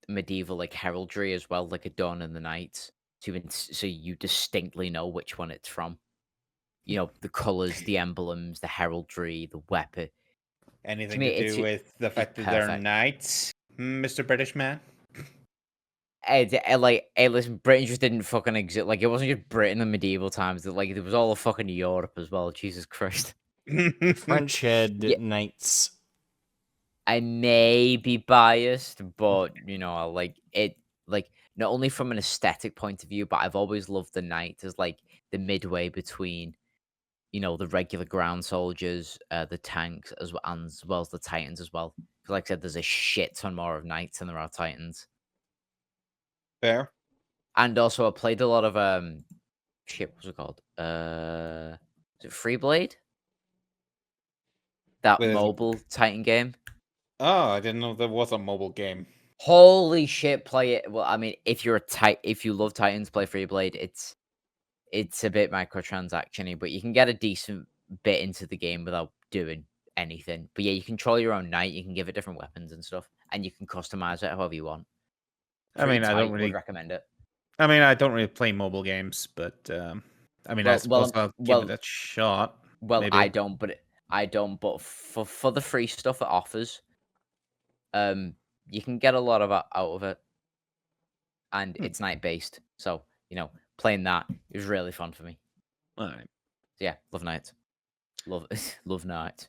B: medieval like heraldry as well, like a dawn in the night, so you distinctly know which one it's from. The colors, the emblems, the heraldry, the weapon.
C: Anything
B: me,
C: to
B: it's-
C: do with the fact that they're
B: perfect.
C: knights, Mr. British man?
B: Hey, listen, Britain just didn't fucking exist. Like, it wasn't just Britain in medieval times. Like, there was all of fucking Europe as well. Jesus Christ.
A: French head
B: Yeah.
A: knights.
B: I may be biased, but I like it. Like, not only from an aesthetic point of view, but I've always loved the knight as like the midway between, the regular ground soldiers, the tanks, as well as the titans as well. Because, like I said, there's a shit ton more of knights than there are titans.
C: Fair.
B: And also, I played a lot of what's it called? Is it Freeblade? That
C: What is it?
B: mobile Titan game.
C: Oh, I didn't know there was a mobile game.
B: Holy shit, play it. Well, I mean, if you love Titans, play Freeblade. It's a bit microtransaction-y, but you can get a decent bit into the game without doing anything. But yeah, you control your own knight, you can give it different weapons and stuff, and you can customize it however you want.
C: I mean, I don't
B: would
C: really
B: recommend it.
C: I mean, I don't really play mobile games, but I mean, I suppose I'll give it a shot.
B: Well,
C: maybe.
B: I don't, but for the free stuff it offers, you can get a lot out of it, and it's night based. So playing that is really fun for me.
C: All right.
B: So, yeah, love night, love night.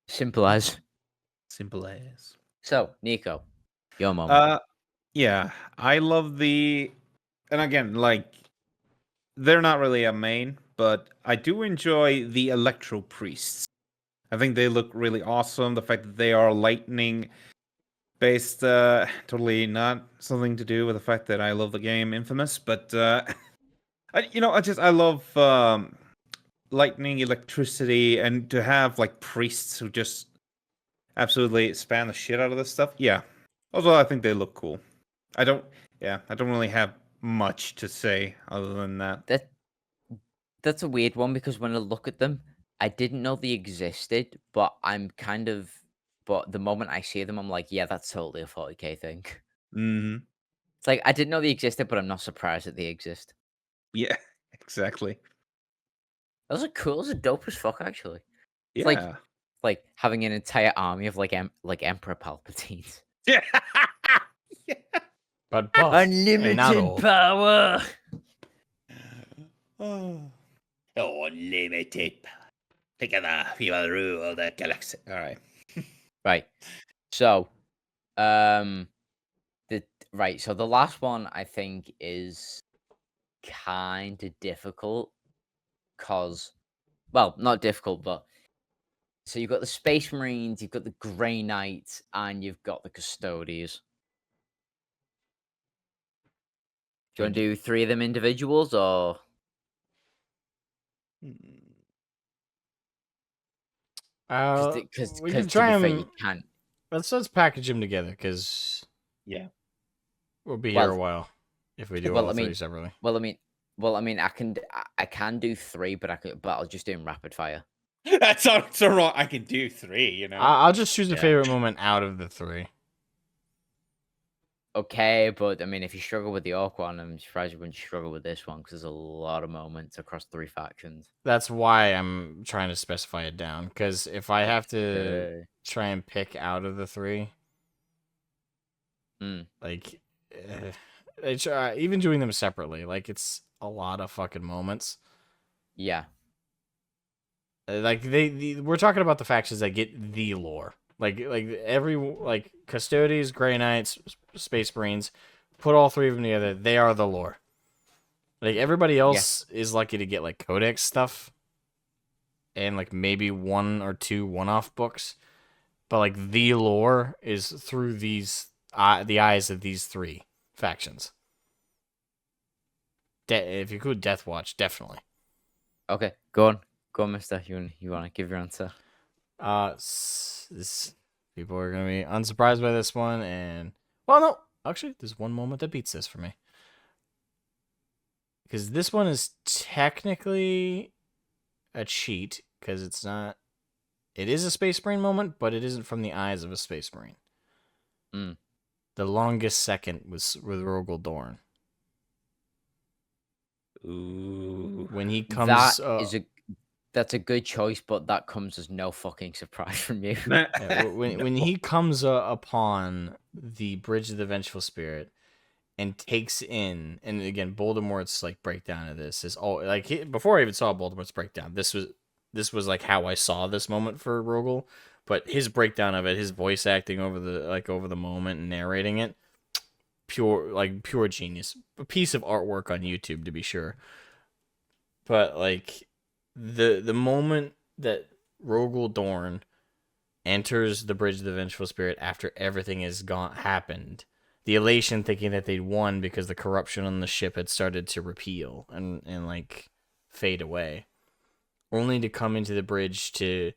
B: Simple as.
C: Simple as.
B: So, Nico, your moment.
C: Yeah, I love and again, like, they're not really a main, but I do enjoy the Electro Priests. I think they look really awesome. The fact that they are lightning based, totally not something to do with the fact that I love the game Infamous, but I love lightning, electricity, and to have like priests who just absolutely span the shit out of this stuff. Yeah. Also, I think they look cool. I don't really have much to say other than that.
B: That's a weird one because when I look at them, I didn't know they existed, but but the moment I see them, I'm like, yeah, that's totally a 40k thing.
C: Mm-hmm.
B: It's like, I didn't know they existed, but I'm not surprised that they exist.
C: Yeah, exactly.
B: Those are cool. Those are dope as fuck, actually. It's
C: Yeah.
B: like having an entire army of like Emperor Palpatines.
C: Yeah. Yeah.
A: But buff and not old.
B: power.
C: Oh, unlimited power. Together we will rule the galaxy. All right.
B: Right. So, so the last one I think is kind of difficult because, well, not difficult, but so you've got the Space Marines, you've got the Grey Knights, and you've got the Custodians. Do you want to do 3 of them individuals, or? Because
A: we can
B: to
A: try
B: be fair,
A: them.
B: you can't.
A: Let's package them together because we'll be here a while if we do all 3 separately.
B: Well, I mean, I can do 3, but I'll just do them rapid fire.
C: That's not so wrong. I can do 3, you know.
A: I'll just choose a
B: Yeah.
A: favorite moment out of the 3.
B: Okay, but I mean, if you struggle with the orc one, I'm surprised you wouldn't struggle with this one because there's a lot of moments across 3 factions.
A: That's why I'm trying to specify it down. Because if I have to
B: Okay.
A: try and pick out of the 3,
B: Mm.
A: like, even doing them separately, like, it's a lot of fucking moments.
B: Yeah.
A: Like, we're talking about the factions that get the lore. Like Custodes, Grey Knights, Space Marines, put all 3 of them together, they are the lore. Like, everybody else is lucky to get, like, Codex stuff. And, like, maybe 1 or 2 one-off books. But, like, the lore is through these, the eyes of these 3 factions. If you include Death Watch, definitely.
B: Okay, go on. Go on, mister. You want to give your answer?
A: People are gonna be unsurprised by this one, and well, no, actually, there's one moment that beats this for me, because this one is technically a cheat because it's not. It is a Space Marine moment, but it isn't from the eyes of a Space Marine.
B: Mm.
A: The longest second was with Rogel Dorn.
C: Ooh.
A: When he comes,
B: That's a good choice, but that comes as no fucking surprise from you.
A: yeah, when he comes upon the Bridge of the Vengeful Spirit and takes in, and again, Voldemort's like breakdown of this is all like before I even saw Voldemort's breakdown. This was like how I saw this moment for Rogel, but his breakdown of it, his voice acting over the moment and narrating it, pure genius. A piece of artwork on YouTube to be sure. But like the moment that Rogel Dorn enters the Bridge of the Vengeful Spirit after everything has happened, the elation thinking that they'd won because the corruption on the ship had started to repeal and like fade away, only to come into the bridge to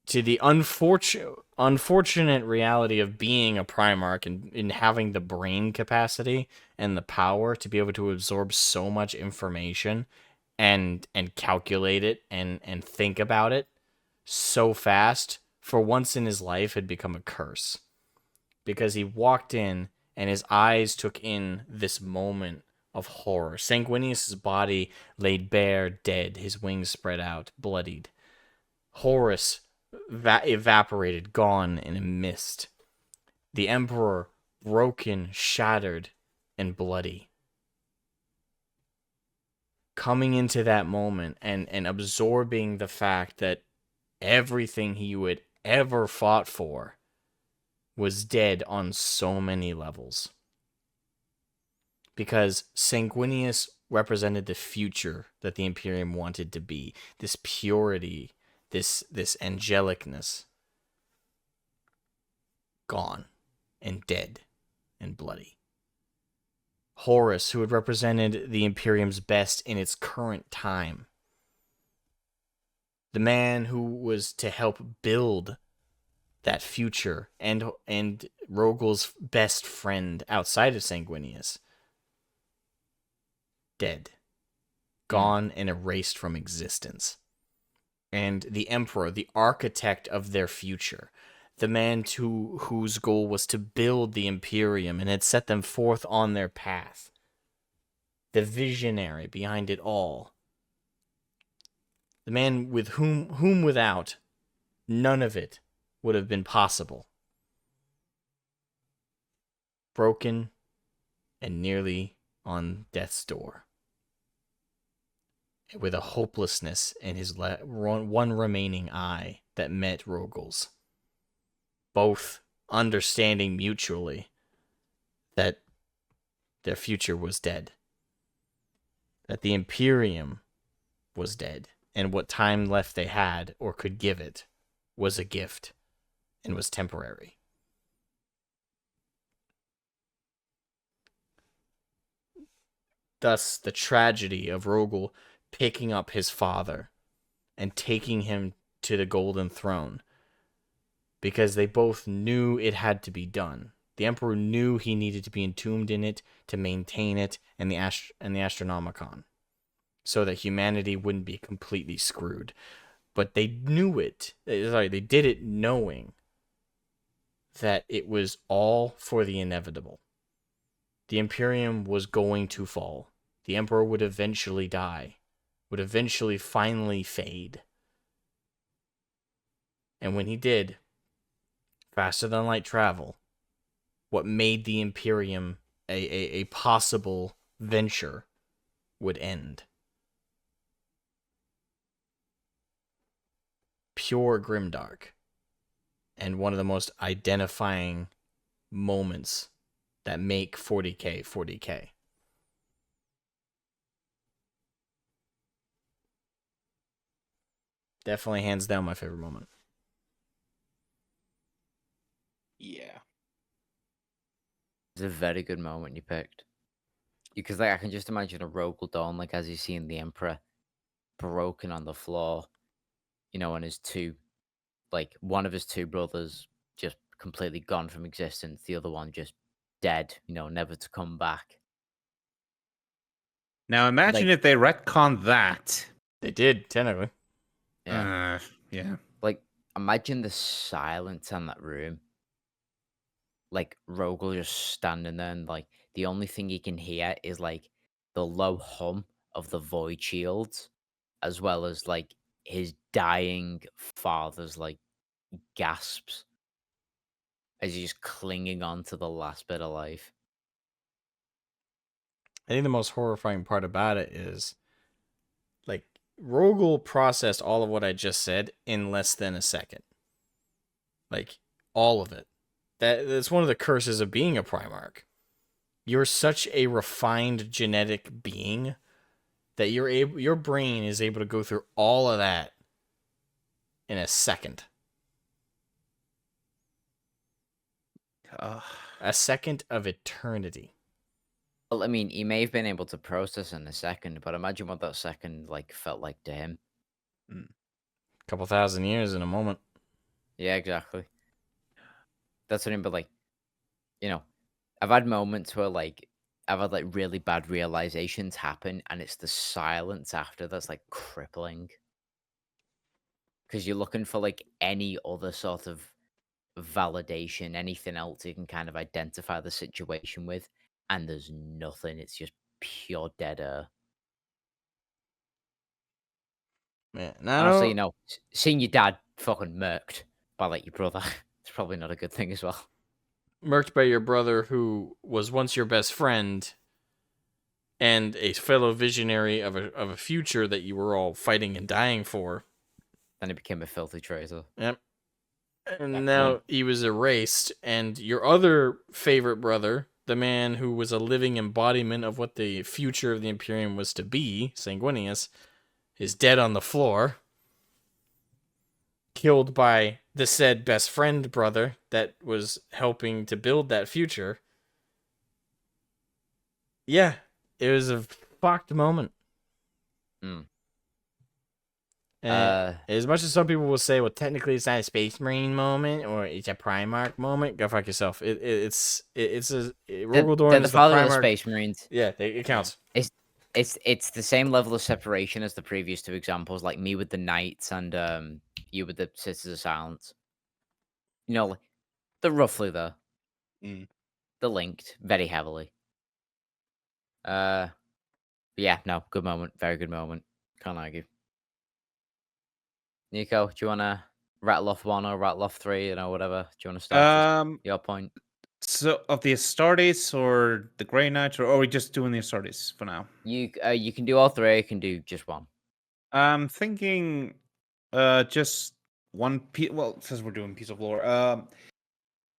A: the unfortunate reality of being a Primarch and having the brain capacity and the power to be able to absorb so much information and calculate it and think about it so fast, for once in his life, had become a curse. Because he walked in and his eyes took in this moment of horror. Sanguinius' body laid bare, dead, his wings spread out, bloodied. Horus evaporated, gone in a mist. The Emperor broken, shattered, and bloody. Coming into that moment and absorbing the fact that everything he would ever fought for was dead on so many levels. Because Sanguinius represented the future that the Imperium wanted to be. This purity, this angelicness. Gone and dead and bloody. Horus, who had represented the Imperium's best in its current time. The man who was to help build that future and Rogel's best friend outside of Sanguinius. Dead. Gone and erased from existence. And the Emperor, the architect of their future. The man whose goal was to build the Imperium and had set them forth on their path. The visionary behind it all. The man with whom without, none of it would have been possible. Broken and nearly on death's door. With a hopelessness in his one remaining eye that met Rogel's. Both understanding mutually that their future was dead. That the Imperium was dead. And what time left they had, or could give it, was a gift. And was temporary. Thus, the tragedy of Rogel picking up his father and taking him to the Golden Throne. Because they both knew it had to be done. The Emperor knew he needed to be entombed in it to maintain it and the Astronomicon, so that humanity wouldn't be completely screwed. but they knew it. Sorry, they did it knowing that it was all for the inevitable. The Imperium was going to fall. The Emperor would eventually die, would eventually finally fade. And when he did, faster than light travel, what made the Imperium a possible venture would end. Pure grimdark. And one of the most identifying moments that make 40K 40K. Definitely hands down my favorite moment.
C: Yeah.
B: It's a very good moment you picked. Because like I can just imagine a Rogel Dawn, like as you see in the Emperor, broken on the floor, you know, and his two, like one of his two brothers just completely gone from existence, the other one just dead, you know, never to come back.
C: Now imagine
B: Like-
C: if they retconned that.
A: They did, technically.
B: Yeah.
C: Yeah.
B: Like, imagine the silence in that room. Like, Rogel just standing there, and, like, the only thing you can hear is, like, the low hum of the void shields, as well as, like, his dying father's, like, gasps as he's just clinging on to the last bit of life.
A: I think the most horrifying part about it is, like, Rogel processed all of what I just said in less than a second. Like, all of it. That's one of the curses of being a Primarch. You're such a refined genetic being that your brain is able to go through all of that in a second. A second of eternity.
B: Well, I mean, he may have been able to process in a second, but imagine what that second, like, felt like to him.
A: Couple thousand years in a moment.
B: Yeah, exactly. That's what I mean, but like, you know, I've had moments where like I've had like really bad realizations happen, and it's the silence after that's like crippling. Because you're looking for like any other sort of validation, anything else you can kind of identify the situation with, and there's nothing. It's just pure dead air.
A: Man,
B: And also, you know, seeing your dad fucking murked by like your brother, it's probably not a good thing as well.
A: murked by your brother who was once your best friend and a fellow visionary of a future that you were all fighting and dying for.
B: Then he became a filthy traitor.
A: Yep. And now he was erased, and your other favorite brother, the man who was a living embodiment of what the future of the Imperium was to be, Sanguinius, is dead on the floor, killed by the said best friend brother that was helping to build that future. Yeah, it was a fucked moment. And as much as some people will say, well, technically it's not a Space Marine moment or it's a Primarch moment, go fuck yourself. It's Rogel Dorn
B: They're the
A: is the
B: father of the
A: Primarch.
B: Space Marines.
A: Yeah, it counts.
B: It's the same level of separation as the previous two examples, like me with the Knights and you with the Sisters of Silence. You know, like, they're roughly there. They're linked very heavily. Yeah, no, good moment, very good moment. Can't argue. Nico, do you want to rattle off one or rattle off three? You know, whatever. Do you want to start? Just your point.
C: So of the Astartes or the Grey Knights, or are we just doing the Astartes for now?
B: You can do all three. You can do just one.
C: I'm thinking just one piece. Well, since we're doing piece of lore,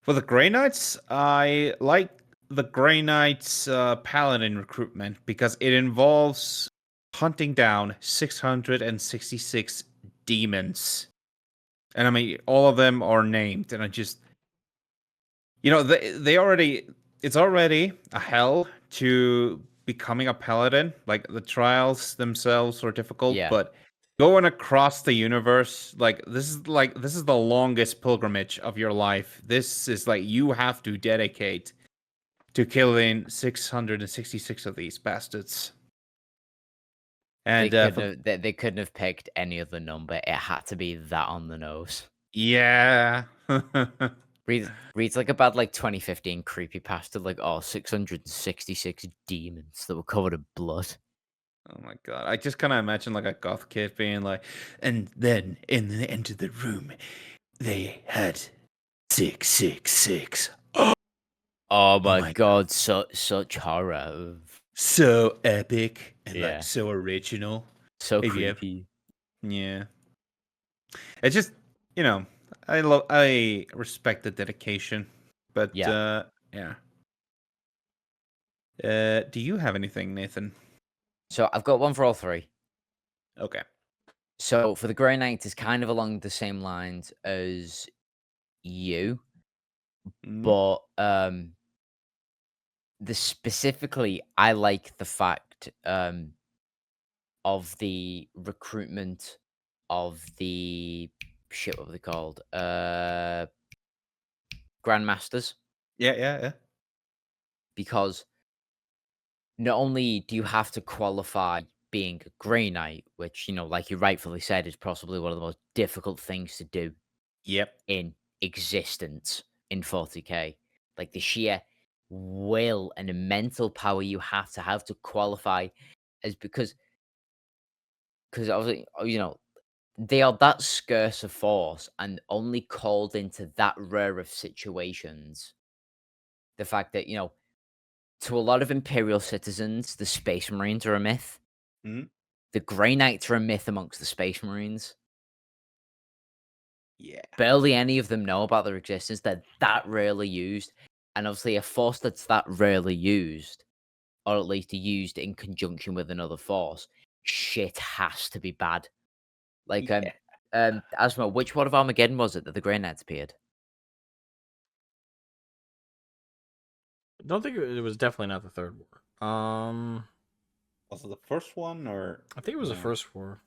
C: for the Grey Knights, I like the Grey Knights paladin recruitment because it involves hunting down 666 demons, and I mean all of them are named, and I just, you know, they already, it's already a hell to becoming a paladin. Like the trials themselves are difficult,
B: Yeah.
C: but going across the universe, like this is the longest pilgrimage of your life. This is like you have to dedicate to killing 666 of these bastards. And
B: they couldn't have picked any other number. It had to be that on the nose.
C: yeah.
B: Reads like a bad 2015 creepypasta, 666 demons that were covered in blood.
C: Oh my god! I just kind of imagine a goth kid being like, and then in the end of the room, they had 666.
B: Oh
C: my
B: my god, such horror.
C: So epic and
B: Yeah.
C: so original.
B: So
C: If you have-
B: creepy.
C: Yeah. It's just, I respect the dedication, but
B: Yeah.
C: yeah. Do you have anything, Nathan?
B: So I've got one for all three.
C: Okay.
B: So for the Grey Knight, it's kind of along the same lines as you,
C: Mhm.
B: but specifically, I like the fact of the recruitment of the what were they called? Grandmasters,
C: Yeah.
B: because not only do you have to qualify being a Grey Knight, which, like you rightfully said, is possibly one of the most difficult things to do
C: Yep.
B: in existence in 40k. Like the sheer will and the mental power you have to qualify as because obviously, they are that scarce a force and only called into that rare of situations. The fact that, to a lot of Imperial citizens, the Space Marines are a myth.
C: Mhm.
B: The Grey Knights are a myth amongst the Space Marines.
C: Yeah.
B: Barely any of them know about their existence. They're that rarely used. And obviously, a force that's that rarely used, or at least used in conjunction with another force, shit has to be bad. Like,
C: Yeah.
B: Asmo, which one of Armageddon was it that the Grey Knights appeared?
A: I don't think it was definitely not the third war.
C: Was it the first one or?
A: I think it was the first war.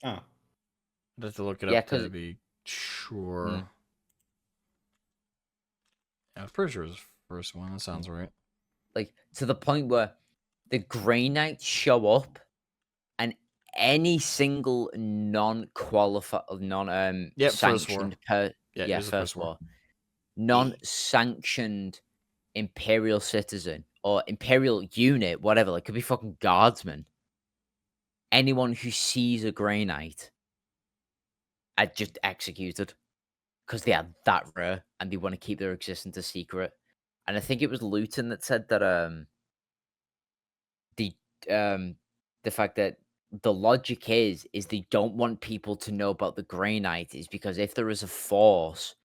C: Oh.
A: I'd have to look it
B: Yeah,
A: up to
B: 'cause-
A: be sure.
B: Mm.
A: Yeah, I'm pretty sure it was the first one. That sounds right.
B: Like, to the point where the Grey Knights show up and any single non-qualified,
A: Yep, first war.
B: sanctioned
A: Yeah, it was the
B: first
A: first war.
B: war, non-sanctioned Imperial citizen or Imperial unit, whatever, like could be fucking guardsmen. Anyone who sees a Grey Knight are just executed because they are that rare and they want to keep their existence a secret. And I think it was Luton that said that the fact that the logic is they don't want people to know about the Grey Knight is because if there is a force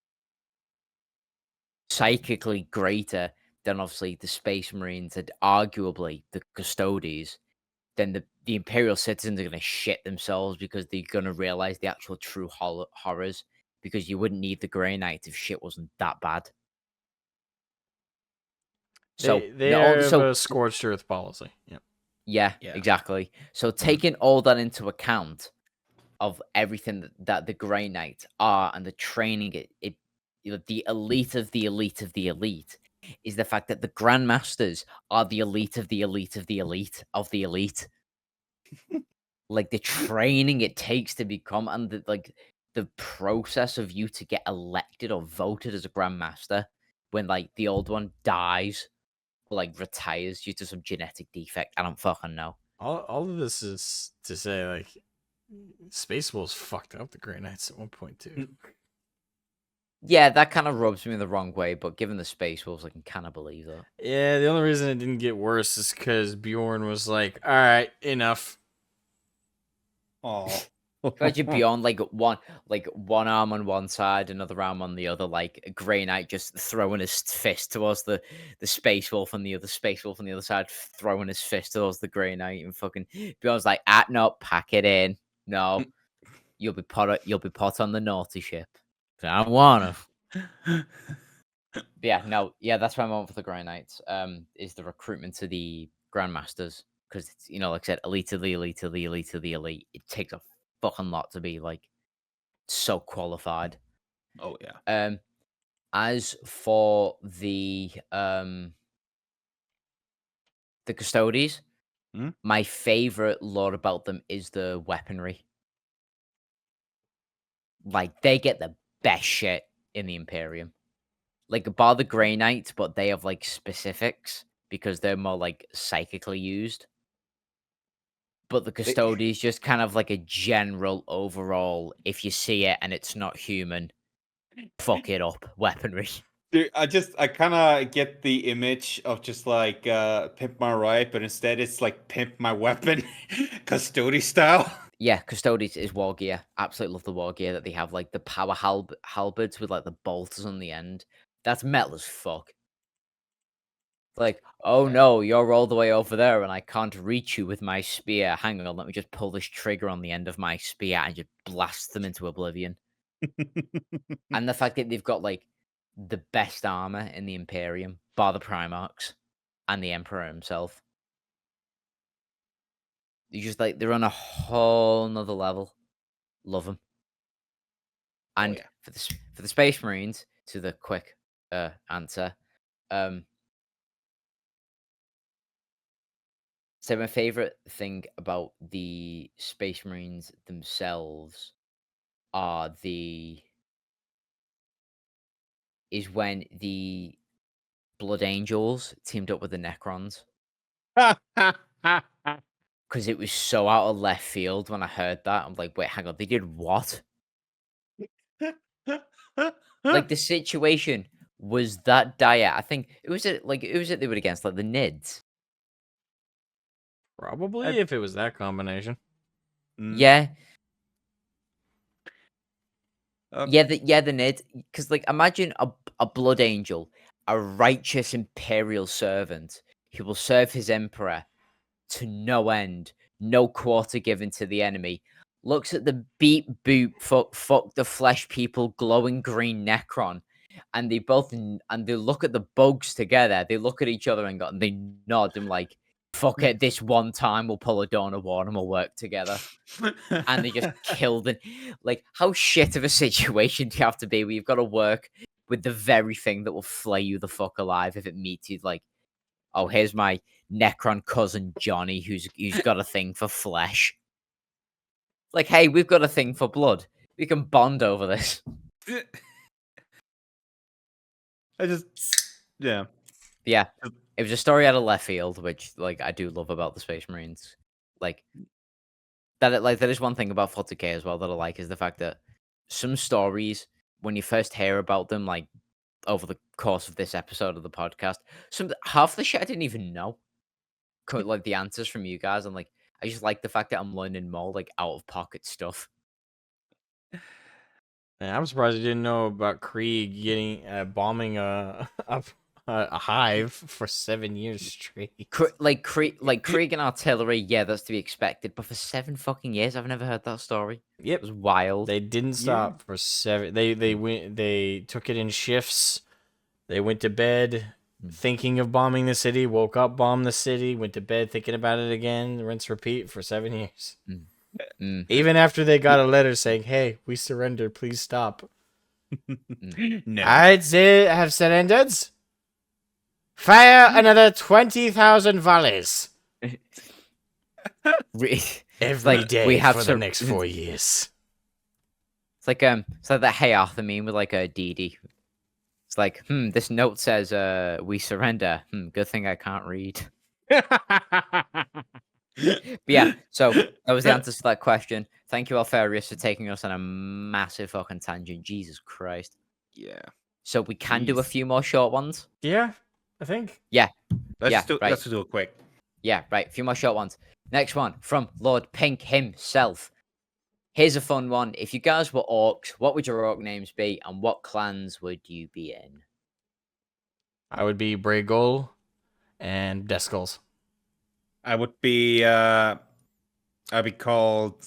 B: psychically greater than obviously the Space Marines and arguably the Custodes, then the Imperial citizens are going to shit themselves because they're going to realize the actual true horrors, because you wouldn't need the Grey Knight if shit wasn't that bad. So
A: They have a scorched earth policy. Yep.
B: Yeah,
C: Yeah.
B: exactly. So taking all that into account of everything that the Grey Knights are and the training, the elite of the elite of the elite, is the fact that the Grandmasters are the elite of the elite of the elite of the elite. Like the training it takes to become, and the process of you to get elected or voted as a Grandmaster when the old one dies or retires due to some genetic defect. I don't fucking know.
A: All of this is to say Space Wolves fucked up the Grey Knights at one point too.
B: Yeah, that kind of rubs me the wrong way, but given the Space Wolves, I can kind of believe that.
A: Yeah, the only reason it didn't get worse is because Bjorn was like, "All right, enough."
C: Oh.
B: Imagine Beyond one arm on one side, another arm on the other, like a Grey Knight just throwing his fist towards the Space Wolf, and the other Space Wolf on the other side throwing his fist towards the Grey Knight, and fucking Beyond's like, no, pack it in. No, you'll be put on the naughty ship. I don't wanna. Yeah, no, yeah, that's why I'm on for the Grey Knights. Is the recruitment to the Grandmasters, because it's, like I said, elite of the elite of the elite of the elite. It takes a fucking lot to be so qualified.
C: Oh yeah.
B: As for the Custodes, My favorite lore about them is the weaponry. Like, they get the best shit in the Imperium. Like, bar the Grey Knights, but they have, like, specifics because they're more, like, psychically used. But the Custodies just kind of like a general overall, if you see it and it's not human, fuck it up weaponry.
C: Dude, I kind of get the image of just like pimp my ride, but instead it's like pimp my weapon, custody style.
B: Yeah, Custodies is war gear. Absolutely love the war gear that they have, like the power halberds with like the bolters on the end. That's metal as fuck. Like, oh no, you're all the way over there and I can't reach you with my spear. Hang on, let me just pull this trigger on the end of my spear and just blast them into oblivion. And the fact that they've got like the best armor in the Imperium, bar the Primarchs and the Emperor himself. You just like they're on a whole nother level. Love them. And
C: yeah.
B: for the Space Marines, to the quick answer, so my favorite thing about the Space Marines themselves is when the Blood Angels teamed up with the Necrons. Because it was so out of left field when I heard that. I'm like, wait, hang on, they did what? Like the situation was that dire. I think it was they were against like the Nids.
A: Probably if it was that combination.
B: Yeah.
C: Um,
B: The Nids. Because like imagine a Blood Angel, a righteous imperial servant who will serve his emperor to no end, no quarter given to the enemy. Looks at the beep boop fuck the flesh people glowing green Necron, and they look at the bugs together. They look at each other and they nod and like, fuck it, this one time we'll pull a Dawn of War and we'll work together. And they just killed it. Like, how shit of a situation do you have to be where you've got to work with the very thing that will flay you the fuck alive if it meets you? Like, oh, here's my Necron cousin Johnny, who's got a thing for flesh. Like, hey, we've got a thing for blood. We can bond over this.
C: yeah.
B: Yeah, it was a story out of left field, which like I do love about the Space Marines. Like that is one thing about 40k as well that I like is the fact that some stories, when you first hear about them, like over the course of this episode of the podcast, half the shit I didn't even know. Like the answers from you guys, and like I just like the fact that I'm learning more like out of pocket stuff.
A: Yeah, I'm surprised you didn't know about Krieg getting bombing a hive for 7 years straight.
B: Krieg and artillery, yeah, that's to be expected. But for 7 fucking years, I've never heard that story.
A: Yep,
B: It was wild.
A: They didn't stop for 7. They took it in shifts. They went to bed thinking of bombing the city, woke up, bombed the city, went to bed thinking about it again, rinse, repeat for 7 years. Even after they got a letter saying, "Hey, we surrender. Please stop."
C: No.
A: I'd say I have surrendered. Fire another 20,000 volleys every day
B: we have
A: for the next 4 years.
B: It's like that Hey Arthur meme with like a DD. It's like, this note says we surrender. Good thing I can't read. But yeah, so that was the answer to that question. Thank you, Alfarius, for taking us on a massive fucking tangent. Jesus Christ.
C: Yeah.
B: So we can do a few more short ones.
A: Yeah, I think.
B: Yeah.
C: Let's do
B: right.
C: it quick.
B: Yeah, right. A few more short ones. Next one from Lord Pink himself. Here's a fun one. If you guys were orcs, what would your orc names be, and what clans would you be in?
A: I would be Braygol and Deskulls.
C: I would be I'd be called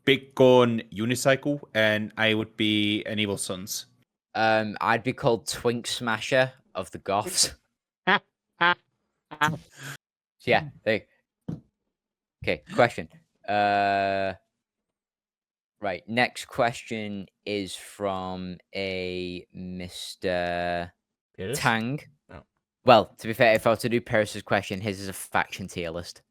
C: Big Gun Unicycle, and I would be an Evil Sons.
B: I'd be called Twink Smasher of the Goths. So yeah, okay, question. Right, next question is from a Mr.
A: It is?
B: Tang.
A: Oh.
B: Well, to be fair, if I were to do Paris's question, his is a faction tier list.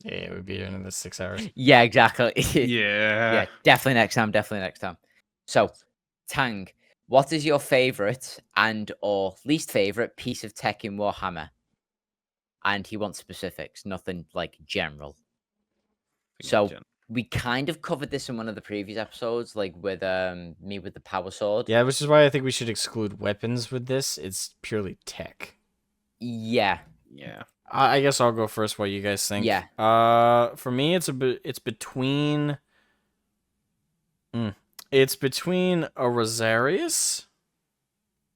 A: Yeah, it would be in the 6 hours.
B: Yeah, exactly.
C: Yeah.
B: Yeah, definitely next time. Definitely next time. So, Tang, what is your favorite and or least favorite piece of tech in Warhammer? And he wants specifics, nothing like general. So we kind of covered this in one of the previous episodes, like with me with the power sword.
A: Yeah, which is why I think we should exclude weapons with this. It's purely tech.
B: Yeah.
C: Yeah.
A: I guess I'll go first. What you guys think?
B: Yeah.
A: For me, it's between. It's between a Rosarius.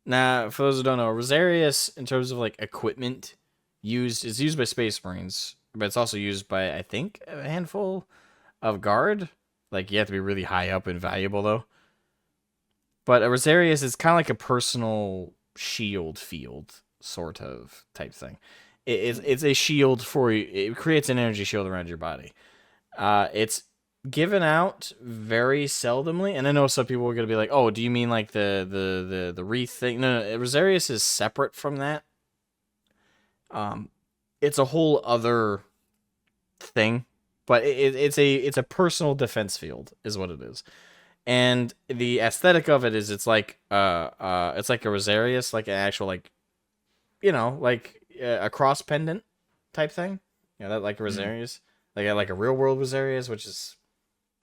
A: Now, for those who don't know, Rosarius, in terms of like equipment, is used by Space Marines, but it's also used by, I think, a handful of Guard. Like, you have to be really high up and valuable though. But a Rosarius is kind of like a personal shield field sort of type thing. It's a shield for you. It creates an energy shield around your body. It's given out very seldomly, and I know some people are gonna be like, "Oh, do you mean like the wreath thing?" No, Rosarius is separate from that. It's a whole other thing, but it's a personal defense field, is what it is. And the aesthetic of it is it's like a Rosarius, like an actual like, like a cross pendant type thing. That like a Rosarius, like a real world Rosarius, which is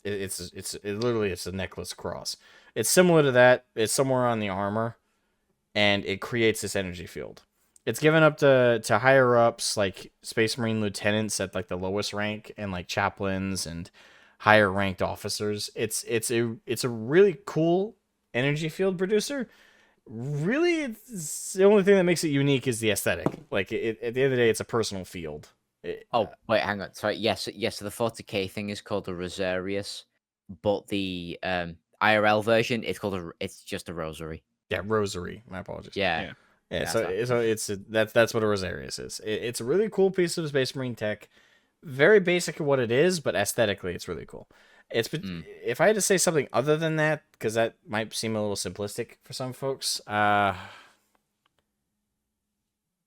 A: it's literally a necklace cross. It's similar to that. It's somewhere on the armor, and it creates this energy field. It's given up to higher ups like Space Marine lieutenants at like the lowest rank, and like chaplains and higher ranked officers. It's a really cool energy field producer. Really, it's the only thing that makes it unique is the aesthetic. Like at the end of the day, it's a personal field.
B: Oh, wait, hang on. Sorry. Yes, so the 40k thing is called a Rosarius, but the IRL version it's called it's just a rosary.
A: Yeah, rosary. My apologies.
B: Yeah.
A: So that's what a Rosarius is. It's a really cool piece of Space Marine tech. Very basic of what it is, but aesthetically, it's really cool. If I had to say something other than that, because that might seem a little simplistic for some folks,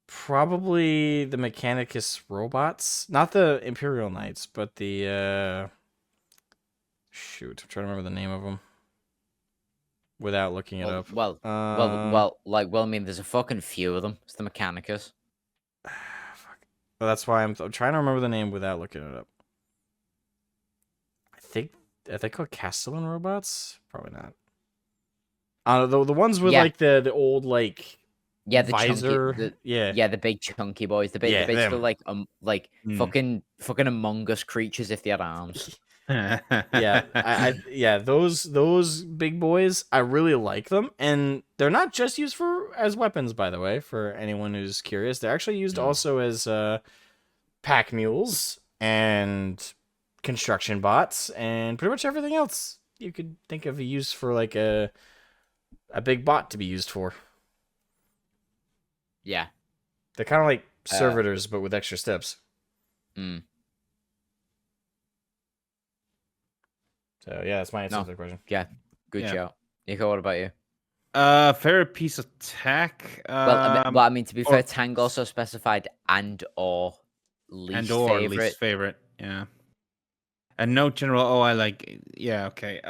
A: probably the Mechanicus robots, not the Imperial Knights, but the shoot, I'm trying to remember the name of them without looking it up.
B: Well, I mean, there's a fucking few of them. It's the Mechanicus.
A: Fuck. Well, that's why I'm trying to remember the name without looking it up. Are they called Castellan robots? Probably not. The ones with like the old like
B: the
A: visor.
B: Chunky, the big chunky boys. The basically like fucking Among Us creatures if they had arms.
A: Those big boys, I really like them, and they're not just used as weapons, by the way, for anyone who's curious. They're actually used also as pack mules and construction bots and pretty much everything else you could think of a use for like a big bot to be used for.
B: Yeah.
A: They're kind of like servitors, but with extra steps. So yeah, that's my answer to the question.
B: Yeah, good shout. Nico, what about you?
C: Favorite piece of tech.
B: I mean, to be fair, Tang also specified and or least favorite.
C: Yeah. And no general. Oh, I like. Yeah. Okay.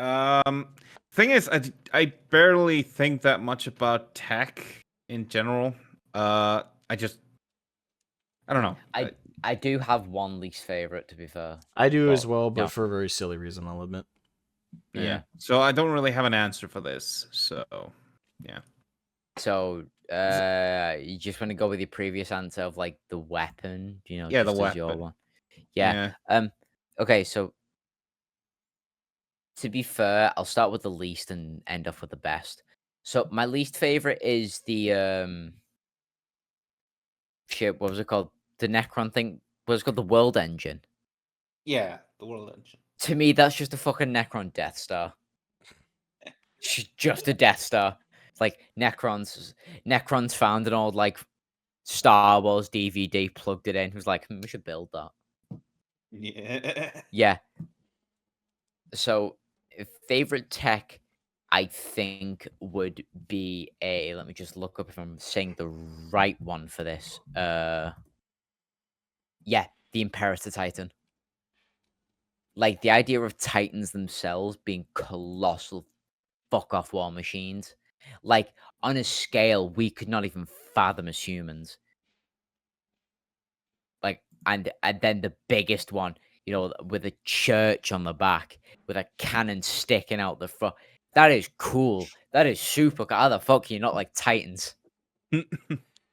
C: Thing is, I barely think that much about tech in general. I don't know.
B: I do have one least favorite, to be fair.
A: I do as well, but for a very silly reason, I'll admit.
C: Yeah. So I don't really have an answer for this. So, yeah.
B: So, you just want to go with your previous answer of like the weapon,
C: the
B: weapon. Your one. Yeah. Okay. So, to be fair, I'll start with the least and end off with the best. So, my least favorite is the shit. What was it called? The Necron thing. What was it called? The World Engine.
C: Yeah, the World Engine.
B: To me, that's just a fucking Necron Death Star. Just a Death Star. It's like Necrons found an old like Star Wars DVD, plugged it in. He was like, we should build that.
C: Yeah.
B: Yeah. So, favorite tech, I think would be a. Let me just look up if I'm saying the right one for this. Yeah, the Imperator Titan. Like the idea of Titans themselves being colossal fuck off war machines. Like on a scale we could not even fathom as humans. Like and then the biggest one, with a church on the back, with a cannon sticking out the front. That is cool. That is super cool. How the fuck are you not like Titans?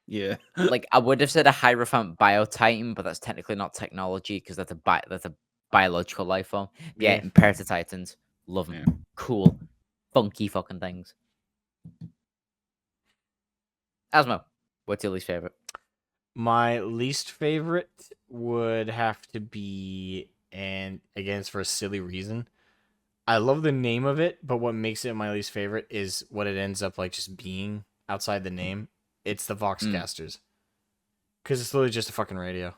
C: Yeah.
B: Like I would have said a Hierophant Biotitan, but that's technically not technology because that's a biological life form. Yeah,
C: Yeah.
B: Imperator Titans, love them.
C: Yeah.
B: Cool, funky fucking things. Asmo, what's your least favorite?
A: My least favorite would have to be, and again, it's for a silly reason. I love the name of it, but what makes it my least favorite is what it ends up like just being outside the name. It's the Voxcasters. Because it's literally just a fucking radio.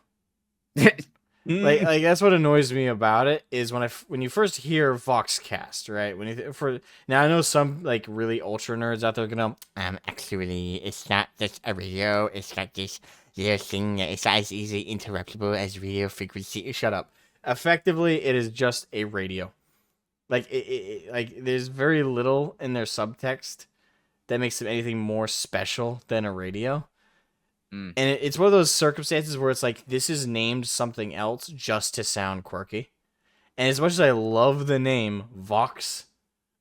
A: Like that's what annoys me about it is when you first hear Voxcast, right? Now I know some like really ultra nerds out there gonna actually it's not just a radio, it's got this little thing that is as easily interruptible as radio frequency. Shut up. Effectively, it is just a radio. Like like there's very little in their subtext that makes it anything more special than a radio. And it's one of those circumstances where it's like, this is named something else just to sound quirky. And as much as I love the name Vox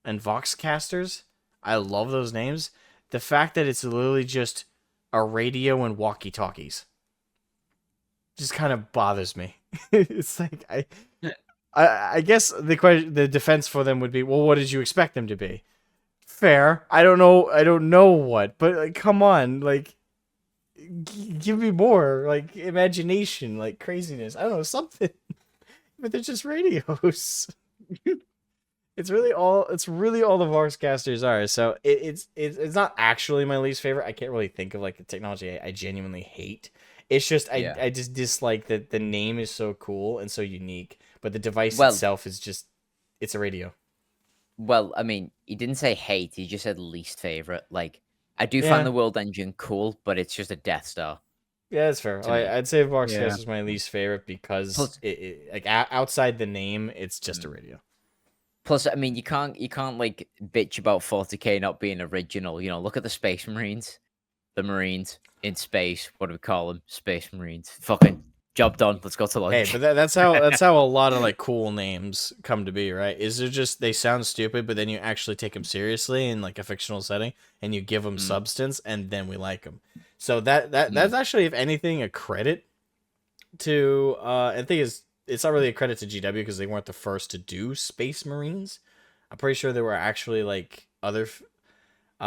A: and Voxcasters, I love those names. The fact that it's literally just a radio and walkie-talkies just kind of bothers me. It's like, I guess the defense for them would be, well, what did you expect them to be? Fair. I don't know what, but like, come on, like, give me more like imagination, like craziness. I don't know, something. But they're just radios. It's really all the Voxcasters are. So it's not actually my least favorite. I can't really think of like a technology I genuinely hate. It's just I just dislike that the name is so cool and so unique, but the device itself is just it's a radio.
B: Well, I mean, he didn't say hate, he just said least favorite. Like I do find the World Engine cool, but it's just a Death Star.
A: Yeah, that's fair. I'd say Voxcast is my least favorite because like outside the name, it's just a radio.
B: Plus, I mean, you can't like bitch about 40K not being original. Look at the Space Marines, the Marines in space. What do we call them? Space Marines. Fucking job done. Let's go to lunch.
A: Hey, but that's how a lot of like cool names come to be, right? Is they're just they sound stupid, but then you actually take them seriously in like a fictional setting, and you give them substance, and then we like them. So that's actually, if anything, a credit to and the thing is, it's not really a credit to GW because they weren't the first to do Space Marines. I'm pretty sure there were actually like other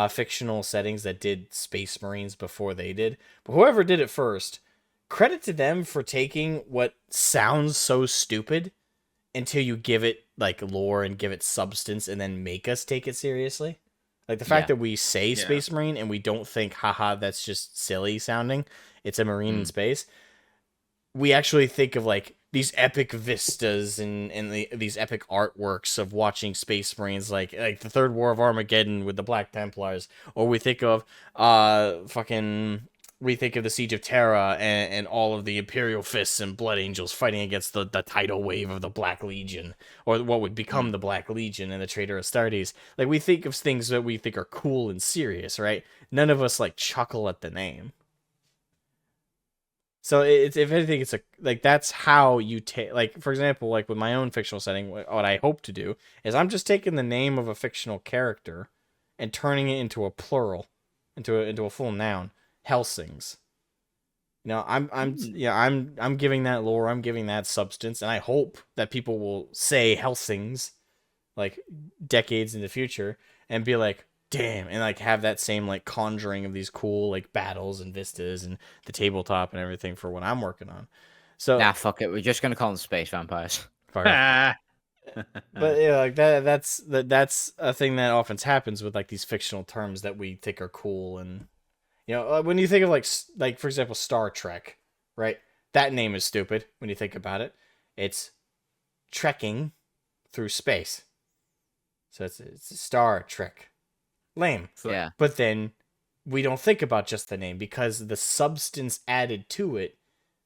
A: fictional settings that did Space Marines before they did. But whoever did it first, credit to them for taking what sounds so stupid until you give it like lore and give it substance and then make us take it seriously. Like the fact that we say Space Marine and we don't think, haha, that's just silly sounding. It's a Marine in space. We actually think of like these epic vistas and these epic artworks of watching Space Marines, like the Third War of Armageddon with the Black Templars, or we think of we think of the Siege of Terra and all of the Imperial Fists and Blood Angels fighting against the tidal wave of the Black Legion, or what would become the Black Legion and the Traitor Astartes. Like, we think of things that we think are cool and serious, right? None of us, like, chuckle at the name. So, it's if anything, it's that's how you take, like, for example, like, with my own fictional setting, what I hope to do is I'm just taking the name of a fictional character and turning it into a plural, into a full noun. Helsings. I'm giving that lore, I'm giving that substance, and I hope that people will say Helsings like decades in the future and be like, damn, and like have that same like conjuring of these cool like battles and vistas and the tabletop and everything for what I'm working on. So
B: nah, fuck it, we're just gonna call them space vampires.
A: But yeah, like that's a thing that often happens with like these fictional terms that we think are cool. And when you think of like for example, Star Trek, right? That name is stupid when you think about it. It's trekking through space. So it's a Star Trek. Lame.
B: Yeah.
A: But then we don't think about just the name because the substance added to it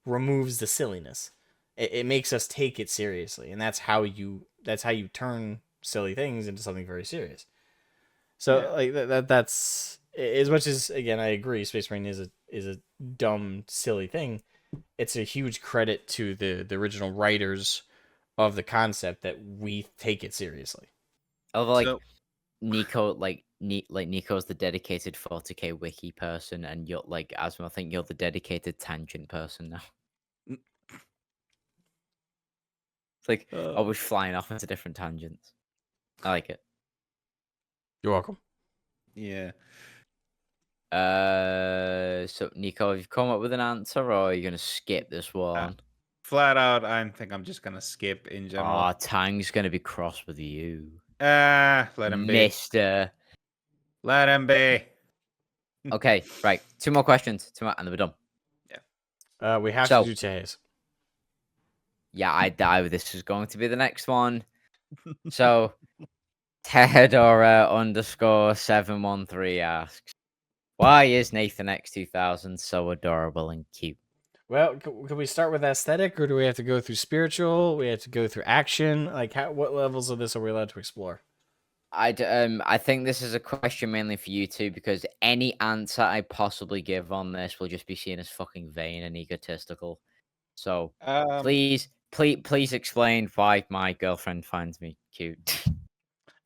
A: removes the silliness. It makes us take it seriously, and that's how you turn silly things into something very serious. So like that's as much as, again, I agree Space Marine is a dumb silly thing. It's a huge credit to the original writers of the concept that we take it seriously.
B: Although, like,
C: So-
B: Nico, Nico's the dedicated 40k wiki person, and you're like Asmo. I think you're the dedicated tangent person now. It's like always flying off into different tangents. I like it.
A: You're welcome.
C: Yeah.
B: So Nico, have you come up with an answer, or are you gonna skip this one?
C: Flat out, I think I'm just gonna skip in general.
B: Oh, Tang's gonna be cross with you,
C: Let him be.
B: Mister.
C: Let him be.
B: Okay, right. 2 more questions. 2 more, and then we're done.
A: We have
B: So-
A: to do Tejas.
B: Yeah, I die. This is going to be the next one. So, Tehadora _713 asks, why is Nathan X2000 so adorable and cute?
A: Well, can we start with aesthetic, or do we have to go through spiritual? We have to go through action. Like, what levels of this are we allowed to explore?
B: I think this is a question mainly for you two, because any answer I possibly give on this will just be seen as fucking vain and egotistical. So please explain why my girlfriend finds me cute.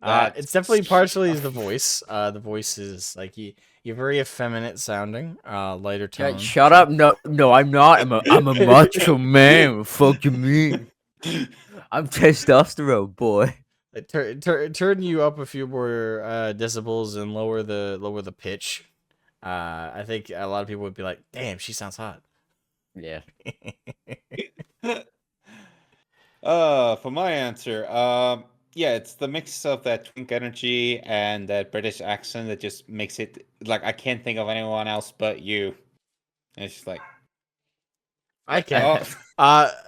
A: It's definitely partially the voice. The voice is like you're very effeminate sounding. Lighter tone.
B: Shut up! No, I'm not. I'm a macho man. What the fuck you mean? I'm testosterone boy.
A: Turn you up a few more decibels and lower the pitch. I think a lot of people would be like, "Damn, she sounds hot."
B: Yeah.
C: For my answer, yeah, it's the mix of that twink energy and that British accent that just makes it like I can't think of anyone else but you. And it's just like,
A: I can.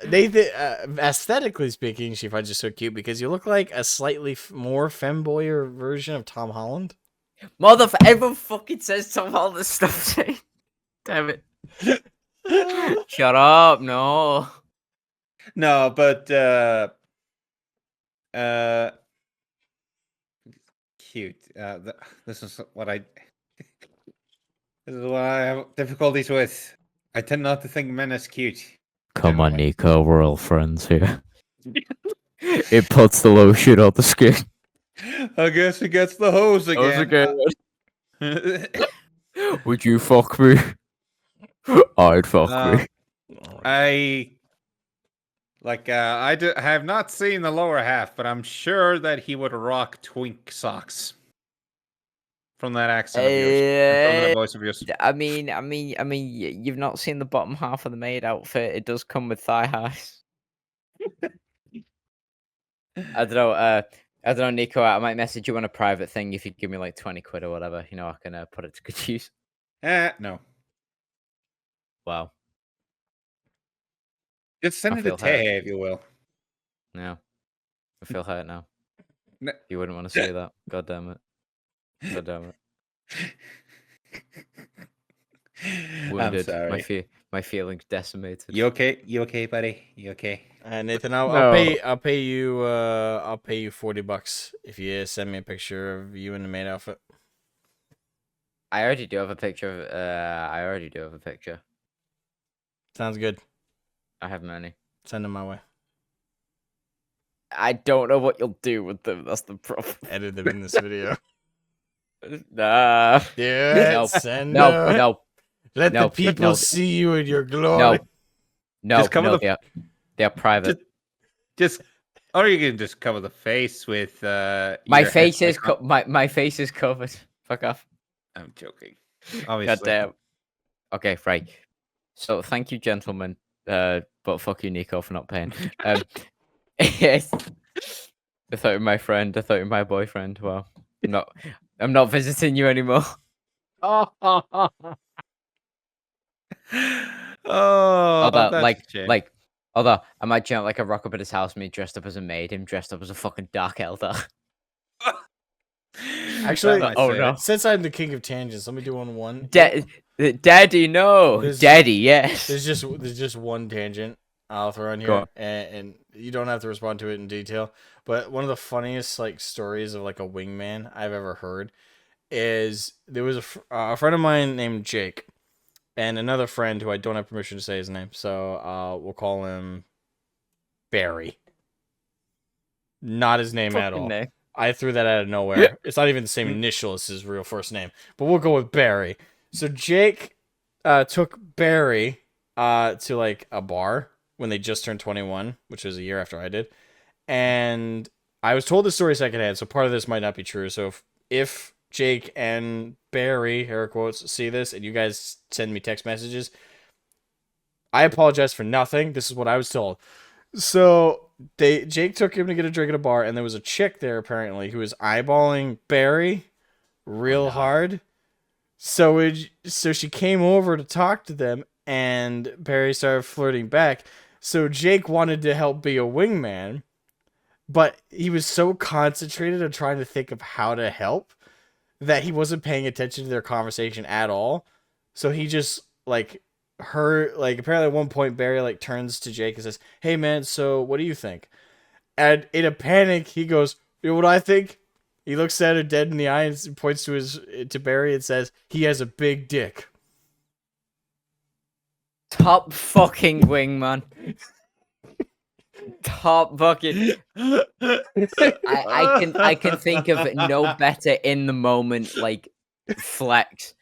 A: Nathan, aesthetically speaking, she finds you so cute because you look like a slightly more femboyer version of Tom Holland.
B: Motherfucker! Everyone fucking says Tom Holland stuff. Damn it! Shut up! No.
C: no, but cute. This is what I. This is what I have difficulties with. I tend not to think men as cute.
B: Come on,
C: Generally.
B: Nico. We're all friends here. It puts the lotion on the skin.
C: I guess he gets the hose again.
B: Would you fuck me? I'd fuck me.
C: I have not seen the lower half, but I'm sure that he would rock twink socks. From that accent of yours, and from that voice of yours.
B: I mean, you've not seen the bottom half of the maid outfit. It does come with thigh highs. I don't know, Nico. I might message you on a private thing if you give me like 20 quid or whatever. You know, I can put it to good use.
C: No.
B: Wow.
C: Just send
B: I
C: it to
B: feel hurt.
C: Tay, if you will.
B: No, I feel hurt now.
C: No.
B: You wouldn't want to say that. God damn it. God damn it. Wounded.
C: I'm sorry.
B: My feelings decimated.
C: You okay? You okay, buddy? You okay?
A: Nathan,
B: No.
A: I'll pay you $40 if you send me a picture of you in the maid outfit.
B: I already do have a picture.
A: Sounds good.
B: I have many.
A: Send them my way.
B: I don't know what you'll do with them. That's the problem.
A: Edit them in this video.
B: Nah.
A: Do it.
B: No.
A: Send
B: No.
A: them.
B: No.
A: Let
B: No,
A: the people
B: no.
A: see you in your glory.
B: No.
C: Just cover
B: No.
C: the-
B: They are private.
C: Just, or you can just cover the face with.
B: My
C: your
B: face
C: head
B: is my face is covered. Fuck off.
C: I'm joking.
B: God
C: Obviously.
B: damn. Okay, right. So thank you, gentlemen. But fuck you, Nico, for not paying. Yes. I thought you were my friend. I thought you were my boyfriend. Well, I'm not visiting you anymore.
C: Oh,
B: Although,
C: that's a shame.
B: although imagine like I rock up at his house, me dressed up as a maid, him dressed up as a fucking dark elder.
A: Actually,
C: That might
B: oh
C: say
B: no,
C: it.
A: since I'm the king of tangents, let me do one.
B: Daddy, no,
A: There's-
B: Daddy, yes.
A: There's just one tangent I'll throw in
C: Go
A: here,
C: on.
A: and you don't have to respond to it in detail. But one of the funniest like stories of like a wingman I've ever heard is there was a friend of mine named Jake, and another friend who I don't have permission to say his name, so we'll call him Barry. Not his name at
B: Fucking
A: all.
B: name.
A: I threw that out of nowhere. It's not even the same initial as his real first name, but we'll go with Barry. So Jake took Barry to like a bar when they just turned 21, which was a year after I did. And I was told the story secondhand, so part of this might not be true. So if Jake and Barry, air quotes, see this and you guys send me text messages, I apologize for nothing. This is what I was told. So Jake took him to get a drink at a bar, and there was a chick there apparently who was eyeballing Barry real hard. So she came over to talk to them, and Barry started flirting back. So Jake wanted to help be a wingman, but he was so concentrated on trying to think of how to help that he wasn't paying attention to their conversation at all. So he just apparently at one point Barry like turns to Jake and says, "Hey man, so what do you think?" And in a panic, he goes, "You know what I think?" He looks at her dead in the eye and points to Barry and says, "He has a big dick."
B: Top fucking wingman. Top fucking. I can think of no better in the moment like flex.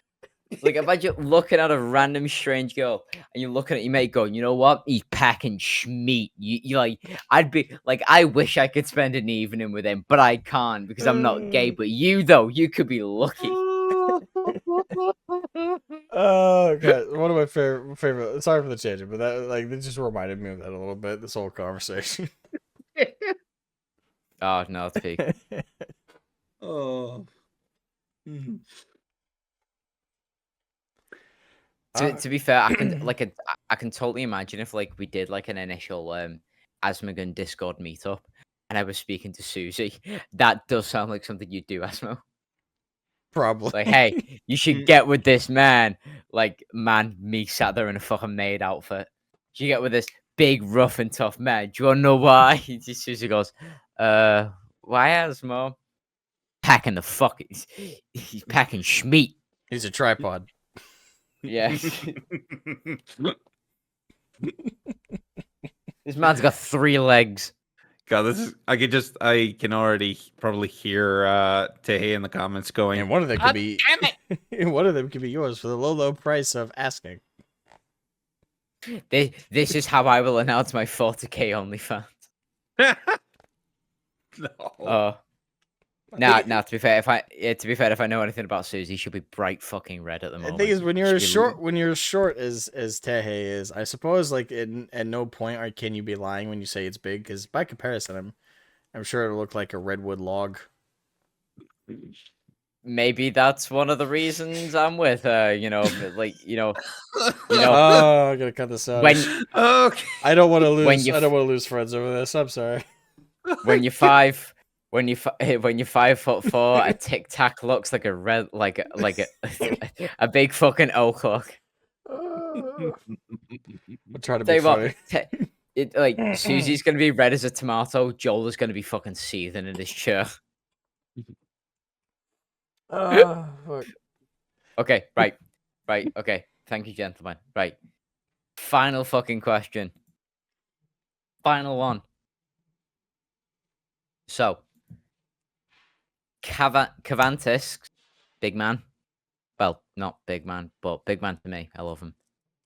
B: Like imagine looking at a random strange girl and you're looking at your mate going, you know what? He's packing schmeat. You like I'd be like, I wish I could spend an evening with him, but I can't because I'm not gay. But you though, you could be lucky.
A: Oh god, one of my favorite. Sorry for the tangent, but that just reminded me of that a little bit. This whole conversation.
B: Oh no, it's peak.
C: Oh.
B: To be fair, I can I can totally imagine if like we did like an initial Asmogan Discord meetup and I was speaking to Susie. That does sound like something you'd do, Asmo.
A: Probably.
B: Like, hey, you should get with this man. Like, man, me sat there in a fucking maid outfit. You get with this big, rough and tough man. Do you wanna know why? Susie goes, why Asmo? Packing the fuck he's packing schmeat.
A: He's a tripod.
B: Yeah. This man's got 3 legs.
C: God, this is. I can already probably hear Tehe in the comments going.
A: And one of them could
C: "God
A: be
C: damn it!"
A: one of them could be yours for the low price of asking.
B: This is how I will announce my 40k OnlyFans.
C: No.
B: Nah, to be fair, if I know anything about Susie, she'll be bright fucking red at the
A: The
B: moment.
A: thing is, when you're
B: She'll be
A: short as Tehe is, I suppose like at no point can you be lying when you say it's big, because by comparison, I'm sure it'll look like a redwood log.
B: Maybe that's one of the reasons I'm with her.
A: Oh, I'm gonna cut this out.
B: when
C: Okay.
A: I don't want to lose.
B: when you
A: I don't want to lose friends over this. I'm sorry.
B: when you're 5 when you're 5'4", a tic tac looks like a red like a big fucking O clock.
A: I'm trying to
B: Tell
A: be
B: you
A: funny.
B: what, like Susie's gonna be red as a tomato. Joel is gonna be fucking seething in his chair.
A: Fuck.
B: Okay, right. Okay, thank you, gentlemen. Right, final fucking question. Final one. So, Cavantis, big man. Well, not big man, but big man to me. I love him.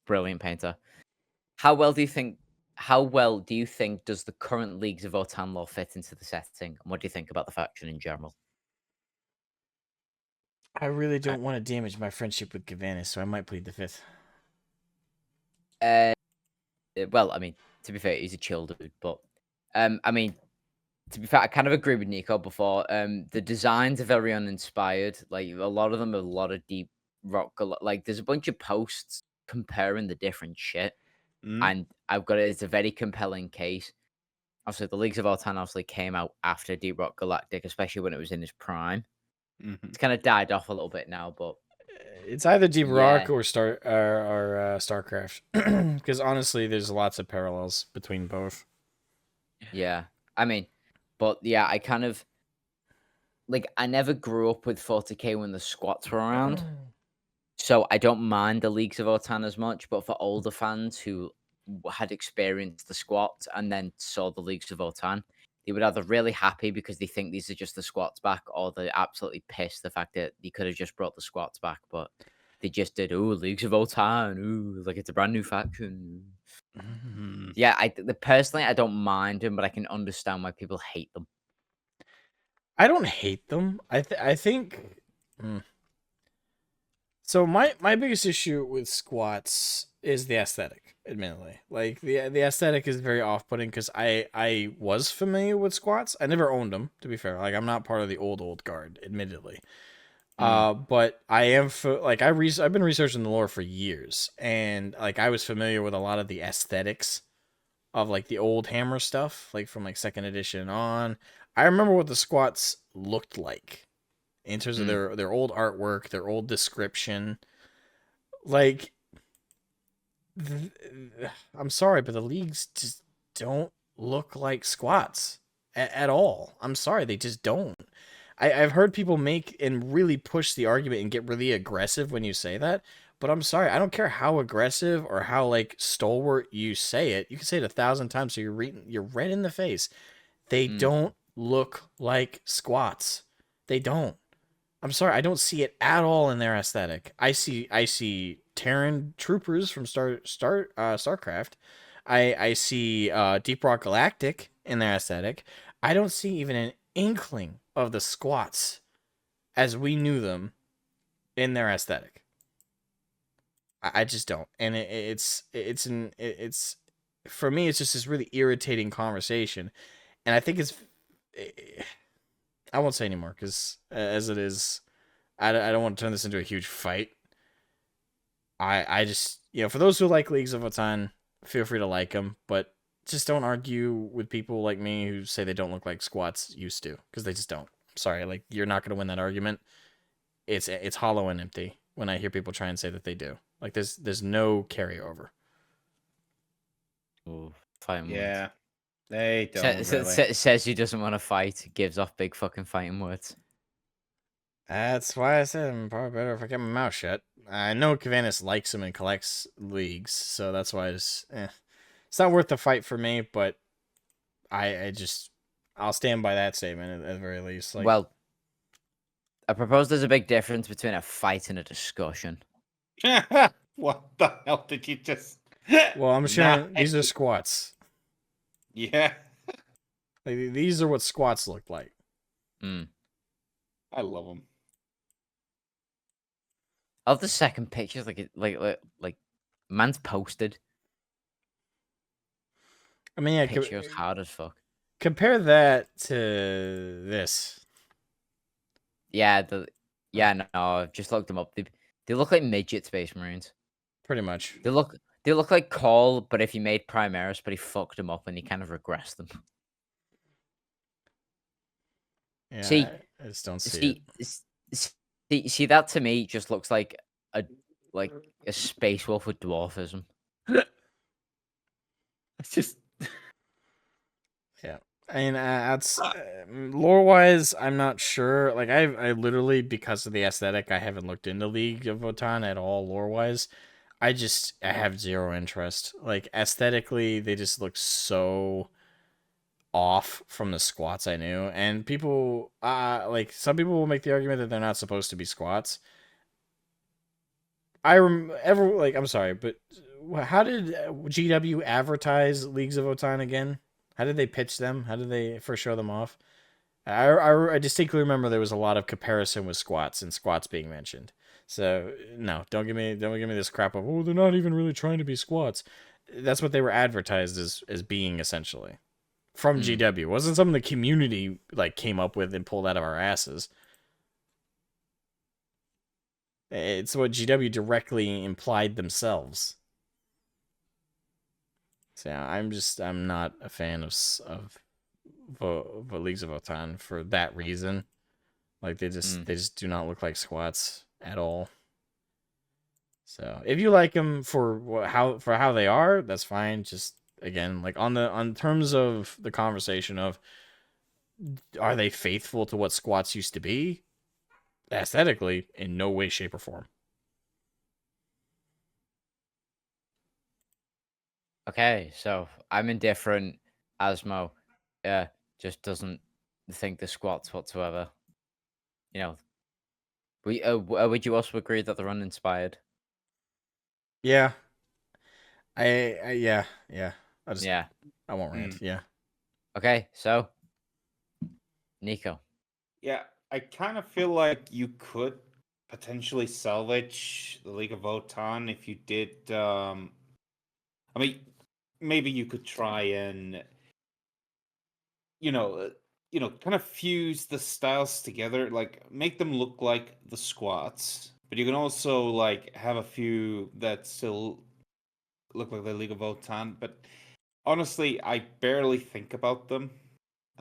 B: Brilliant painter. How well do you think does the current Leagues of Votan lore fit into the setting? And what do you think about the faction in general?
A: I really don't want to damage my friendship with Gavanis, so I might plead the fifth.
B: Well, I mean, to be fair, he's a chill dude, but I mean, to be fair, I kind of agree with Nico before. The designs are very uninspired. Like a lot of them are a lot of deep rock. Like there's a bunch of posts comparing the different shit, and I've got it. It's a very compelling case. Obviously, the Leagues of Votan obviously came out after Deep Rock Galactic, especially when it was in its prime. It's kind of died off a little bit now, but
A: It's either Deep Rock
B: Yeah.
A: or Starcraft, because honestly, there's lots of parallels between both.
B: yeah. I mean, but yeah, I kind of like I never grew up with 40k when the squats were around. So I don't mind the Leagues of Otan as much, but for older fans who had experienced the squats and then saw the Leagues of Otan, they were either really happy because they think these are just the squats back, or they're absolutely pissed the fact that they could have just brought the squats back, but they just did. Oh, Leagues of Otan, ooh, like it's a brand new faction. Yeah, personally I don't mind them, but I can understand why people hate them.
A: I don't hate them. I think. So my biggest issue with squats is the aesthetic. Admittedly, like the aesthetic is very off putting because I was familiar with squats. I never owned them, to be fair. Like I'm not part of the old guard, admittedly. But I am I've been researching the lore for years, and like I was familiar with a lot of the aesthetics of like the old Hammer stuff, like from like second edition on. I remember what the squats looked like in terms of their old artwork, their old description. Like, I'm sorry, but the leagues just don't look like squats at all. I'm sorry, they just don't. I've heard people make and really push the argument and get really aggressive when you say that. But I'm sorry, I don't care how aggressive or how like stalwart you say it. You can say it 1,000 times so you're red in the face. They don't look like squats. They don't. I'm sorry, I don't see it at all in their aesthetic. I see Terran troopers from Starcraft. I see Deep Rock Galactic in their aesthetic. I don't see even an inkling of the squats as we knew them in their aesthetic. I just don't, and it's for me. It's just this really irritating conversation, and I think I won't say anymore because as it is, I don't want to turn this into a huge fight. I just for those who like Leagues of Otan, feel free to like them, but just don't argue with people like me who say they don't look like squats used to, because they just don't. Sorry, like you're not gonna win that argument. It's hollow and empty when I hear people try and say that they do. Like there's no carryover.
B: Ooh, fighting words.
C: Yeah, they don't really.
B: Says he doesn't want to fight, gives off big fucking fighting words.
A: That's why I said I'm probably better if I kept my mouth shut. I know Cavanus likes him and collects leagues, so that's why it's not worth the fight for me. But I'll stand by that statement at the very least. Like,
B: Well, I propose there's a big difference between a fight and a discussion.
C: What the hell did you just?
A: well, I'm sure these are
C: Nice.
A: squats.
C: Yeah,
A: Like, these are what squats look like.
C: I love them.
B: Of the second pictures, like man's posted.
A: I mean, yeah,
B: Picture's hard as fuck.
A: compare that to this.
B: Yeah, no, I've just looked them up. They look like midget Space Marines.
A: Pretty much.
B: They look like Call, but if he made Primaris, but he fucked them up and he kind of regressed them.
A: Yeah,
B: See,
A: I just don't see it.
B: See, that to me just looks like a space wolf with dwarfism.
C: It's just
A: Yeah. I mean, that's lore-wise, I'm not sure. Like, I literally, because of the aesthetic, I haven't looked into League of Votan at all, lore-wise. I have zero interest. Like, aesthetically, they just look so off from the squats I knew. And people, like, some people will make the argument that they're not supposed to be squats. I'm sorry, but how did GW advertise Leagues of Votan again? How did they pitch them? How did they first show them off? I distinctly remember there was a lot of comparison with squats and squats being mentioned. So no, don't give me this crap of, oh, they're not even really trying to be squats. That's what they were advertised as being, essentially, from GW. It wasn't something the community like came up with and pulled out of our asses. It's what GW directly implied themselves. So yeah, I'm not a fan of Leagues of Votan for that reason. Like they just do not look like squats at all. So if you like them for how they are, that's fine. Just again, like on terms of the conversation of are they faithful to what squats used to be? Aesthetically, in no way, shape, or form.
B: Okay, so I'm indifferent. Asmo, just doesn't think the squats whatsoever. You know, would you also agree that they're uninspired?
A: Yeah. Yeah.
B: Yeah.
A: I won't rant. Yeah.
B: Okay, so Nico.
C: Yeah, I kind of feel like you could potentially salvage the League of Votan if you did. I mean, maybe you could try and kind of fuse the styles together, like make them look like the squats, but you can also like have a few that still look like the League of Votan. But honestly, I barely think about them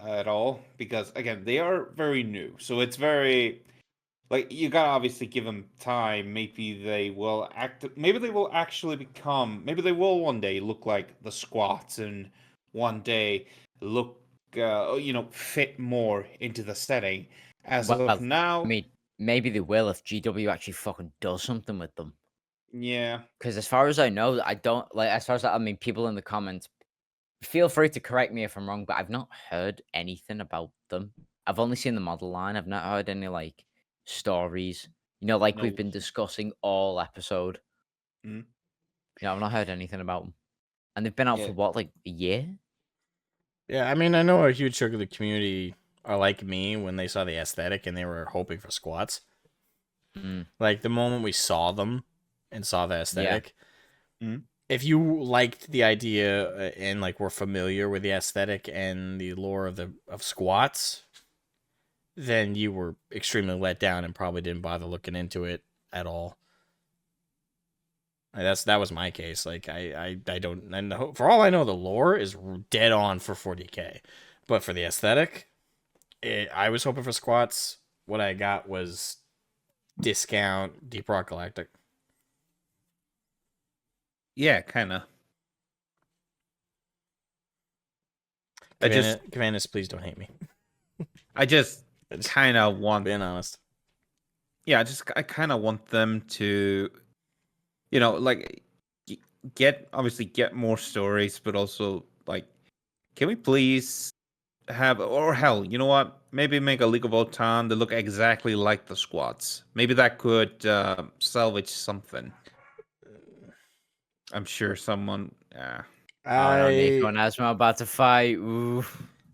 C: at all because again, they are very new, so it's very like you gotta obviously give them time. Maybe they will act. Maybe they will actually become. Maybe they will one day look like the squats, and one day look, fit more into the setting. As
B: Well,
C: of now,
B: I mean, maybe they will if GW actually fucking does something with them.
C: yeah,
B: Because as far as I know, I don't like. As far as I mean, people in the comments, feel free to correct me if I'm wrong, but I've not heard anything about them. I've only seen the model line. I've not heard any like stories. Like we've
C: no.
B: been discussing all episode.
C: Mhm.
B: I've not heard anything about them, and they've been out
C: Yeah.
B: for what, like a year?
A: Yeah, I mean, I know a huge chunk of the community are like me when they saw the aesthetic and they were hoping for squats.
B: Mm,
A: Like the moment we saw them and saw the aesthetic,
C: Mhm.
A: if you liked the idea and like were familiar with the aesthetic and the lore of squats, then you were extremely let down and probably didn't bother looking into it at all. Like, that was my case. Like I don't, and for all I know, the lore is dead on for 40K, but for the aesthetic, I was hoping for squats. What I got was discount Deep Rock Galactic.
C: Yeah, kind of.
A: Cavanus, please don't hate me.
C: I just
A: Just
C: kind of want.
A: being honest.
C: Yeah, I kind of want them to, like get more stories, but also like, can we please have, or hell, you know what? Maybe make a League of Votan that look exactly like the squads. Maybe that could salvage something. I'm sure someone.
B: Oh no, Nico
A: I
B: and Asmo about to fight. Ooh.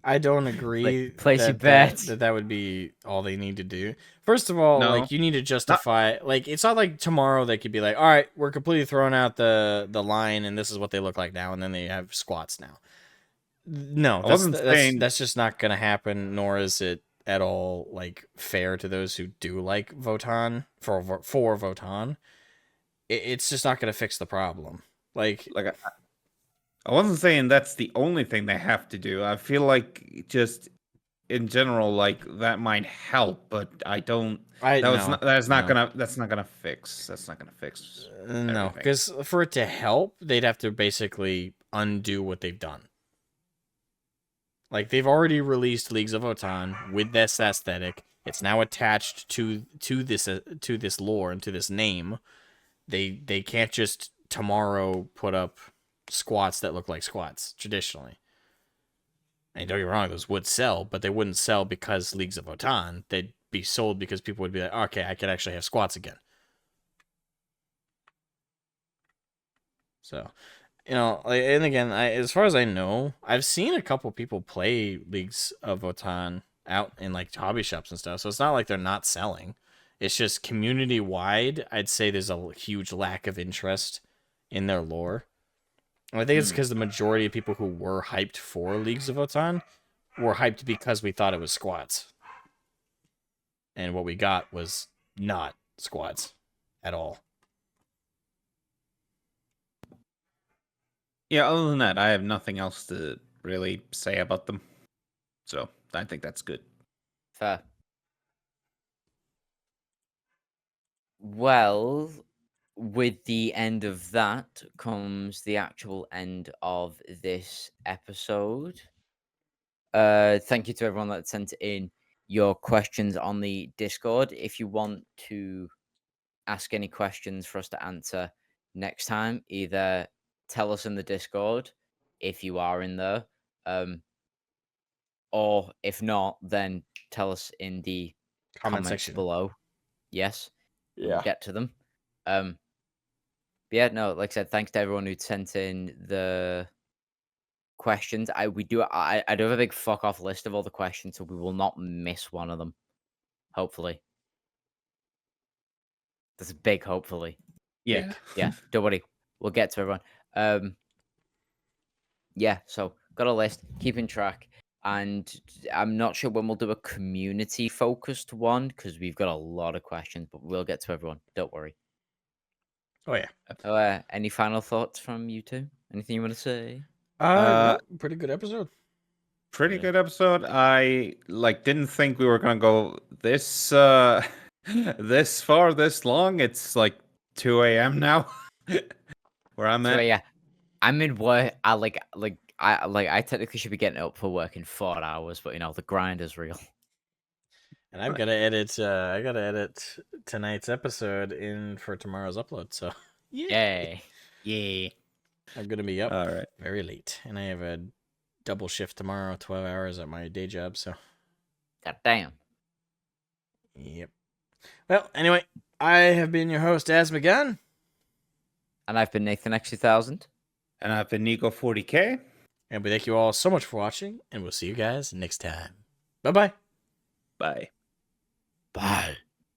A: I don't agree
B: Place your
A: that
B: bets.
A: that would be all they need to do. First of all,
C: No.
A: like you need to justify. Like it's not like tomorrow they could be like, all right, we're completely throwing out the line, and this is what they look like now, and then they have squats now. No,
C: I wasn't saying.
A: that's just not gonna happen. Nor is it at all like fair to those who do like Votan for Votan. It's just not gonna fix the problem. Like
C: I wasn't saying that's the only thing they have to do. I feel like just in general, like that might help, but I don't. That's not gonna fix. That's not gonna fix.
A: No,
C: everything.
A: because for it to help, they'd have to basically undo what they've done. Like they've already released Leagues of Votan with this aesthetic. It's now attached to this lore and to this name. They can't just tomorrow put up squats that look like squats traditionally. And don't get me wrong, those would sell, but they wouldn't sell because Leagues of Votan. They'd be sold because people would be like, okay, I can actually have squats again. So, and again, as far as I know, I've seen a couple people play Leagues of Votan out in like hobby shops and stuff. So it's not like they're not selling. It's just community wide. I'd say there's a huge lack of interest in their lore. And I think it's because the majority of people who were hyped for Leagues of Votan were hyped because we thought it was squats. And what we got was not squats at all.
C: Yeah, other than that, I have nothing else to really say about them. So I think that's good.
B: Fair. Well, with the end of that comes the actual end of this episode. Thank you to everyone that sent in your questions on the Discord. If you want to ask any questions for us to answer next time, either tell us in the Discord if you are in there, or if not, then tell us in the
A: Comment
B: comments
A: section.
B: below. Yes, we'll
A: Yeah.
B: get to them. But yeah, no, like I said, thanks to everyone who sent in the questions. I do have a big fuck off list of all the questions, so we will not miss one of them. Hopefully. That's a big hopefully.
C: Yeah.
B: Yeah, don't worry. We'll get to everyone. Yeah, so got a list, keeping track, and I'm not sure when we'll do a community focused one because we've got a lot of questions, but we'll get to everyone. Don't worry.
A: Oh yeah.
B: Any final thoughts from you two? Anything you want to say?
A: No, pretty good episode.
C: Pretty
B: Yeah.
C: good episode. I didn't think we were gonna go this this far, this long. It's like 2 a.m. now. Where I'm
B: So
C: at.
B: yeah, I'm in work. I technically should be getting up for work in 4 hours, but the grind is real.
A: And I've got to edit. I got to edit tonight's episode in for tomorrow's upload. So
B: Yay.
C: Yeah.
A: I'm gonna be up
C: All right.
A: very late, and I have a double shift tomorrow, 12 hours at my day job. So
B: God damn.
A: yep. Well, anyway, I have been your host, Asmogan.
B: And I've been Nathan X2000.
C: And I've been Nico 40K.
A: And we thank you all so much for watching, and we'll see you guys next time. Bye-bye.
C: Bye.
A: Bye.